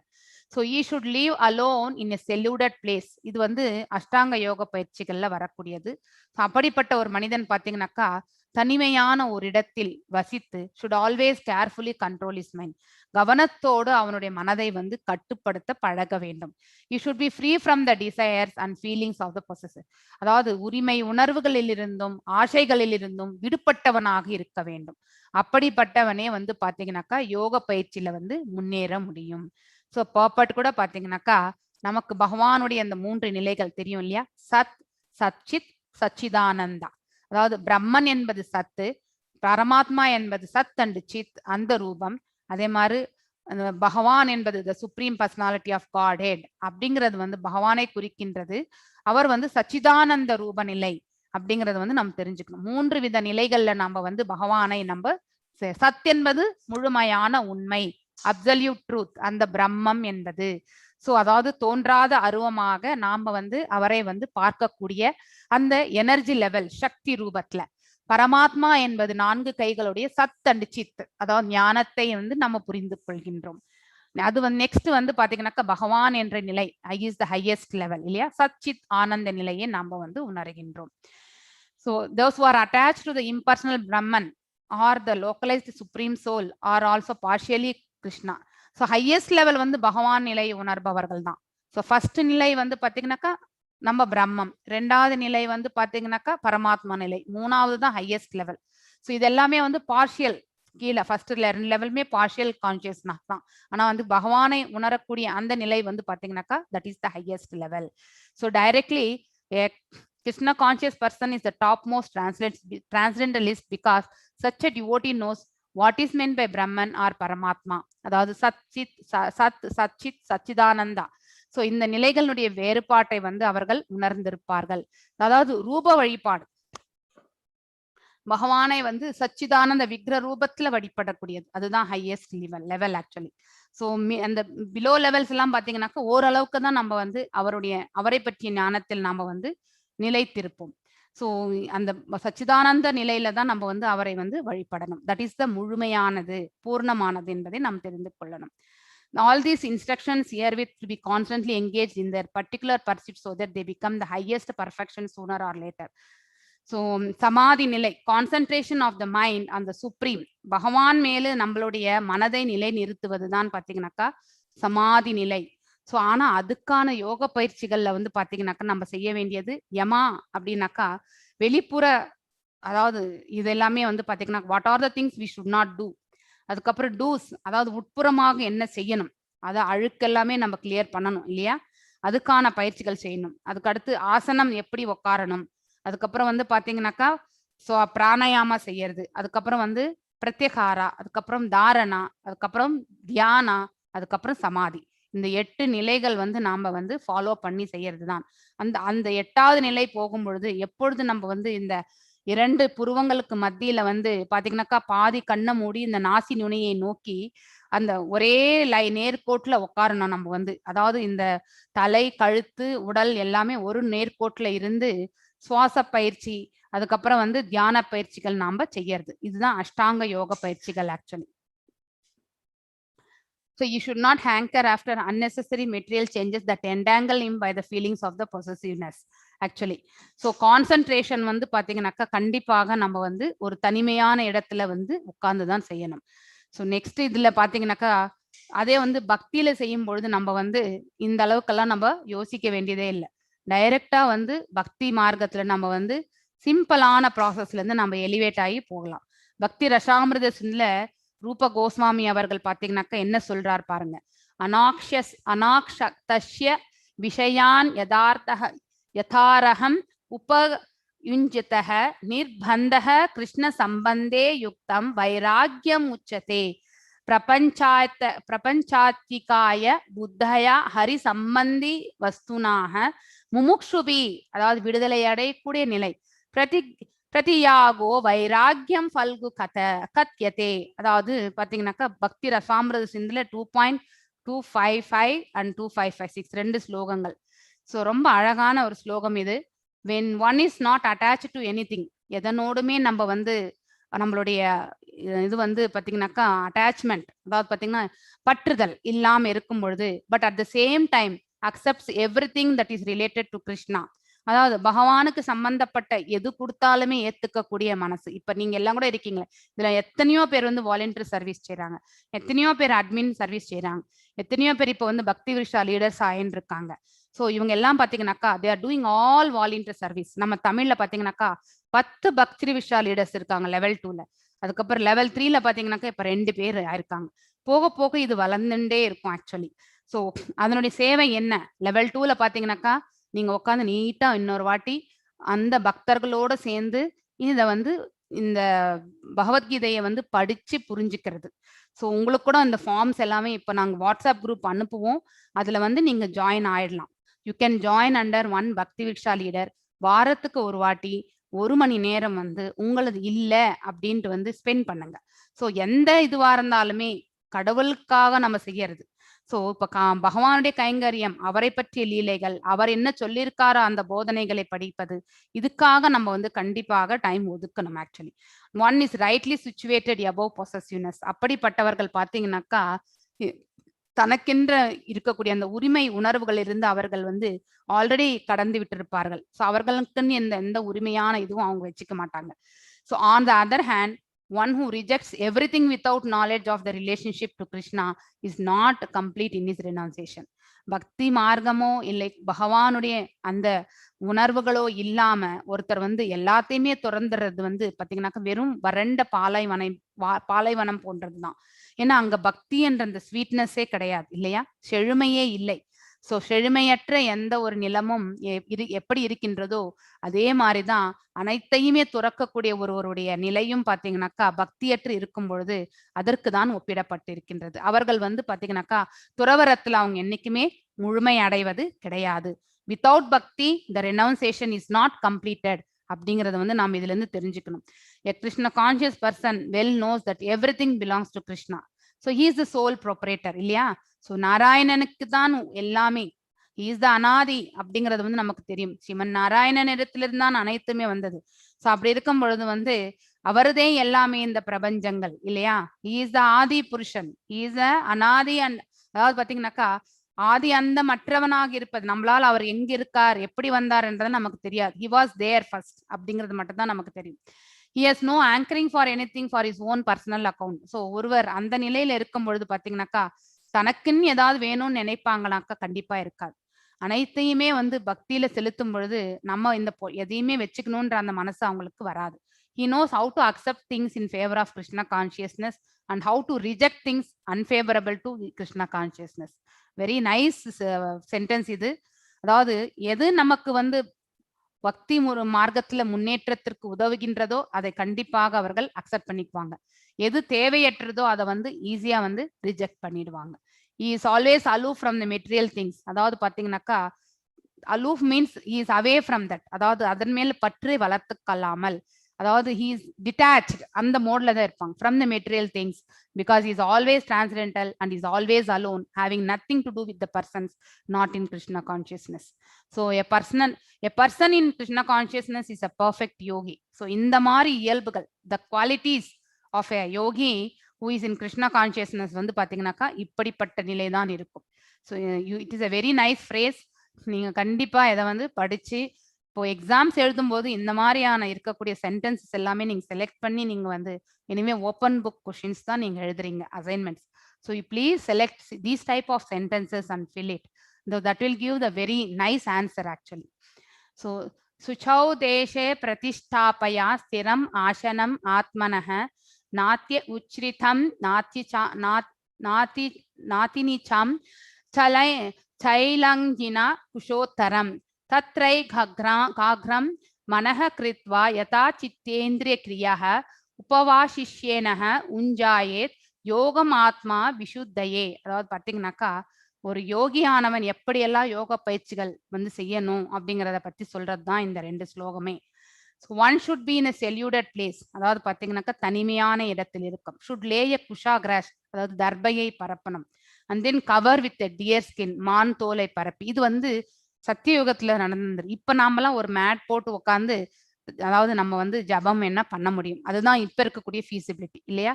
So he should leave alone in a secluded place. இது வந்து அஷ்டாங்க யோக பயிற்சிகள்ல வரக்கூடியது. அப்படிப்பட்ட ஒரு மனிதன் பார்த்தீங்கன்னாக்கா தனிமையான ஒரு இடத்தில் வசித்து should always carefully control is mind. கவனத்தோடு அவனுடைய மனதை வந்து கட்டுப்படுத்த பழக வேண்டும். You should be free from the desires and feelings of the possessor. அதாவது உரிமை உணர்வுகளிலிருந்தும் ஆசைகளிலிருந்தும் விடுபட்டவனாக இருக்க வேண்டும். அப்படிப்பட்டவனே வந்து பார்த்தீங்கன்னாக்கா யோக பயிற்சியில வந்து முன்னேற முடியும். ஸோ பர்பட் கூட பார்த்தீங்கன்னாக்கா நமக்கு பகவானுடைய அந்த 3 நிலைகள் தெரியும் இல்லையா? சத், சச்சித், சச்சிதானந்தா. அதாவது பிரம்மன் என்பது சத்து, பரமாத்மா என்பது சத் அண்ட் சித் அந்த ரூபம். அதே மாதிரி பகவான் என்பது the supreme personality of Godhead அப்படிங்கிறது வந்து பகவானை குறிக்கின்றது. அவர் வந்து சச்சிதானந்த ரூப நிலை அப்படிங்கறத வந்து நம்ம தெரிஞ்சுக்கணும். 3 வித நிலைகள்ல நம்ம வந்து பகவானை நம்ம சத் என்பது முழுமையான உண்மை, அப்சல்யூட் ட்ரூத், அந்த பிரம்மம் என்பது. சோ அதாவது தோன்றாத அருவமாக நாம வந்து அவரை வந்து பார்க்கக்கூடிய அந்த எனர்ஜி லெவல், சக்தி ரூபத்துல. பரமாத்மா என்பது 4 கைகளுடைய சத் அண்ட் சித், அதாவது ஞானத்தை வந்து நம்ம புரிந்து கொள்கின்றோம். அது வந்து நெக்ஸ்ட் வந்து பாத்தீங்கன்னாக்கா பகவான் என்ற நிலை இஸ் த ஹையஸ்ட் லெவல் இல்லையா? சச்சித் ஆனந்த நிலையை நாம வந்து உணர்கின்றோம். So those who are attached to the impersonal Brahman or the localized supreme soul are also partially Krishna. So highest level வந்து பகவான் நிலை உணர்பவர்கள் தான். So first நிலை வந்து பாத்தீங்கன்னாக்கா நம்ம பிரம்மம், 2வது நிலை வந்து பாத்தீங்கன்னாக்கா பரமாத்மா நிலை, 3வது தான் ஹையஸ்ட் லெவல். ஸோ இது எல்லாமே வந்து பார்ஷியல், கீழே ஃபர்ஸ்ட் 2 லெவலுமே பார்ஷியல் கான்சியஸ்னஸ் தான். ஆனா வந்து பகவானை உணரக்கூடிய அந்த நிலை வந்து பாத்தீங்கன்னாக்கா that is the highest level. So directly Krishna conscious person is the topmost transcendentalist because such a devotee knows what is meant by Brahman or Paramatma. அதாவது சச்சித் சச்சிதானந்தா. சோ இந்த நிலைகளுடைய வேறுபாட்டை வந்து அவர்கள் உணர்ந்திருப்பார்கள். அதாவது ரூப வழிபாடு, பகவானை வந்து சச்சிதானந்த விக்கிர ரூபத்துல வழிபடக்கூடியது, அதுதான் ஹையஸ்ட் லெவல் ஆக்சுவலி. ஸோ அந்த பிலோ லெவல்ஸ் எல்லாம் பாத்தீங்கன்னாக்கா ஓரளவுக்கு தான் நம்ம வந்து அவரை பற்றிய ஞானத்தில் நாம வந்து நிலைத்திருப்போம். ஸோ அந்த சச்சிதானந்த நிலையில தான் நம்ம வந்து அவரை வந்து வழிபடணும். தட் இஸ் த முழுமையானது, பூர்ணமானது என்பதை நாம் தெரிந்து கொள்ளணும். All these instructions herewith to be constantly engaged in their particular pursuit so that they become the highest perfection sooner or later. So samadhi நிலை, concentration of the mind on the supreme, பகவான் மேல நம்மளுடைய மனதை நிலை நிறுத்துவது தான் பாத்தீங்கன்னாக்கா சமாதி நிலை. ஸோ ஆனா அதுக்கான யோக பயிற்சிகள்ல வந்து பாத்தீங்கன்னாக்கா நம்ம செய்ய வேண்டியது யமா அப்படின்னாக்கா வெளிப்புற, அதாவது இது எல்லாமே வந்து பாத்தீங்கன்னா what are the things we should not do. அதுக்கப்புறம் டூஸ், அதாவது உட்புறமாக என்ன செய்யணும், அதை அழுக்கெல்லாமே நம்ம கிளியர் பண்ணணும் இல்லையா? அதுக்கான பயிற்சிகள் செய்யணும். அதுக்கு அடுத்து ஆசனம் எப்படி உட்காரணும், அதுக்கப்புறம் வந்து பாத்தீங்கன்னாக்கா ஸோ பிராணாயாமா செய்யறது, அதுக்கப்புறம் வந்து பிரத்யகாரா, அதுக்கப்புறம் தாரணா, அதுக்கப்புறம் தியானா, அதுக்கப்புறம் சமாதி. இந்த 8 நிலைகள் வந்து நாம வந்து ஃபாலோ பண்ணி செய்யறது தான். அந்த 8வது நிலை போகும் பொழுது எப்பொழுது நம்ம வந்து இந்த 2 புருவங்களுக்கு மத்தியில வந்து பாத்தீங்கன்னாக்கா பாதி கண்ணை மூடி இந்த நாசி நுனியை நோக்கி அந்த ஒரே நேர்கோட்டுல உட்காரணும் நம்ம வந்து. அதாவது இந்த தலை, கழுத்து, உடல் எல்லாமே ஒரு நேர்கோட்டுல இருந்து சுவாச பயிற்சி, அதுக்கப்புறம் வந்து தியான பயிற்சிகள் நாம செய்யறது. இதுதான் அஷ்டாங்க யோக பயிற்சிகள் actually. So you should not hanker after unnecessary material changes that entangle him by the feelings of the possessiveness actually. So concentration வந்து பாத்தீங்கன்னாக்கா கண்டிப்பாக நம்ம வந்து ஒரு தனிமையான இடத்துல வந்து உட்கார்ந்துதான் செய்யணும். ஸோ நெக்ஸ்ட் இதுல பாத்தீங்கன்னாக்கா அதே வந்து பக்தியில செய்யும் பொழுது நம்ம வந்து இந்த அளவுக்கெல்லாம் நம்ம யோசிக்க வேண்டியதே இல்லை. டைரக்டா வந்து பக்தி மார்க்கத்துல நம்ம வந்து சிம்பிளான ப்ராசஸ்ல இருந்து நம்ம எலிவேட் ஆகி போகலாம். பக்தி ரசாமிருத சின்ல ரூப கோஸ்வாமி அவர்கள் பாத்தீங்கன்னாக்கா என்ன சொல்றார் பாருங்க. அநாக்ஷக்தஸ்ய விஷயான் யதாரஹம் உபயுஞ்சிதஹ நிர்பந்தஹ கிருஷ்ண சம்பந்தே யுக்தம் வைராக்கியம் உச்சதே பிரபஞ்சாத்திகாய புத்தயா ஹரி சம்பந்தி வஸ்துனாக முமுக்ஷுபி, அதாவது விடுதலை அடையக்கூடிய நிலை. பிரதியாகோ வைராக்கியம் ஃபல்கு கத்யதே, அதாவது பாத்தீங்கன்னாக்கா பக்தி ரசாமிருத சிந்துல 2.255 and 2556 2 ஸ்லோகங்கள். ஸோ ரொம்ப அழகான ஒரு ஸ்லோகம் இது. when one is not attached to anything, எதனோடுமே நம்ம வந்து நம்மளுடைய இது வந்து பாத்தீங்கன்னாக்கா அட்டாச்மெண்ட், அதாவது பாத்தீங்கன்னா பற்றுதல் இல்லாம இருக்கும் பொழுது, but at the same time accepts everything that is related to Krishna, அதாவது பகவானுக்கு சம்பந்தப்பட்ட எது கொடுத்தாலுமே ஏத்துக்கக்கூடிய மனசு. இப்ப நீங்க எல்லாம் கூட இருக்கீங்க, இதுல எத்தனையோ பேர் வந்து வாலண்டியர் சர்வீஸ் செய்யறாங்க, எத்தனையோ பேர் அட்மின் சர்வீஸ் செய்யறாங்க, எத்தனையோ பேர் இப்ப வந்து பக்தி விருஷா லீடர்ஸ் ஆயின்னு இருக்காங்க. ஸோ இவங்க எல்லாம் பாத்தீங்கன்னாக்கா they are doing all volunteer service. நம்ம தமிழ்ல பாத்தீங்கன்னாக்கா 10 பக்தி விருஷா லீடர்ஸ் இருக்காங்க லெவல் 2ல. அதுக்கப்புறம் லெவல் 3ல பாத்தீங்கன்னாக்கா இப்ப 2 பேர் ஆயிருக்காங்க. போக போக இது வளர்ந்துட்டே இருக்கும் ஆக்சுவலி. ஸோ அதனுடைய சேவை என்ன, லெவல் 2ல பாத்தீங்கன்னாக்கா நீங்க உட்காந்து நீட்டா இன்னொரு வாட்டி அந்த பக்தர்களோட சேர்ந்து இத வந்து இந்த பகவத்கீதையை வந்து படிச்சு புரிஞ்சுக்கிறது. ஸோ உங்களுக்கு கூட இந்த ஃபார்ம்ஸ் எல்லாமே இப்ப நாங்க வாட்ஸ்அப் குரூப் அனுப்புவோம், அதுல வந்து நீங்க ஜாயின் ஆயிடலாம். You can join under one பக்தி விக்ஷா லீடர். வாரத்துக்கு ஒரு வாட்டி 1 மணி நேரம் வந்து உங்களது இல்ல அப்படின்ட்டு வந்து ஸ்பெண்ட் பண்ணுங்க. ஸோ எந்த இதுவா இருந்தாலுமே கடவுளுக்காக நம்ம செய்யறது. ஸோ இப்ப பகவானுடைய கைங்கரியம், அவரை பற்றிய லீலைகள், அவர் என்ன சொல்லியிருக்காரோ அந்த போதனைகளை படிப்பது, இதுக்காக நம்ம வந்து கண்டிப்பாக டைம் ஒதுக்கணும். Actually one is rightly situated above possessiveness. அப்படிப்பட்டவர்கள் பார்த்தீங்கன்னாக்கா தனக்கென்ற இருக்கக்கூடிய அந்த உரிமை உணர்வுகள் இருந்து அவர்கள் வந்து ஆல்ரெடி கடந்து விட்டிருப்பார்கள். ஸோ அவர்களுக்குன்னு எந்த உரிமையான இதுவும் அவங்க வச்சுக்க மாட்டாங்க. So on the other hand, one who rejects everything without knowledge of the relationship to Krishna is not complete in his renunciation. பக்தி மார்க்கமோ இல்லை பகவானுடைய அந்த உணர்வுகளோ இல்லாம ஒருத்தர் வந்து எல்லாத்தையுமே துறந்துறது வந்து பாத்தீங்கன்னாக்க வெறும் வறண்ட பாலைவனம் போன்றதுதான். ஏன்னா அங்க பக்தி என்ற அந்த ஸ்வீட்னஸே கிடையாது இல்லையா, செழுமையே இல்லை. ஸோ செழுமையற்ற எந்த ஒரு நிலமும் எப்படி இருக்கின்றதோ அதே மாதிரிதான் அனைத்தையுமே துறக்கக்கூடிய ஒருவருடைய நிலையும் பாத்தீங்கன்னாக்கா பக்தியற்று இருக்கும் பொழுது அதற்கு தான் ஒப்பிடப்பட்டு இருக்கின்றது. அவர்கள் வந்து பாத்தீங்கன்னாக்கா துறவரத்துல அவங்க என்னைக்குமே முழுமை அடைவது கிடையாது. வித்தவுட் பக்தி த ரெனவுன்சேஷன் இஸ் நாட் கம்ப்ளீட்டட் அப்படிங்கறத வந்து நாம் இதுல இருந்து தெரிஞ்சுக்கணும். A Krishna conscious person well knows that everything belongs to Krishna. So he is the sole proprietor இல்லையா. ஸோ நாராயணனுக்கு தான் எல்லாமே, இஸ் த அனாதி அப்படிங்கிறது வந்து நமக்கு தெரியும். ஸ்ரீமன் நாராயணன் இடத்திலிருந்து தான் அனைத்துமே வந்தது. ஸோ அப்படி இருக்கும் பொழுது வந்து அவரதே எல்லாமே இந்த பிரபஞ்சங்கள் இல்லையா. இஸ் த ஆதி புருஷன், இஸ் த அனாதி அண்ட் அதாவது பாத்தீங்கன்னாக்கா ஆதி அந்த மற்றவனாக இருப்பது. நம்மளால் அவர் எங்க இருக்கார் எப்படி வந்தார் என்றது நமக்கு தெரியாது. ஹி வாஸ் தேர் ஃபர்ஸ்ட் அப்படிங்கிறது மட்டும் தான் நமக்கு தெரியும். He has no anchoring for anything for his own personal account. So ஒருவர் அந்த நிலையில இருக்கும் பொழுது பாத்தீங்கன்னாக்கா தனக்குன்னு ஏதாவது வேணும்னு நினைப்பாங்களாக்கா கண்டிப்பா இருக்காது. அனைத்தையுமே வந்து பக்தியில செலுத்தும் பொழுது நம்ம இந்த எதையுமே வச்சுக்கணும்ன்ற அந்த மனசு அவங்களுக்கு வராது. He knows how to accept things in favor of Krishna consciousness and how to reject things unfavorable to Krishna consciousness. Very nice sentence இது. அதாவது எது நமக்கு வந்து பக்தி மார்க்கத்துல முன்னேற்றத்திற்கு உதவுகின்றதோ அதை கண்டிப்பாக அவர்கள் அக்செப்ட் பண்ணிக்குவாங்க. எது தேவையற்றதோ அதை வந்து ஈஸியா வந்து ரிஜெக்ட் பண்ணிடுவாங்க. He is always aloof from the material things. அதாவது பாத்தீங்கன்னாக்கா aloof means he is away from that. அதாவது அதன் மேல பற்று வளர்த்து கொள்ளாமல், அதாவது he is detached அந்த மோட்ல தான் இருப்பாங்க from the material things because he is always transcendental and he is always alone, having nothing to do with the persons not in Krishna consciousness. So a person in Krishna consciousness is a perfect yogi. So இந்த மாதிரி இயல்புகள், the qualities of a yogi who is in Krishna consciousness வந்து பாத்தீங்கன்னாக்கா இப்படிப்பட்ட நிலை தான் இருக்கும். So it is a very nice phrase. நீங்க கண்டிப்பா இதை வந்து படிச்சு இப்போ எக்ஸாம்ஸ் எழுதும் போது இந்த மாதிரியான இருக்கக்கூடிய சென்டென்சஸ் எல்லாமே நீங்க செலக்ட் பண்ணி நீங்க வந்து இனிமே ஓப்பன் புக் கொஸ்டின்ஸ் தான் நீங்க எழுதுறீங்க assignments. So you please select these type of sentences and fill it. That will give the very nice answer actually. So Suchau deshe pratisthapaya stiram ashanam atmanah natya uchritam natinicham chailangina kushotaram tatrai gagram manah kritva yata chittendriya kriyah upavashisyenah unjayet yogam atma vishuddhaye. அதாவது பாத்தீங்கன்னாக்கா ஒரு யோகியானவன் எப்படியெல்லாம் யோக பயிற்சிகள் வந்து செய்யணும் அப்படிங்கிறத பத்தி சொல்றதுதான் இந்த 2 ஸ்லோகமே. One should be in a secluded place. அதாவது பாத்தீங்கன்னாக்கா தனிமையான இடத்தில் இருக்கும். Should lay a kusha grass, அதாவது தர்பையை பரப்பணும். And then cover with deer skin, மான் தோலை பரப்பி. இது வந்து சத்தியயுகத்துல நடந்தது. இப்ப நாமெல்லாம் ஒரு மேட் போட்டு உட்காந்து அதாவது நம்ம வந்து ஜபம் என்ன பண்ண முடியும், அதுதான் இப்ப இருக்கக்கூடிய ஃபீசிபிலிட்டி இல்லையா.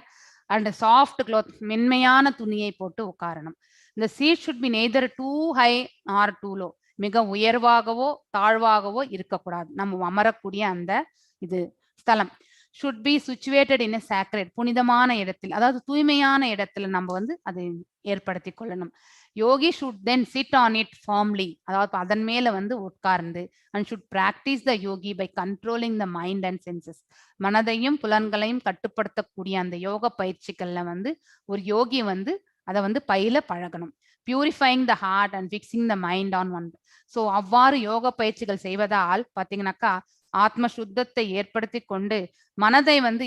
அண்ட் சாஃப்ட் கிளாத், மென்மையான துணியை போட்டு உட்காரணும். இந்த seat should be neither too high or too low, மிக உயர்வாகவோ தாழ்வாகவோ இருக்கக்கூடாது. நம்ம அமரக்கூடிய அந்த இது ஸ்தலம் should be situated in a sacred, புனிதமான இடத்தில், அதாவது தூய்மையான இடத்துல நம்ம வந்து அதை ஏற்படுத்தி கொள்ளணும். Yogi should then sit on it firmly, அதாவது அதன் மேல வந்து உட்கார்ந்து and should practise the yogi by controlling the mind and senses, மனதையும் புலன்களையும் கட்டுப்படுத்தக்கூடிய அந்த யோக பயிற்சிகள்ல வந்து ஒரு யோகி வந்து அதை வந்து பயில பழகணும். Purifying the heart and fixing the mind on one. So அவ்வாறு யோக பயிற்சிகள் செய்வதால் பார்த்தீங்கன்னாக்கா ஆத்ம சுத்தத்தை ஏற்படுத்தி கொண்டு மனதை வந்து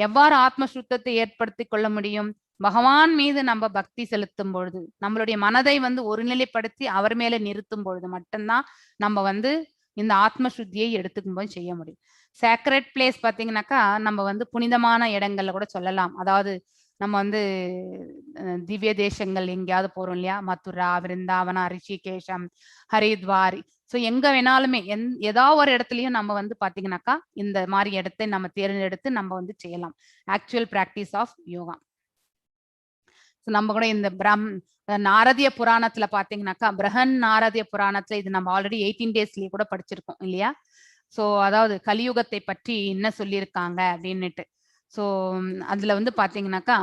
எவ்வாறு ஆத்ம சுத்தத்தை ஏற்படுத்தி கொள்ள முடியும், பகவான் மீது நம்ம பக்தி செலுத்தும் பொழுது, நம்மளுடைய மனதை வந்து ஒருநிலைப்படுத்தி அவர் மேல நிறுத்தும் பொழுது மட்டும்தான் நம்ம வந்து இந்த ஆத்ம சுத்தியை எடுத்துக்கும் போது செய்ய முடியும். சேக்ரெட் பிளேஸ் பாத்தீங்கன்னாக்கா நம்ம வந்து புனிதமான இடங்கள்ல கூட சொல்லலாம். அதாவது நம்ம வந்து திவ்ய தேசங்கள் எங்கேயாவது போறோம் இல்லையா, மதுரா, விருந்தாவனா, ரிஷிகேஷம், ஹரித்வார். ஸோ எங்க வேணாலுமே ஏதாவது ஒரு இடத்துலயும் நம்ம வந்து பாத்தீங்கன்னாக்கா இந்த மாதிரி இடத்தை நம்ம தேர்ந்தெடுத்து நம்ம வந்து செய்யலாம். Actual practice of yoga. நம்ம கூட இந்த நாரதிய புராணத்துல பாத்தீங்கன்னாக்கா, பிரஹன் நாரதிய புராணத்துல இது நம்ம ஆல்ரெடி 18 டேஸ்லயே கூட படிச்சிருக்கோம் இல்லையா. சோ அதாவது கலியுகத்தை பற்றி என்ன சொல்லியிருக்காங்க அப்படின்னுட்டு. சோ அதுல வந்து பாத்தீங்கன்னாக்கா,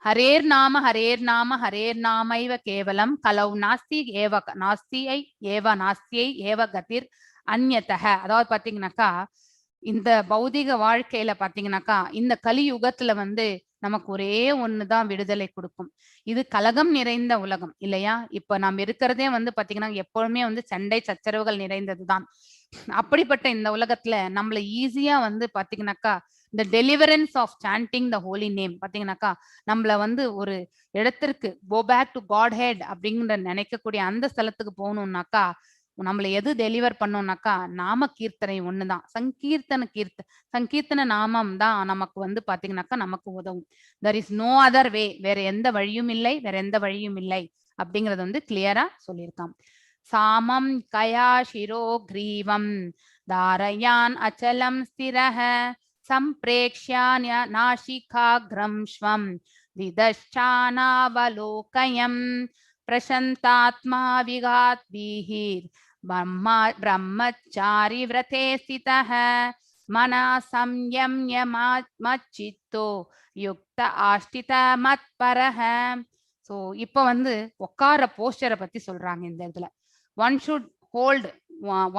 ஹரேர் நாம ஹரேர் நாம ஹரேர் நாமைவ கேவலம் கலவ் நாஸ்தி ஏவ நாஸ்தியை ஏவ நாஸ்தியை ஏவ கதிர் அந்யதக. அதாவது பாத்தீங்கன்னாக்கா இந்த பௌதிக வாழ்க்கையில பாத்தீங்கன்னாக்கா இந்த கலியுகத்துல வந்து நமக்கு ஒரே ஒண்ணுதான் விடுதலை கொடுக்கும். இது கலகம் நிறைந்த உலகம் இல்லையா. இப்ப நாம் இருக்கிறதே வந்து பாத்தீங்கன்னா எப்பவுமே வந்து சண்டை சச்சரவுகள் நிறைந்ததுதான். அப்படிப்பட்ட இந்த உலகத்துல நம்மள ஈஸியா வந்து பாத்தீங்கன்னாக்கா இந்த deliverance of chanting the holy name பாத்தீங்கன்னாக்கா நம்மள வந்து ஒரு இடத்திற்கு go back to Godhead அப்படிங்கிற நினைக்கக்கூடிய அந்த ஸ்தலத்துக்கு போகணும்னாக்கா நம்மள எது டெலிவர் பண்ணோம்னாக்கா நாம கீர்த்தனை ஒண்ணுதான். சங்கீர்த்தன நாமம் தான் நமக்கு வந்து பாத்தீங்கன்னாக்கா நமக்கு உதவும். there is no other way. வேற எந்த வழியும் இல்லை, வேற எந்த வழியும் இல்லை அப்படிங்கறது வந்து கிளியரா சொல்லியிருக்கான். சாமம் கயா சிரோ கிரீவம் தாரயான் அச்சலம் ஸ்திரஹ சம்பிரேக்ஷ்யான்ய நாசிகாக்ரம் ஸ்வம் விதஷ்சானாவலோகயம் பிரசந்தாத்மா விகாத்பீஹிர் பிரம்மச்சாரி விரதே ஸ்திதஹ மனா சம்யம்ய மச்சித்தோ யுக்த ஆஷ்டித மத்பரஹ. ஸோ இப்போ வந்து உட்கார போஸ்டரை பத்தி சொல்றாங்க இந்த இடத்துல. ஒன் ஷுட் ஹோல்ட்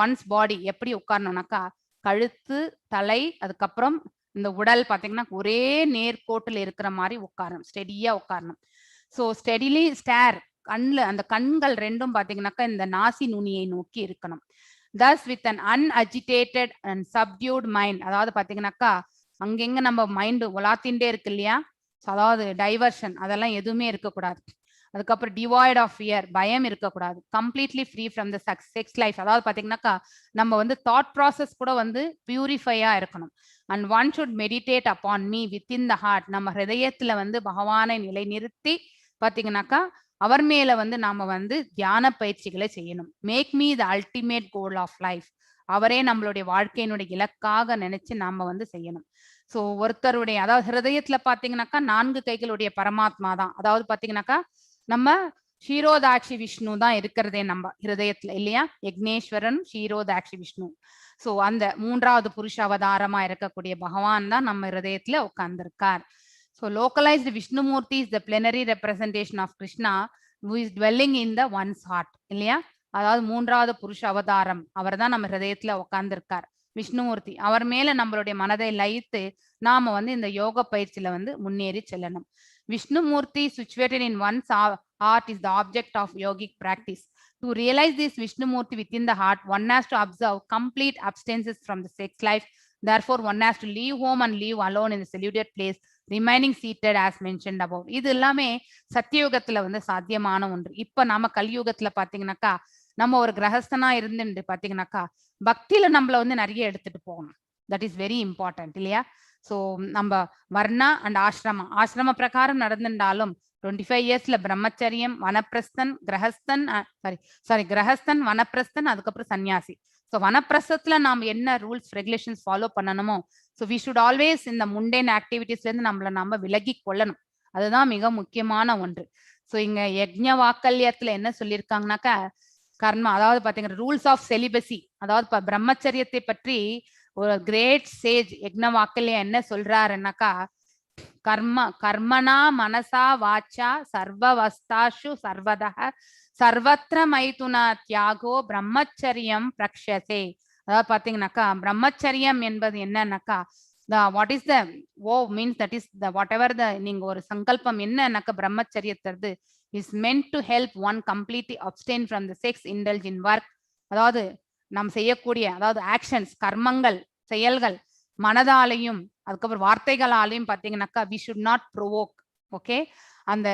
ஒன்ஸ் பாடி. எப்படி உட்காரணும்னாக்கா கழுத்து, தலை, அதுக்கப்புறம் இந்த உடல் பாத்தீங்கன்னா ஒரே நேர்கோட்டில் இருக்கிற மாதிரி உட்காரணும், ஸ்டெடியா உட்காரணும். So steadily stare. அந்த கண்கள் ரெண்டும் பாத்தீங்கன்னாக்கா இந்த நாசி நுனியை நோக்கி இருக்கணும். thus with an unagitated and subdued mind. அதாவது பாத்தீங்கன்னாக்கா அங்கெங்க நம்ம மைண்ட் உலாத்தின்டே இருக்கு இல்லையா, அதாவது டைவர்ஷன் அதெல்லாம் எதுவுமே இருக்கக்கூடாது. அதுக்கப்புறம் டிவாய்ட் ஆஃப் ஃபியர், பயம் இருக்கக்கூடாது. Completely free from the sex life. அதாவது பாத்தீங்கன்னாக்கா நம்ம வந்து தாட் ப்ராசஸ் கூட வந்து பியூரிஃபையா இருக்கணும். And one should meditate upon me within the heart. நம்ம ஹிருதயத்துல வந்து பகவானை நிலை நிறுத்தி பாத்தீங்கன்னாக்கா அவர் மேல வந்து நாம வந்து தியான பயிற்சிகளை செய்யணும். Make me the ultimate goal of life. அவரே நம்மளுடைய வாழ்க்கையினுடைய இலக்காக நினைச்சு நாம வந்து செய்யணும். ஸோ ஒருத்தருடைய அதாவது ஹிருதயத்துல பாத்தீங்கன்னாக்கா 4 கைகளுடைய பரமாத்மா தான். அதாவது பாத்தீங்கன்னாக்கா நம்ம ஷீரோதாட்சி விஷ்ணு தான் இருக்கிறதே நம்ம ஹிருதயத்துல இல்லையா. யக்னேஸ்வரன், ஷீரோதாட்சி விஷ்ணு. ஸோ அந்த 3வது புருஷ அவதாரமா இருக்கக்கூடிய பகவான் தான் நம்ம ஹிருதயத்துல உட்கார்ந்திருக்கார். So localized Vishnumurti is the plenary representation of Krishna who is dwelling in the one's heart. இல்லையா, அதாவது 3வது புருஷ அவதாரம் அவர் தான் நம்ம ஹிருதயத்துல உட்கார்ந்திருக்கார் விஷ்ணுமூர்த்தி. அவர் மேல நம்மளுடைய மனதை லயித்து நாம வந்து இந்த யோக பயிற்சியில வந்து முன்னேறி செல்லணும். Vishnumurti situated in one's heart is the object of yogic practice. To realize this Vishnumurti within the heart, one has to observe complete abstinence from the sex life. Therefore, one has to leave home and live alone in the secluded place, remaining seated as mentioned above. இது எல்லாமே சத்தியுகத்துல வந்து சாத்தியமான ஒன்று. இப்ப நாம கலியுகத்துல பாத்தீங்கன்னாக்கா நம்ம ஒரு கிரகஸ்தனா இருந்து பாத்தீங்கன்னாக்கா பக்தியில நம்மள வந்து நிறைய எடுத்துட்டு போகணும். தட் இஸ் வெரி இம்பார்ட்டன்ட் இல்லையா. ஸோ நம்ம வர்ணா அண்ட் ஆசிரம பிரகாரம் நடந்துட்டாலும் 25 இயர்ஸ்ல பிரம்மச்சரியம், வனப்பிரஸ்தன், கிரகஸ்தன், வனப்பிரஸ்தன், அதுக்கப்புறம் சன்னியாசி. ஸோ வனப்பிரஸ்தத்துல நாம் என்ன ரூல்ஸ் ரெகுலேஷன்ஸ் ஃபாலோ பண்ணணுமோ, ஸோ வி ஷுட் ஆல்வேஸ் இந்த முண்டேன் ஆக்டிவிட்டிஸ்ல இருந்து நம்ம விலகி கொள்ளணும். அதுதான் மிக முக்கியமான ஒன்று. ஸோ இங்க யக்ஞ வாக்கல்யத்துல என்ன சொல்லியிருக்காங்கனாக்கா கர்மா, அதாவது பாத்தீங்கன்னா ரூல்ஸ் ஆஃப் செலிபசி, அதாவது பிரம்மச்சரியத்தை பற்றி ஒரு கிரேட் சேஜ் யக்ஞ வாக்கல்யா என்ன சொல்றாருன்னாக்கா கர்மனா மனசா வாச்சா சர்வவஸ்தாஷு சர்வதஹ சர்வத்ர மைதுனா தியாகோ பிரம்மச்சரியம் பிரக்ஷசே. அதாவது பாத்தீங்கன்னாக்கா பிரம்மச்சரியம் என்பது என்னன்னாக்கா what is the means that is the whatever the நீங்க ஒரு சங்கல்பம் என்னன்னாக்கா பிரம்மச்சரியத்தது is meant to help one completely abstain from the sex, indulge in work. அதாவது நாம் செய்யக்கூடிய அதாவது ஆக்ஷன்ஸ், கர்மங்கள், செயல்கள் மனதாலையும் அதுக்கப்புறம் வார்த்தைகளாலையும் பாத்தீங்கன்னாக்கா we should not provoke. Okay, அந்த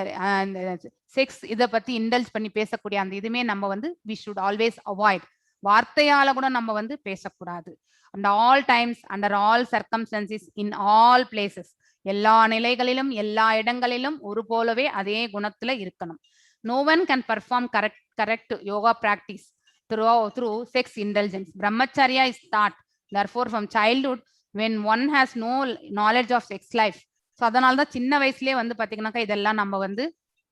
செக்ஸ் இதை பத்தி இண்டல்ஜ் பண்ணி பேசக்கூடிய அந்த இதுமே நம்ம வந்து we should always avoid. வார்த்தையால கூட நம்ம வந்து பேசக்கூடாது. And all times under all circumstances in all places, எல்லா நிலைகளிலும் எல்லா இடங்களிலும் ஒரு போலவே அதே குணத்துல இருக்கணும். No one can perform correct yoga practice through sex indulgence. Brahmacharya is taught therefore from childhood when one has no knowledge of sex life. So அதனால தான் சின்ன வயசுலயே வந்து பாத்தீங்கன்னாக்கா இதெல்லாம் நம்ம வந்து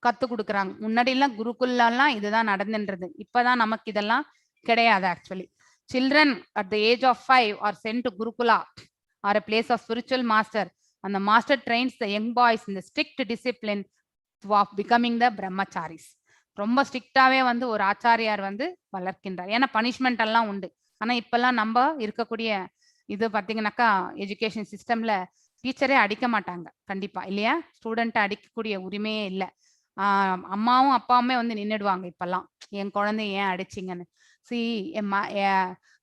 கத்து கொடுக்குறாங்க. முன்னாடி எல்லாம் குருகுல்லாம் இதுதான் நடந்துன்றது. இப்பதான் நமக்கு இதெல்லாம் கிடையாது. Actually children at the age of 5 are sent to Gurukula or a place of spiritual master, and the master trains the young boys in the strict discipline of becoming the brahmacharis. ரொம்ப ஸ்ட்ரிக்டாவே வந்து ஒரு ஆச்சாரியார் வந்து வளர்க்கின்றார். ஏன்னா பனிஷ்மெண்ட் எல்லாம் உண்டு. ஆனா இப்பெல்லாம் நம்ம இருக்கக்கூடிய இது பாத்தீங்கன்னாக்கா எஜுகேஷன் சிஸ்டம்ல டீச்சரே அடிக்க மாட்டாங்க கண்டிப்பா, இல்லையா? ஸ்டூடெண்ட்டை அடிக்கக்கூடிய உரிமையே இல்லை. அம்மாவும் அப்பாவுமே வந்து நின்றுடுவாங்க இப்பெல்லாம், என் குழந்தைய ஏன் அடிச்சிங்கன்னு.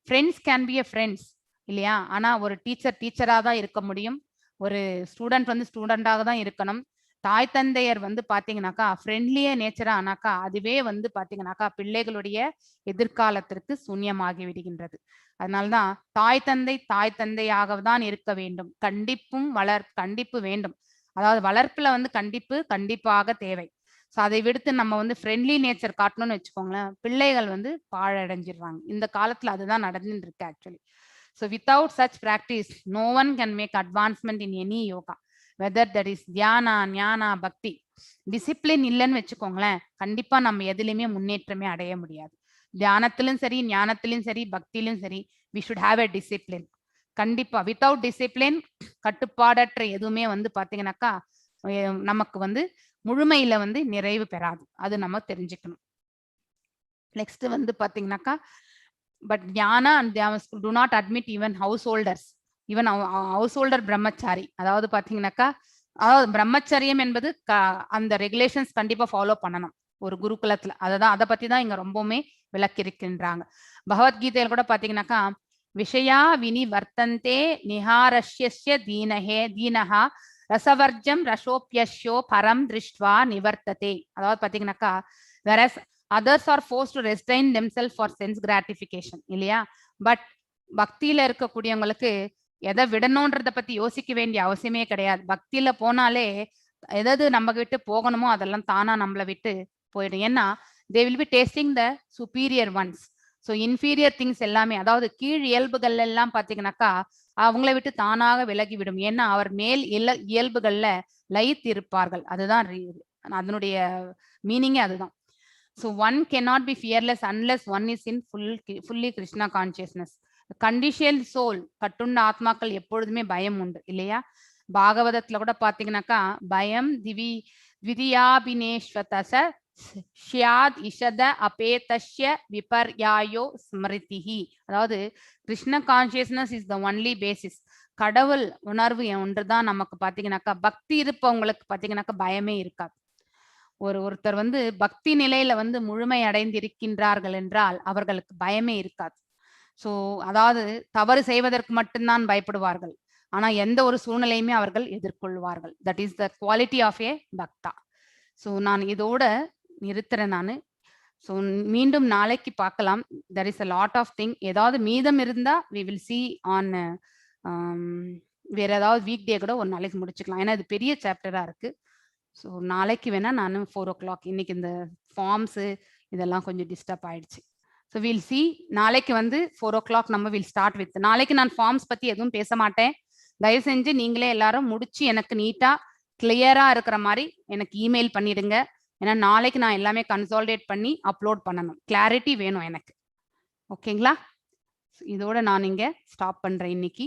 Friends can be a friends, இல்லையா? ஆனா ஒரு டீச்சராக தான் இருக்க முடியும், ஒரு ஸ்டூடெண்ட் வந்து ஸ்டூடெண்டாக தான் இருக்கணும். தாய் தந்தையர் வந்து பாத்தீங்கன்னாக்கா ஃப்ரெண்ட்லியே நேச்சரா ஆனாக்கா அதுவே வந்து பாத்தீங்கன்னாக்கா பிள்ளைகளுடைய எதிர்காலத்திற்கு சூன்யமாகி விடுகின்றது. அதனால்தான் தாய் தந்தையாக தான் இருக்க வேண்டும். கண்டிப்பு வேண்டும். அதாவது வளர்ப்புல வந்து கண்டிப்பாக தேவை. ஸோ அதை விடுத்து நம்ம வந்து ஃப்ரெண்ட்லி நேச்சர் காட்டணும்னு வச்சுக்கோங்களேன், பிள்ளைகள் வந்து பாழடைஞ்சிடுறாங்க. இந்த காலத்துல அதுதான் நடந்துட்டு இருக்கு actually. So without such practice no one can make advancement in any yoga, whether that is dhyana, jnana, bhakti. Discipline இல்லைன்னு வச்சுக்கோங்களேன், கண்டிப்பா நம்ம எதுலையுமே முன்னேற்றமே அடைய முடியாது. தியானத்திலும் சரி, ஞானத்திலும் சரி, பக்தியிலும் சரி, we should have a discipline. கண்டிப்பா வித்தவுட் டிசிப்ளின், கட்டுப்பாடற்ற எதுவுமே வந்து பாத்தீங்கன்னாக்கா நமக்கு வந்து முழுமையில வந்து நிறைவு பெறாது. அது நம்ம தெரிஞ்சுக்கணும். நெக்ஸ்ட் வந்து பாத்தீங்கன்னாக்கா but jnana and do not admit even householders, even house brahmachari. அதாவது பாத்தீங்கன்னாக்கா அதாவது பிரம்மச்சரியம் என்பது அந்த ரெகுலேஷன்ஸ் கண்டிப்பா ஃபாலோ பண்ணணும் ஒரு குருகுலத்துல. அதை பத்தி தான் இங்க ரொம்பவுமே விளக்கியிருக்கின்றாங்க. பகவத்கீதையில கூட பாத்தீங்கன்னாக்கா விஷயா வினி வர்த்தந்தே நிஹாரஷ்ய தீனஹா ரசவர்ஜம் ரசோப்யோ பரம் திருஷ்டுவா நிவர்த்ததே. அதாவது பாத்தீங்கன்னாக்கா whereas others are forced to restrain themselves for sense gratification, இல்லையா? பட் பக்தியில இருக்கக்கூடியவங்களுக்கு எதை விடணும்ன்றத பத்தி யோசிக்க வேண்டிய அவசியமே கிடையாது. பக்தியில போனாலே எதாவது நம்ம விட்டு போகணுமோ அதெல்லாம் தானா நம்மளை விட்டு போயிடும். ஏன்னா they will be tasting the superior ones. So inferior things எல்லாமே, அதாவது கீழ் இயல்புகள் எல்லாம் பாத்தீங்கன்னாக்கா அவங்கள விட்டு தானாக விலகிவிடும். ஏன்னா அவர் மேல் இயல்புகள்ல லயித்து இருப்பார்கள். அதுதான் அதனுடைய மீனிங்கே அதுதான். So one cannot be fearless unless one is in fully Krishna consciousness. Conditioned soul, கட்டுண்ட ஆத்மாக்கள் எப்பொழுதுமே பயம் உண்டு, இல்லையா? பாகவதத்துல கூட பாத்தீங்கன்னாக்கா பயம் திவிதியாபினேஸ்வதச ஷ்யாத் இஷத அபேதஷ்ய விபர்யாயோ ஸ்மிருதிஹி. அதாவது Krishna consciousness is the only basis. கடவுள் உணர்வு ஒன்றுதான் நமக்கு பாத்தீங்கன்னாக்கா பக்தி இருப்பவங்களுக்கு பாத்தீங்கன்னாக்கா பயமே இருக்காது. ஒருத்தர் வந்து பக்தி நிலையில வந்து முழுமை அடைந்திருக்கின்றார்கள் என்றால் அவர்களுக்கு பயமே இருக்காது. ஸோ அதாவது தவறு செய்வதற்கு மட்டும்தான் பயப்படுவார்கள், ஆனா எந்த ஒரு சூழ்நிலையுமே அவர்கள் எதிர்கொள்வார்கள். That is the quality of a bhakta. So நான் இதோட நிறுத்துறேன் நான். ஸோ மீண்டும் நாளைக்கு பார்க்கலாம். There is a lot of thing. ஏதாவது மீதம் இருந்தா வி வில் சி ஆன் வேற ஏதாவது வீக் டே கூட ஒரு நாளைக்கு முடிச்சுக்கலாம். ஏன்னா இது பெரிய சாப்டரா இருக்கு. ஸோ நாளைக்கு வேணா நான் 4 o'clock, இன்னைக்கு இந்த ஃபார்ம்ஸு இதெல்லாம் கொஞ்சம் டிஸ்டர்ப் ஆயிடுச்சு. ஸோ வில் சி நாளைக்கு வந்து 4 o'clock நம்ம வில் ஸ்டார்ட் வித். நாளைக்கு நான் ஃபார்ம்ஸ் பத்தி எதுவும் பேச மாட்டேன். தயவு செஞ்சு நீங்களே எல்லாரும் முடிச்சு எனக்கு நீட்டா கிளியரா இருக்கிற மாதிரி எனக்கு இமெயில் பண்ணிடுங்க. ஏன்னா நாளைக்கு நான் எல்லாமே கன்சாலிடேட் பண்ணி அப்லோட் பண்ணணும். கிளாரிட்டி வேணும் எனக்கு. ஓகேங்களா? இதோட நான் இங்க ஸ்டாப் பண்றேன் இன்னைக்கு.